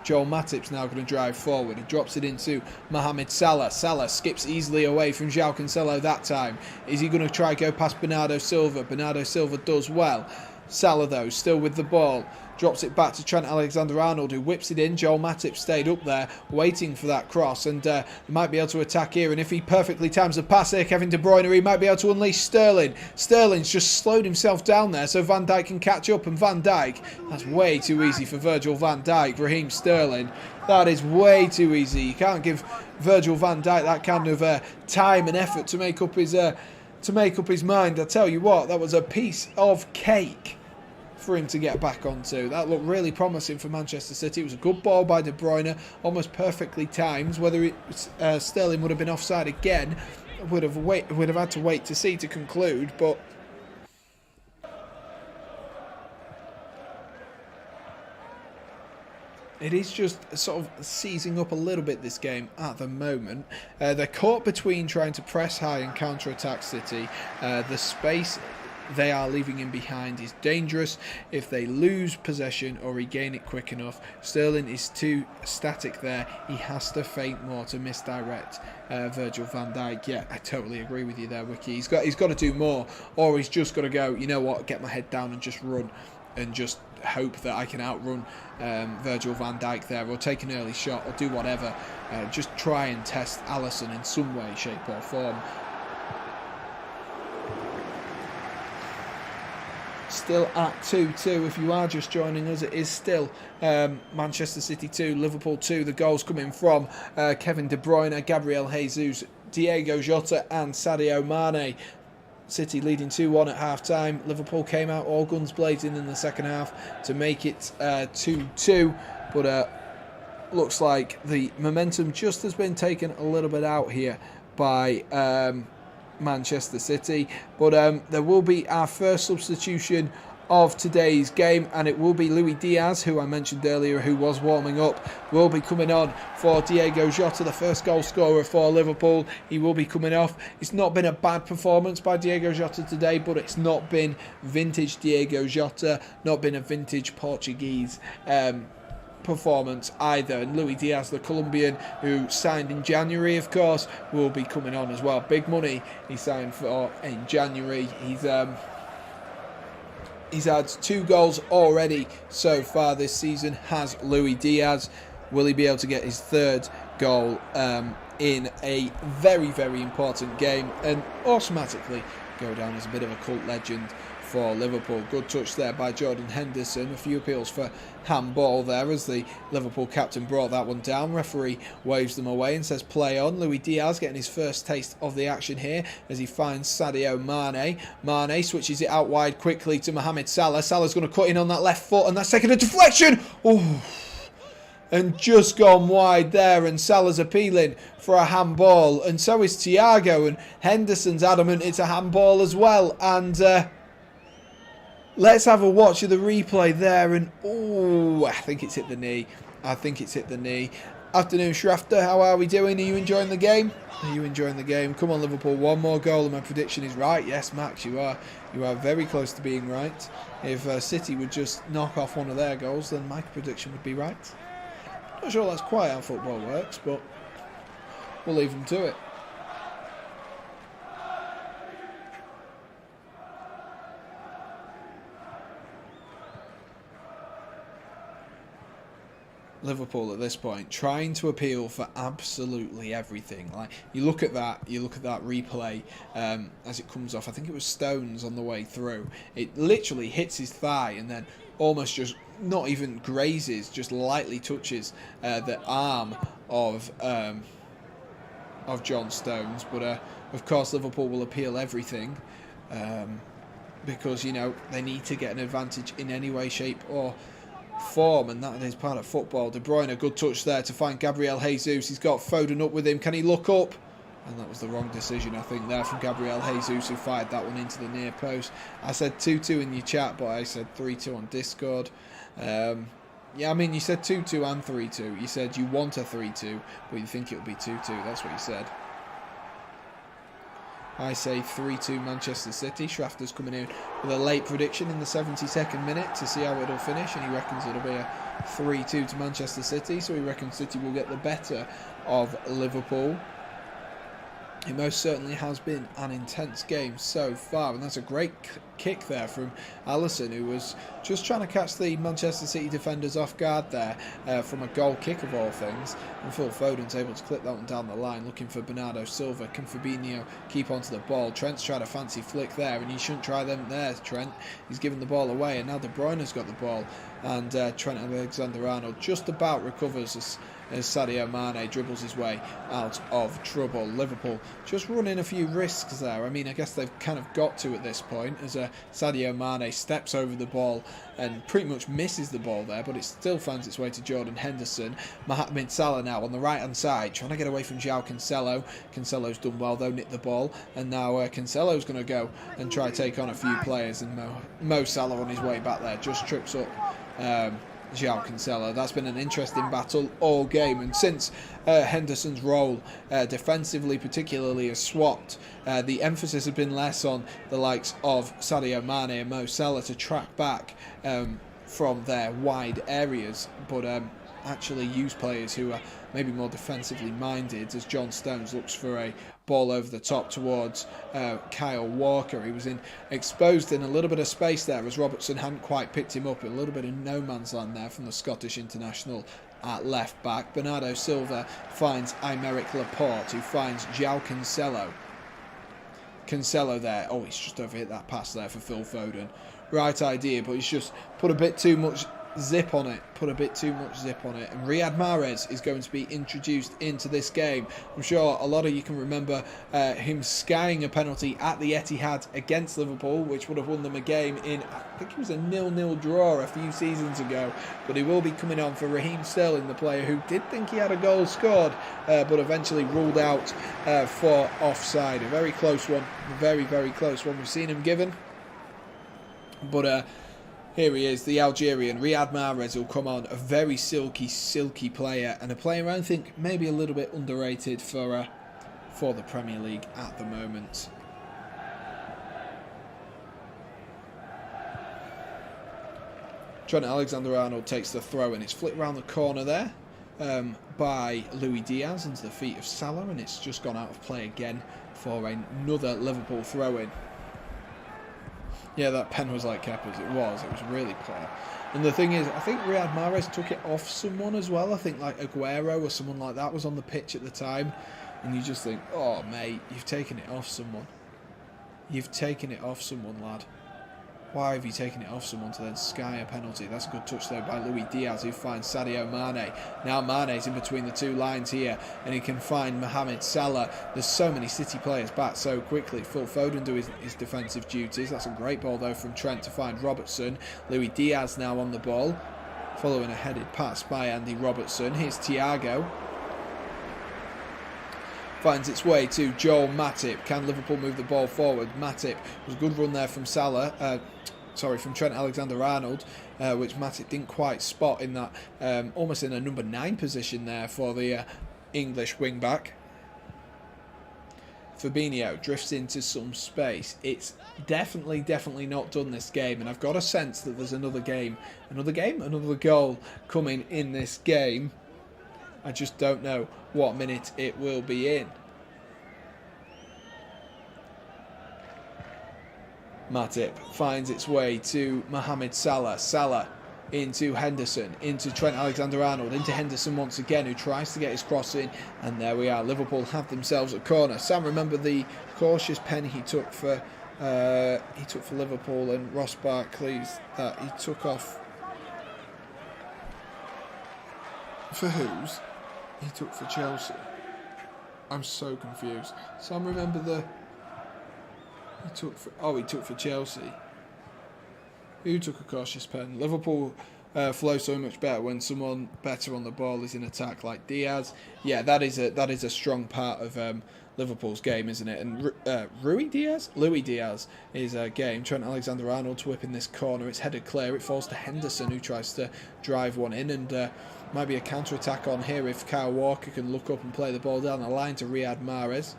Joel Matip's now going to drive forward. He drops it into Mohamed Salah. Salah skips easily away from João Cancelo that time. Is he going to try go past Bernardo Silva? Bernardo Silva does well. Salah, though, still with the ball. Drops it back to Trent Alexander-Arnold, who whips it in. Joel Matip stayed up there, waiting for that cross, and might be able to attack here. And if he perfectly times the pass here, Kevin De Bruyne, he might be able to unleash Sterling. Sterling's just slowed himself down there, so Van Dijk can catch up. And Van Dijk, that's way too easy for Virgil van Dijk. Raheem Sterling, that is way too easy. You can't give Virgil van Dijk that kind of time and effort to make up his mind. I tell you what, that was a piece of cake for him to get back onto. That looked really promising for Manchester City. It was a good ball by De Bruyne, almost perfectly timed. Whether Sterling would have been offside again, would have had to wait to see to conclude. But it is just sort of seizing up a little bit, this game at the moment. They're caught between trying to press high and counter-attack City. The space they are leaving him behind is dangerous. If they lose possession or regain it quick enough, Sterling is too static there. He has to feint more to misdirect Virgil van Dijk. Yeah, I totally agree with you there, Wiki. He's got to do more, or he's just got to go, you know what, get my head down and just run and just hope that I can outrun Virgil van Dijk there, or take an early shot, or do whatever. Just try and test Alisson in some way, shape or form. Still at 2-2. If you are just joining us, it is still Manchester City 2, Liverpool 2. The goals coming from Kevin De Bruyne, Gabriel Jesus, Diego Jota and Sadio Mane. City leading 2-1 at half-time. Liverpool came out all guns blazing in the second half to make it 2-2. But looks like the momentum just has been taken a little bit out here by Manchester City. But there will be our first substitution of today's game, and it will be Luis Diaz, who I mentioned earlier, who was warming up, will be coming on for Diego Jota, the first goal scorer for Liverpool. He will be coming off. It's not been a bad performance by Diego Jota today, but it's not been vintage Diego Jota, not been a vintage Portuguese performance either. And Luis Diaz, the Colombian, who signed in January, of course, will be coming on as well. Big money he signed for in January. He's had 2 goals already so far this season, has Luis Diaz. Will he be able to get his 3rd goal in a very, very important game and automatically go down as a bit of a cult legend for Liverpool? Good touch there by Jordan Henderson. A few appeals for handball there as the Liverpool captain brought that one down. Referee waves them away and says play on. Luis Diaz getting his first taste of the action here as he finds Sadio Mane. Mane switches it out wide quickly to Mohamed Salah. Salah's going to cut in on that left foot, and that's taken a deflection. Oh, and just gone wide there, and Salah's appealing for a handball, and so is Thiago, and Henderson's adamant it's a handball as well. And let's have a watch of the replay there, and oh, I think it's hit the knee. Afternoon, Schrafter, how are we doing? Are you enjoying the game? Come on, Liverpool, one more goal and my prediction is right. Yes, Max, you are very close to being right. If City would just knock off one of their goals, then my prediction would be right. Not sure that's quite how football works, but we'll leave them to it. Liverpool at this point trying to appeal for absolutely everything. Like, you look at that replay as it comes off. I think it was Stones on the way through. It literally hits his thigh and then almost just not even grazes, just lightly touches the arm of John Stones. But of course Liverpool will appeal everything because, you know, they need to get an advantage in any way, shape or form, and that is part of football. De Bruyne, a good touch there to find Gabriel Jesus. He's got Foden up with him. Can he look up? And that was the wrong decision, I think, there from Gabriel Jesus, who fired that one into the near post. I said 2-2 in your chat, but I said 3-2 on Discord. Yeah, I mean, you said 2-2 and 3-2. You said you want a 3-2, but you think it'll be 2-2. That's what you said. I say 3-2 Manchester City. Schrafter's coming in with a late prediction in the 72nd minute to see how it'll finish, and he reckons it'll be a 3-2 to Manchester City, so he reckons City will get the better of Liverpool. It most certainly has been an intense game so far, and that's a great kick there from Alisson, who was just trying to catch the Manchester City defenders off guard there from a goal kick of all things, and Phil Foden's able to clip that one down the line, looking for Bernardo Silva. Can Fabinho keep onto the ball? Trent's tried a fancy flick there, and you shouldn't try them there, Trent. He's given the ball away, and now De Bruyne's got the ball, and Trent Alexander-Arnold just about recovers as Sadio Mane dribbles his way out of trouble. Liverpool just running a few risks there. I mean, I guess they've kind of got to at this point, as Sadio Mane steps over the ball and pretty much misses the ball there, but it still finds its way to Jordan Henderson. Mohamed Salah now on the right-hand side, trying to get away from João Cancelo. Cancelo's done well though, nicked the ball, and now Cancelo's going to go and try to take on a few players, and Mo Salah on his way back there just trips up João Cancelo. That's been an interesting battle all game, and since Henderson's role defensively particularly has swapped, the emphasis has been less on the likes of Sadio Mane and Mo Salah to track back from their wide areas, but actually use players who are maybe more defensively minded, as John Stones looks for a ball over the top towards Kyle Walker. He was exposed in a little bit of space there as Robertson hadn't quite picked him up. A little bit of no man's land there from the Scottish international at left back. Bernardo Silva finds Aymeric Laporte, who finds João Cancelo. Cancelo there. Oh, he's just overhit that pass there for Phil Foden. Right idea, but he's just put a bit too much zip on it. And Riyad Mahrez is going to be introduced into this game. I'm sure a lot of you can remember him skying a penalty at the Etihad against Liverpool, which would have won them a game in, I think it was a 0-0 draw a few seasons ago. But he will be coming on for Raheem Sterling, the player who did think he had a goal scored, but eventually ruled out for offside. A very close one, very, very close one we've seen him given. But here he is, the Algerian, Riyad Mahrez, will come on. A very silky player, and a player I think maybe a little bit underrated for the Premier League at the moment. Trent Alexander-Arnold takes the throw, and it's flicked around the corner there by Luis Diaz into the feet of Salah, and it's just gone out of play again for another Liverpool throw-in. Yeah, that pen was like Kepa's. It was really poor. And the thing is, I think Riyad Mahrez took it off someone as well. I think like Aguero or someone like that was on the pitch at the time. And you just think, oh, mate, you've taken it off someone. You've taken it off someone, lad. Why have you taken it off someone to then sky a penalty? That's a good touch, though, by Luis Diaz, who finds Sadio Mane. Now Mane's in between the two lines here, and he can find Mohamed Salah. There's so many City players back so quickly. Phil Foden do his defensive duties. That's a great ball, though, from Trent to find Robertson. Luis Diaz now on the ball, following a headed pass by Andy Robertson. Here's Thiago. Finds its way to Joel Matip. Can Liverpool move the ball forward? Matip was a good run there from from Trent Alexander-Arnold, which Matip didn't quite spot in that, almost in a number 9 position there for the English wing-back. Fabinho drifts into some space. It's definitely not done this game, and I've got a sense that there's another goal coming in this game. I just don't know what minute it will be in. Matip finds its way to Mohamed Salah. Salah into Henderson, into Trent Alexander-Arnold, into Henderson once again, who tries to get his cross in, and there we are. Liverpool have themselves a corner. Sam, remember the cautious pen he took for Liverpool, and Ross Barkley's that he took off for whose? He took for Chelsea. I'm so confused. Sam, remember he took for Chelsea. Who took a cautious pen? Liverpool flow so much better when someone better on the ball is in attack, like Diaz. Yeah, that is a strong part of Liverpool's game, isn't it? And Luis Diaz is a game. Trent Alexander-Arnold to whip in this corner. It's headed clear. It falls to Henderson, who tries to drive one in, and might be a counter-attack on here if Kyle Walker can look up and play the ball down the line to Riyad Mahrez.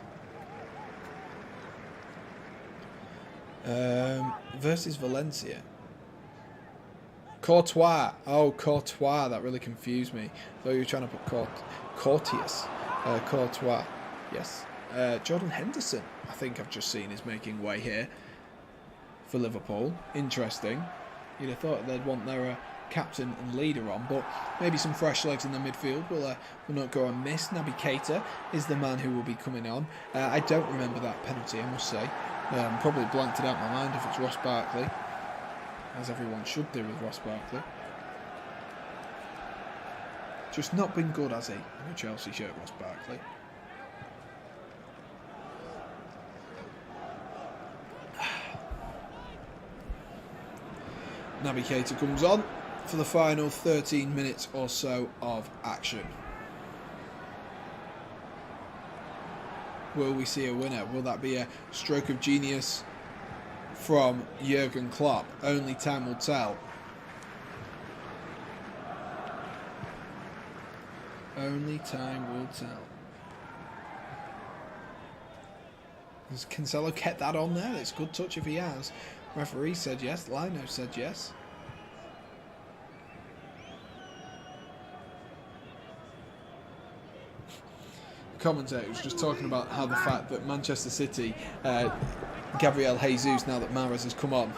Versus Valencia. Courtois. Oh, Courtois. That really confused me. Though you were trying to put Courteous. Courtois. Yes. Jordan Henderson, I think I've just seen, is making way here for Liverpool. Interesting. You'd have thought they'd want their captain and leader on, but maybe some fresh legs in the midfield will not go amiss. Naby Keita is the man who will be coming on. I don't remember that penalty, I must say. Probably blanked it out my mind if it's Ross Barkley, as everyone should do with Ross Barkley. Just not been good, has he, in a Chelsea shirt, Ross Barkley. Naby Keita comes on for the final 13 minutes or so of action. Will we see a winner? Will that be a stroke of genius from Jurgen Klopp? Only time will tell. Only time will tell. Has Cancelo kept that on there? It's a good touch if he has. Referee said yes. Lino said yes. Commentator was just talking about how the fact that Manchester City, Gabriel Jesus, now that Mahrez has come on,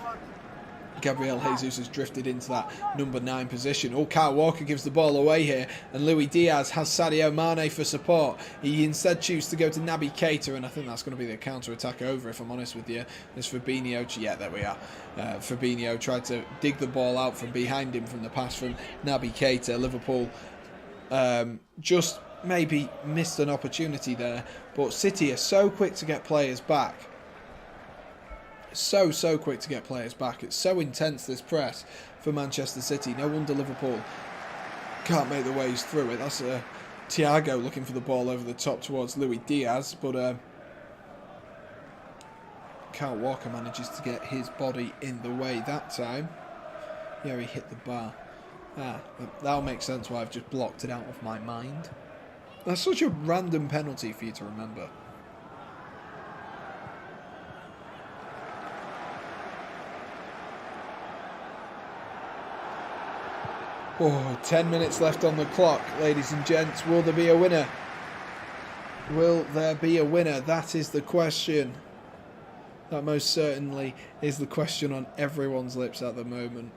Gabriel Jesus has drifted into that number 9 position. Oh, Kyle Walker gives the ball away here, and Luis Diaz has Sadio Mane for support. He instead chooses to go to Naby Keita, and I think that's going to be the counter-attack over, if I'm honest with you. There's Fabinho. Yeah, there we are. Fabinho tried to dig the ball out from behind him from the pass from Naby Keita. Liverpool just maybe missed an opportunity there, but City are so quick to get players back. So quick to get players back. It's so intense, this press for Manchester City. No wonder Liverpool can't make their ways through it. That's Thiago looking for the ball over the top towards Luis Diaz, but Kyle Walker manages to get his body in the way that time. Yeah, he hit the bar. That'll make sense why I've just blocked it out of my mind. That's such a random penalty for you to remember. Oh, 10 minutes left on the clock, ladies and gents. Will there be a winner? Will there be a winner? That is the question. That most certainly is the question on everyone's lips at the moment.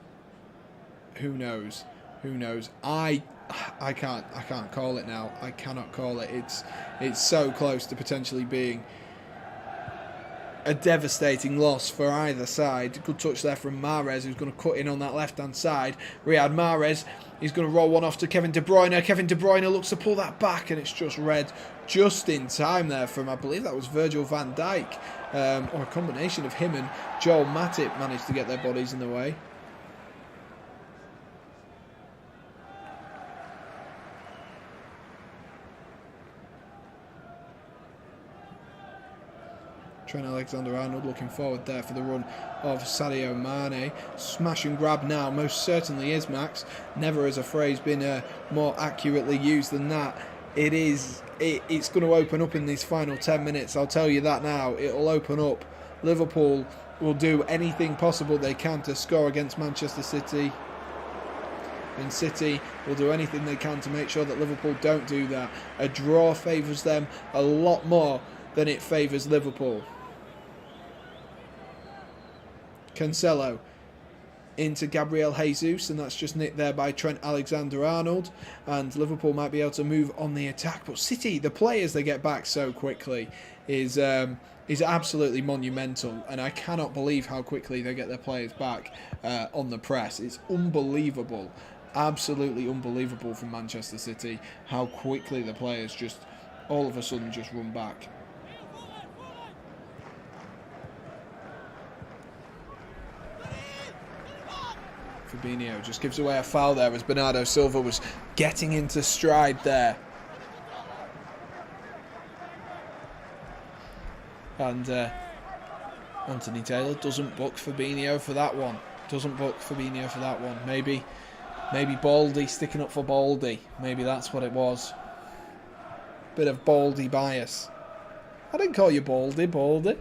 Who knows? Who knows? I can't call it now. I cannot call it. It's so close to potentially being a devastating loss for either side. Good touch there from Mahrez, who's going to cut in on that left-hand side. Riyad Mahrez, he's going to roll one off to Kevin De Bruyne. Kevin De Bruyne looks to pull that back, and it's just read just in time there from, I believe that was Virgil van Dijk, or a combination of him and Joel Matip managed to get their bodies in the way. Trent Alexander-Arnold looking forward there for the run of Sadio Mane. Smash and grab now, most certainly is, Max. Never has a phrase been more accurately used than that. It's going to open up in these final 10 minutes, I'll tell you that now. It'll open up. Liverpool will do anything possible they can to score against Manchester City. And City will do anything they can to make sure that Liverpool don't do that. A draw favours them a lot more than it favours Liverpool. Cancelo into Gabriel Jesus, and that's just nicked there by Trent Alexander-Arnold, and Liverpool might be able to move on the attack. But City, the players they get back so quickly is absolutely monumental, and I cannot believe how quickly they get their players back on the press. It's unbelievable, absolutely unbelievable from Manchester City how quickly the players just all of a sudden just run back. Fabinho just gives away a foul there as Bernardo Silva was getting into stride there. And Anthony Taylor doesn't book Fabinho for that one. Maybe Baldy sticking up for Baldy. Maybe that's what it was. Bit of Baldy bias. I didn't call you Baldy.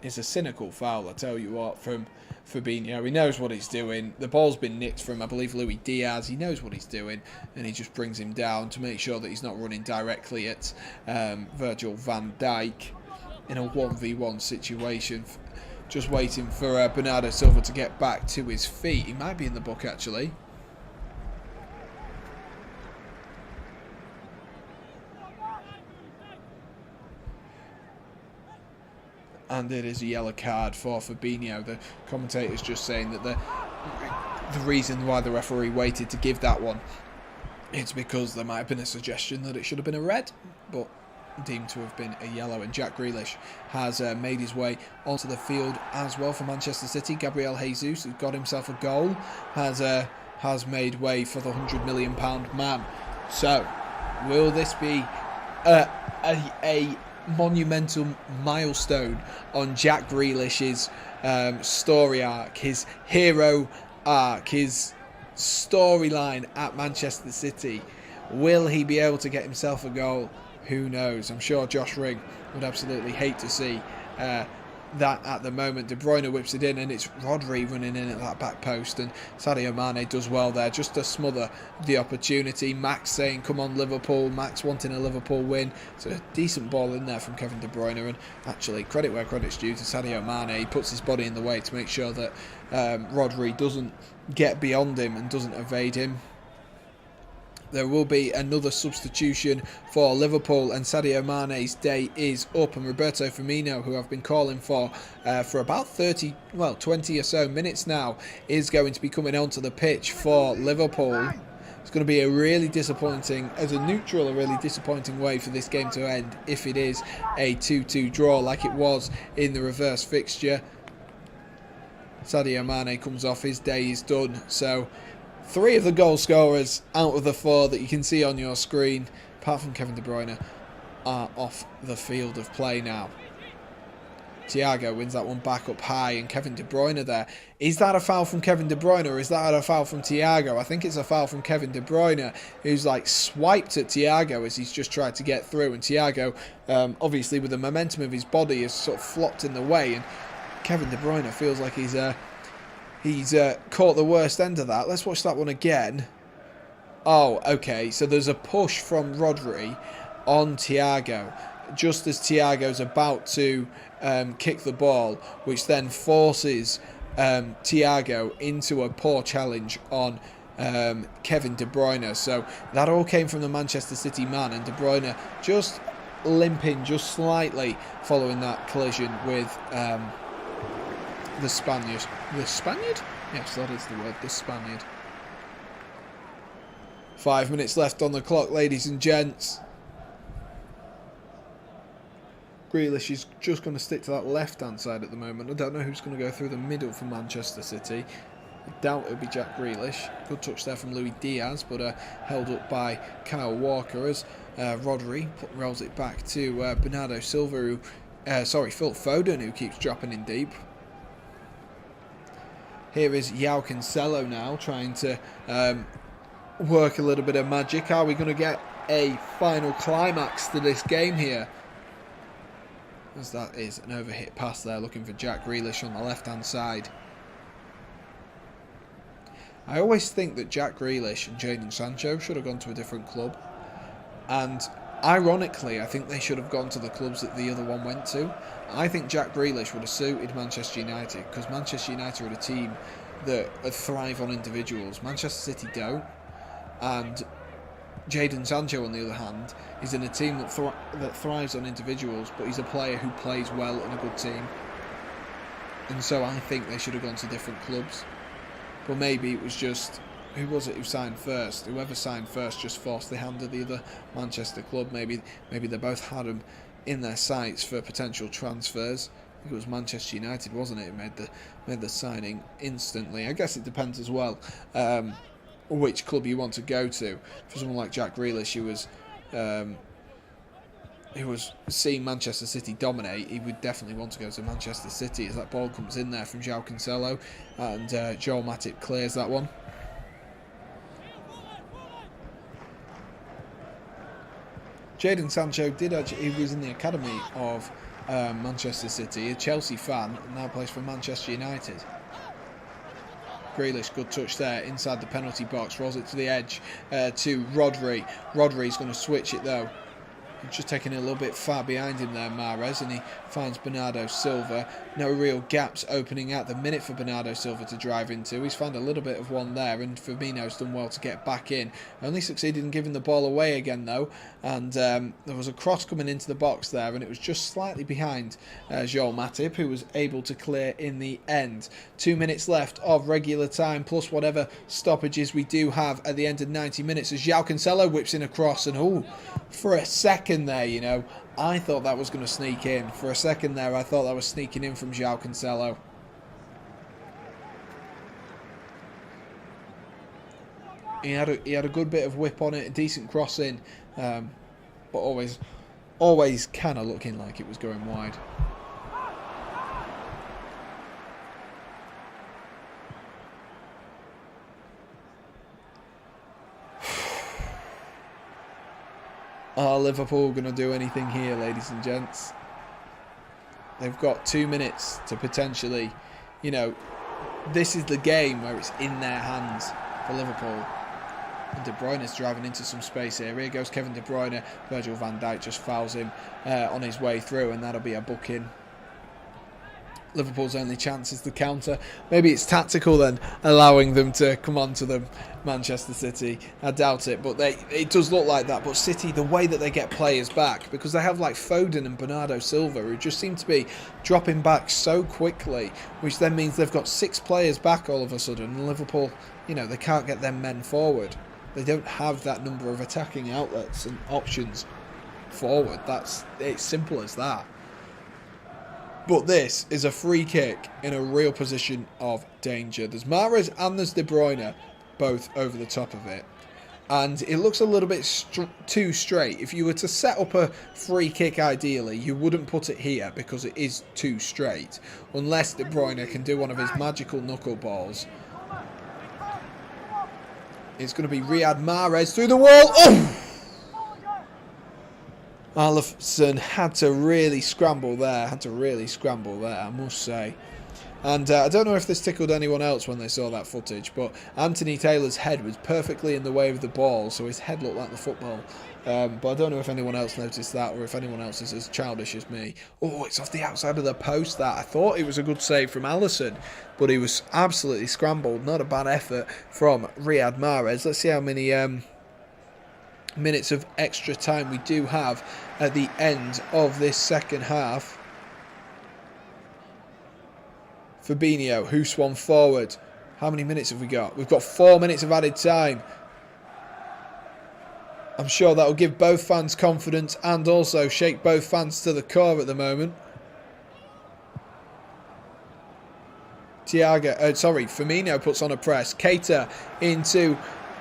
It's a cynical foul, I tell you what, from Fabinho. He knows what he's doing. The ball's been nicked from, I believe, Luis Diaz. He knows what he's doing, and he just brings him down to make sure that he's not running directly at Virgil van Dijk in a 1v1 situation. Just waiting for Bernardo Silva to get back to his feet. He might be in the book, actually. And it is a yellow card for Fabinho. The commentator's just saying that the reason why the referee waited to give that one is because there might have been a suggestion that it should have been a red, but deemed to have been a yellow. And Jack Grealish has made his way onto the field as well for Manchester City. Gabriel Jesus, who's got himself a goal, has made way for the £100 million man. So, will this be a monumental milestone on Jack Grealish's story arc, his hero arc, his storyline at Manchester City? Will he be able to get himself a goal? Who knows? I'm sure Josh Ring would absolutely hate to see that at the moment. De Bruyne whips it in, and it's Rodri running in at that back post, and Sadio Mane does well there just to smother the opportunity. Max saying, come on Liverpool. Max wanting a Liverpool win. It's a decent ball in there from Kevin De Bruyne, and actually credit where credit's due to Sadio Mane. He puts his body in the way to make sure that Rodri doesn't get beyond him and doesn't evade him. There will be another substitution for Liverpool, and Sadio Mane's day is up. And Roberto Firmino, who I've been calling for about 20 or so minutes now, is going to be coming onto the pitch for Liverpool. It's going to be a really disappointing way for this game to end if it is a 2-2 draw like it was in the reverse fixture. Sadio Mane comes off, his day is done. So 3 of the goal scorers out of the 4 that you can see on your screen, apart from Kevin De Bruyne, are off the field of play now. Thiago wins that one back up high, and Kevin De Bruyne there. Is that a foul from Kevin De Bruyne, or is that a foul from Thiago? I think it's a foul from Kevin De Bruyne, who's like swiped at Thiago as he's just tried to get through, and Thiago, obviously with the momentum of his body, is sort of flopped in the way, and Kevin De Bruyne feels like He's caught the worst end of that. Let's watch that one again. Oh, okay. So there's a push from Rodri on Thiago, just as Thiago's about to kick the ball, which then forces Thiago into a poor challenge on Kevin De Bruyne. So that all came from the Manchester City man, and De Bruyne just limping just slightly following that collision with the Spaniard. The Spaniard? Yes, that is the word, the Spaniard. 5 minutes left on the clock, ladies and gents. Grealish is just going to stick to that left-hand side at the moment. I don't know who's going to go through the middle for Manchester City. I doubt it'll be Jack Grealish. Good touch there from Luis Diaz, but held up by Kyle Walker as Rodri rolls it back to Bernardo Silva, Phil Foden, who keeps dropping in deep. Here is João Cancelo now, trying to work a little bit of magic. Are we going to get a final climax to this game here? As that is an overhit pass there, looking for Jack Grealish on the left-hand side. I always think that Jack Grealish and Jadon Sancho should have gone to a different club. And ironically, I think they should have gone to the clubs that the other one went to. I think Jack Grealish would have suited Manchester United, because Manchester United are a team that thrive on individuals. Manchester City don't. And Jadon Sancho, on the other hand, is in a team that thrives on individuals, but he's a player who plays well in a good team. And so I think they should have gone to different clubs. But maybe it was just, who was it who signed first? Whoever signed first just forced the hand of the other Manchester club. Maybe they both had them in their sights for potential transfers. I think it was Manchester United, wasn't it? It made the signing instantly. I guess it depends as well which club you want to go to. For someone like Jack Grealish, who was seeing Manchester City dominate, he would definitely want to go to Manchester City, as that ball comes in there from João Cancelo, and Joel Matip clears that one. Jadon Sancho he was in the academy of Manchester City, a Chelsea fan, and now plays for Manchester United. Grealish, good touch there inside the penalty box, rolls it to the edge to Rodri. Rodri's going to switch it though. Just taking it a little bit far behind him there, Mahrez, and he finds Bernardo Silva. No real gaps opening at the minute for Bernardo Silva to drive into. He's found a little bit of one there, and Firmino's done well to get back in. Only succeeded in giving the ball away again, though, and there was a cross coming into the box there, and it was just slightly behind Joel Matip, who was able to clear in the end. 2 minutes left of regular time, plus whatever stoppages we do have at the end of 90 minutes, as João Cancelo whips in a cross, and for a second there, I thought that was going to sneak in. For a second there, I thought that was sneaking in from João Cancelo. He had a good bit of whip on it, a decent cross in, but always kind of looking like it was going wide. Are Liverpool going to do anything here, ladies and gents? They've got 2 minutes to potentially, this is the game where it's in their hands for Liverpool. And De Bruyne is driving into some space here. Here goes Kevin De Bruyne. Virgil van Dijk just fouls him on his way through, and that'll be a booking. Liverpool's only chance is the counter. Maybe it's tactical then, allowing them to come on to them, Manchester City. I doubt it, but it does look like that. But City, the way that they get players back, because they have like Foden and Bernardo Silva, who just seem to be dropping back so quickly, which then means they've got 6 players back all of a sudden. And Liverpool, they can't get their men forward. They don't have that number of attacking outlets and options forward. It's simple as that. But this is a free kick in a real position of danger. There's Mahrez and there's De Bruyne both over the top of it. And it looks a little bit too straight. If you were to set up a free kick ideally, you wouldn't put it here because it is too straight. Unless De Bruyne can do one of his magical knuckleballs. It's going to be Riyad Mahrez through the wall. Oh! Alisson had to really scramble there, I must say. And I don't know if this tickled anyone else when they saw that footage, but Anthony Taylor's head was perfectly in the way of the ball, so his head looked like the football. But I don't know if anyone else noticed that, or if anyone else is as childish as me. Oh, it's off the outside of the post, that. I thought it was a good save from Alisson, but he was absolutely scrambled. Not a bad effort from Riyad Mahrez. Let's see how many minutes of extra time we do have at the end of this second half. Fabinho, who swung forward. How many minutes have we got? We've got 4 minutes of added time. I'm sure that will give both fans confidence and also shake both fans to the core at the moment. Firmino puts on a press. Keita into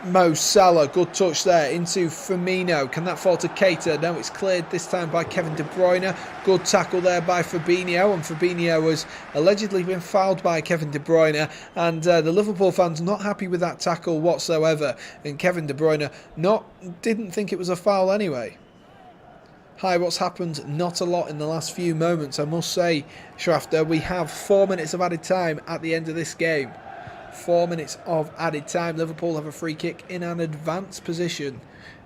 Mo Salah, good touch there into Firmino. Can that fall to Keita? No, it's cleared this time by Kevin De Bruyne. Good tackle there by Fabinho, and Fabinho has allegedly been fouled by Kevin De Bruyne, and the Liverpool fans not happy with that tackle whatsoever, and Kevin De Bruyne didn't think it was a foul anyway. Hi, what's happened? Not a lot in the last few moments, I must say, Shafter. We have 4 minutes of added time at the end of this game. 4 minutes of added time. Liverpool have a free kick in an advanced position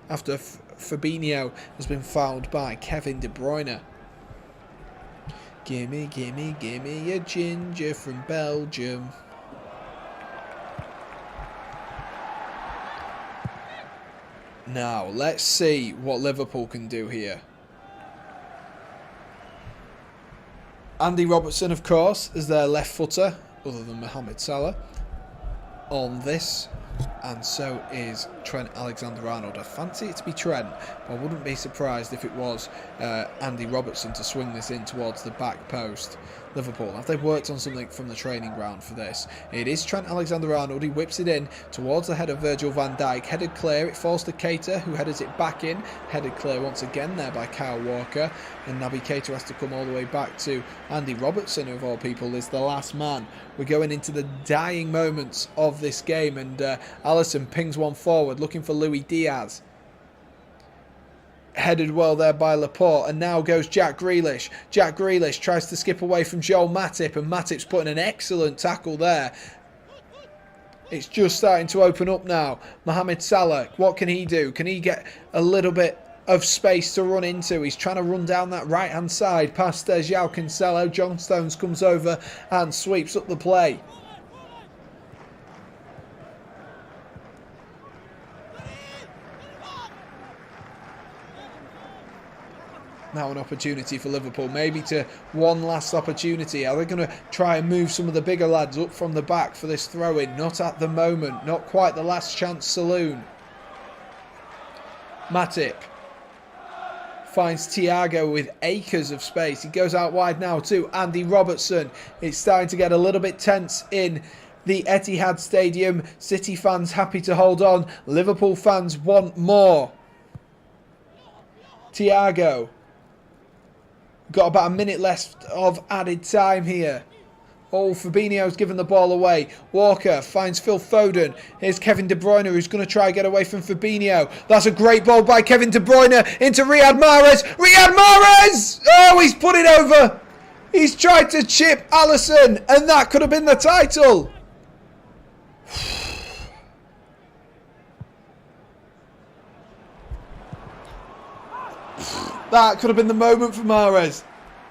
after Fabinho has been fouled by Kevin De Bruyne. Gimme, gimme, gimme a ginger from Belgium. Now, let's see what Liverpool can do here. Andy Robertson, of course, is their left footer, other than Mohamed Salah, on this, and so is Trent Alexander-Arnold. I fancy it to be Trent, but I wouldn't be surprised if it was Andy Robertson to swing this in towards the back post. Liverpool, have they worked on something from the training ground for this? It is Trent Alexander-Arnold. He whips it in towards the head of Virgil van Dijk. Headed clear, it falls to Keita, who headers it back in. Headed clear once again there by Kyle Walker, and Naby Keita has to come all the way back to Andy Robertson, who of all people is the last man. We're going into the dying moments of this game, and Alisson pings one forward looking for Luis Diaz. Headed well there by Laporte, and now goes Jack Grealish. Jack Grealish tries to skip away from Joel Matip, and Matip's putting an excellent tackle there. It's just starting to open up now. Mohamed Salah, what can he do? Can he get a little bit of space to run into? He's trying to run down that right hand side past João Cancelo. John Stones comes over and sweeps up the play. Now an opportunity for Liverpool, maybe to one last opportunity. Are they going to try and move some of the bigger lads up from the back for this throw-in? Not at the moment, not quite the last chance saloon. Matip finds Thiago with acres of space. He goes out wide now to Andy Robertson. It's starting to get a little bit tense in the Etihad Stadium. City fans happy to hold on. Liverpool fans want more. Thiago. Got about a minute left of added time here. Oh, Fabinho's given the ball away. Walker finds Phil Foden. Here's Kevin De Bruyne, who's going to try and get away from Fabinho. That's a great ball by Kevin De Bruyne into Riyad Mahrez. Riyad Mahrez! Oh, he's put it over. He's tried to chip Alisson, and that could have been the title. That could have been the moment for Mahrez.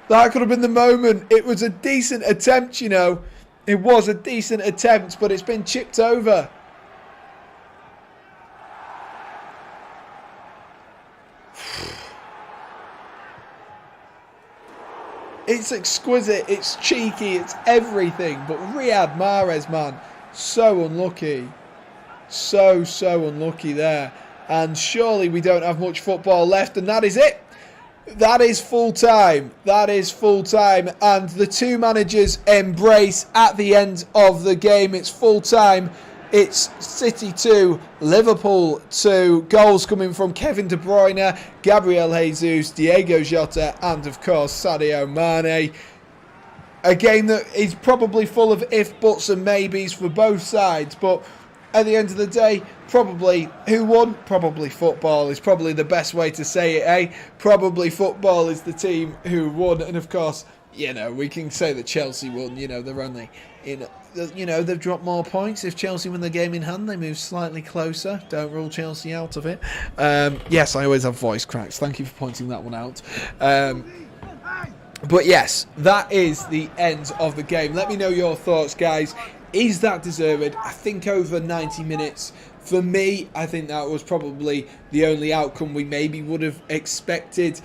That could have been the moment. It was a decent attempt, you know. It was a decent attempt, but it's been chipped over. It's exquisite, it's cheeky, it's everything. But Riyad Mahrez, man, so unlucky. So unlucky there. And surely we don't have much football left, and that is it. That is full time. That is full time. And the two managers embrace at the end of the game. It's full time. It's City 2, Liverpool 2. Goals coming from Kevin De Bruyne, Gabriel Jesus, Diego Jota, and of course Sadio Mane. A game that is probably full of if, buts and maybes for both sides. But at the end of the day, probably who won? Probably football is probably the best way to say it, eh? Probably football is the team who won. And of course, we can say that Chelsea won. They're only in. They've dropped more points. If Chelsea win the game in hand, they move slightly closer. Don't rule Chelsea out of it. Yes, I always have voice cracks. Thank you for pointing that one out. But yes, that is the end of the game. Let me know your thoughts, guys. Is that deserved? I think over 90 minutes. For me, I think that was probably the only outcome we maybe would have expected.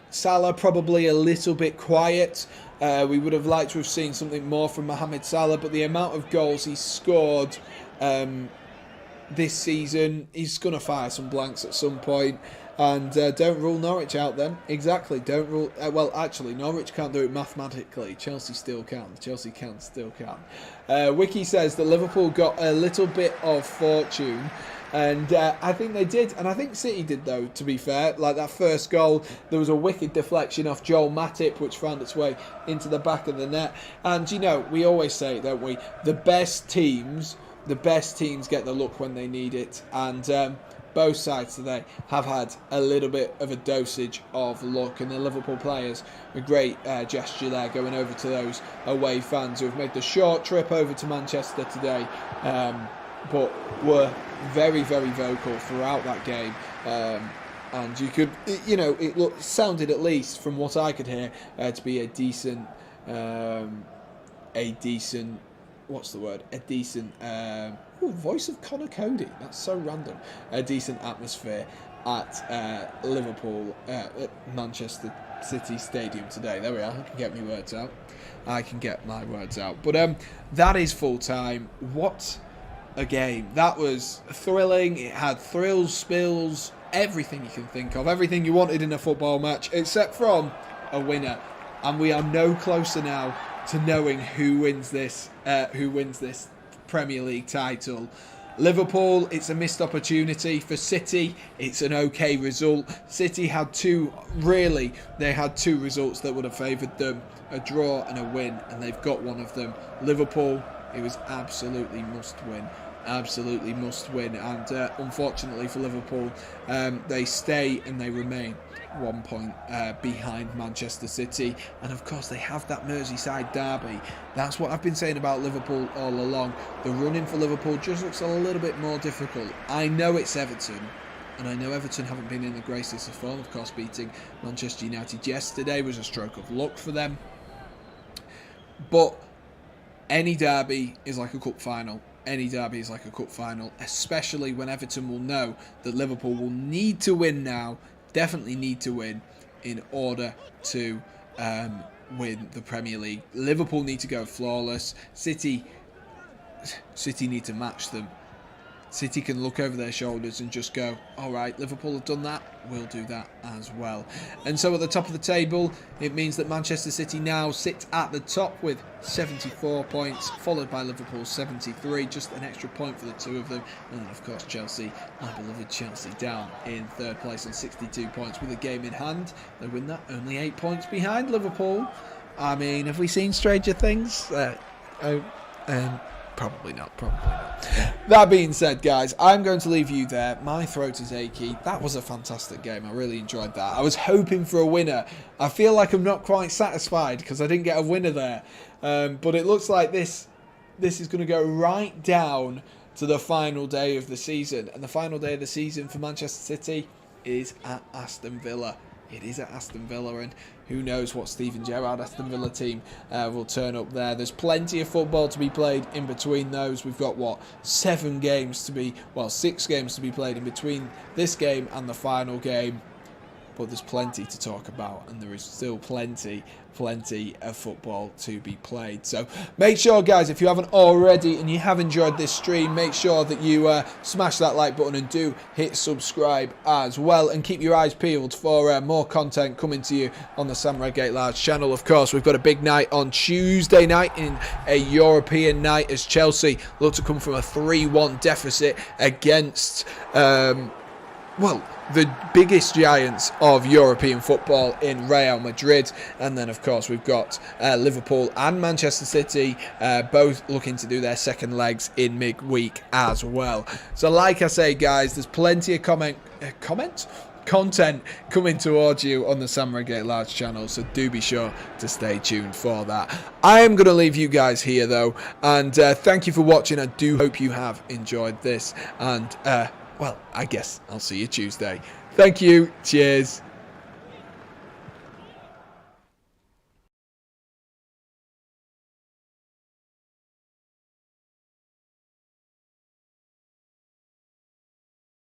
Salah probably a little bit quiet. We would have liked to have seen something more from Mohamed Salah, but the amount of goals he's scored this season, he's going to fire some blanks at some point. And don't rule Norwich out then. Exactly, don't rule... well, actually, Norwich can't do it mathematically. Chelsea still can. Chelsea still can. Wiki says that Liverpool got a little bit of fortune. And I think they did. And I think City did, though, to be fair. Like that first goal, there was a wicked deflection off Joel Matip, which found its way into the back of the net. And, we always say it, don't we? The best teams get the luck when they need it. And... both sides today have had a little bit of a dosage of luck, and the Liverpool players, a great gesture there going over to those away fans who have made the short trip over to Manchester today, but were very, very vocal throughout that game. And you could, it sounded, at least from what I could hear, to be a decent, what's the word? A decent... voice of Connor Cody. That's so random. A decent atmosphere at Liverpool, at Manchester City Stadium today. There we are. I can get my words out. But that is full time. What a game. That was thrilling. It had thrills, spills, everything you can think of. Everything you wanted in a football match, except from a winner. And we are no closer now to knowing who wins this Premier League title. Liverpool, it's a missed opportunity. For City, it's an okay result. City had two results that would have favoured them, a draw and a win, and they've got one of them. Liverpool, it was absolutely must win. And unfortunately for Liverpool, they stay and they remain 1 point behind Manchester City, and of course they have that Merseyside derby. That's what I've been saying about Liverpool all along. The running for Liverpool just looks a little bit more difficult. I know it's Everton, and I know Everton haven't been in the greatest of form. Of course, beating Manchester United yesterday was a stroke of luck for them, but any derby is like a cup final. Especially when Everton will know that Liverpool will need to win now, definitely need to win, in order to win the Premier League. Liverpool need to go flawless. City need to match them. City can look over their shoulders and just go, all right, Liverpool have done that, we'll do that as well. And so at the top of the table, it means that Manchester City now sit at the top with 74 points, followed by Liverpool 73, just an extra point for the two of them. And then, of course, Chelsea, my beloved Chelsea, down in third place on 62 points with a game in hand. They win that, only 8 points behind Liverpool. I mean, have we seen stranger things? Probably not. That being said, guys, I'm going to leave you there. My throat is achy. That was a fantastic game. I really enjoyed that. I was hoping for a winner. I feel like I'm not quite satisfied because I didn't get a winner there. But it looks like this is going to go right down to the final day of the season. And the final day of the season for Manchester City is at Aston Villa. It is at Aston Villa, and who knows what Steven Gerrard Aston Villa team will turn up there. There's plenty of football to be played in between those. We've got, 6 games to be played in between this game and the final game. But there's plenty to talk about, and there is still plenty of football to be played. So make sure, guys, if you haven't already and you have enjoyed this stream, make sure that you smash that like button and do hit subscribe as well, and keep your eyes peeled for more content coming to you on the Sam Redgate-Large channel. Of course, we've got a big night on Tuesday night in a European night as Chelsea look to come from a 3-1 deficit against the biggest giants of European football in Real Madrid. And then, of course, we've got Liverpool and Manchester City both looking to do their second legs in midweek as well. So like I say, guys, there's plenty of content coming towards you on the Sam Redgate-Large channel, so do be sure to stay tuned for that. I am going to leave you guys here though, and thank you for watching. I do hope you have enjoyed this, and well, I guess I'll see you Tuesday. Thank you, cheers.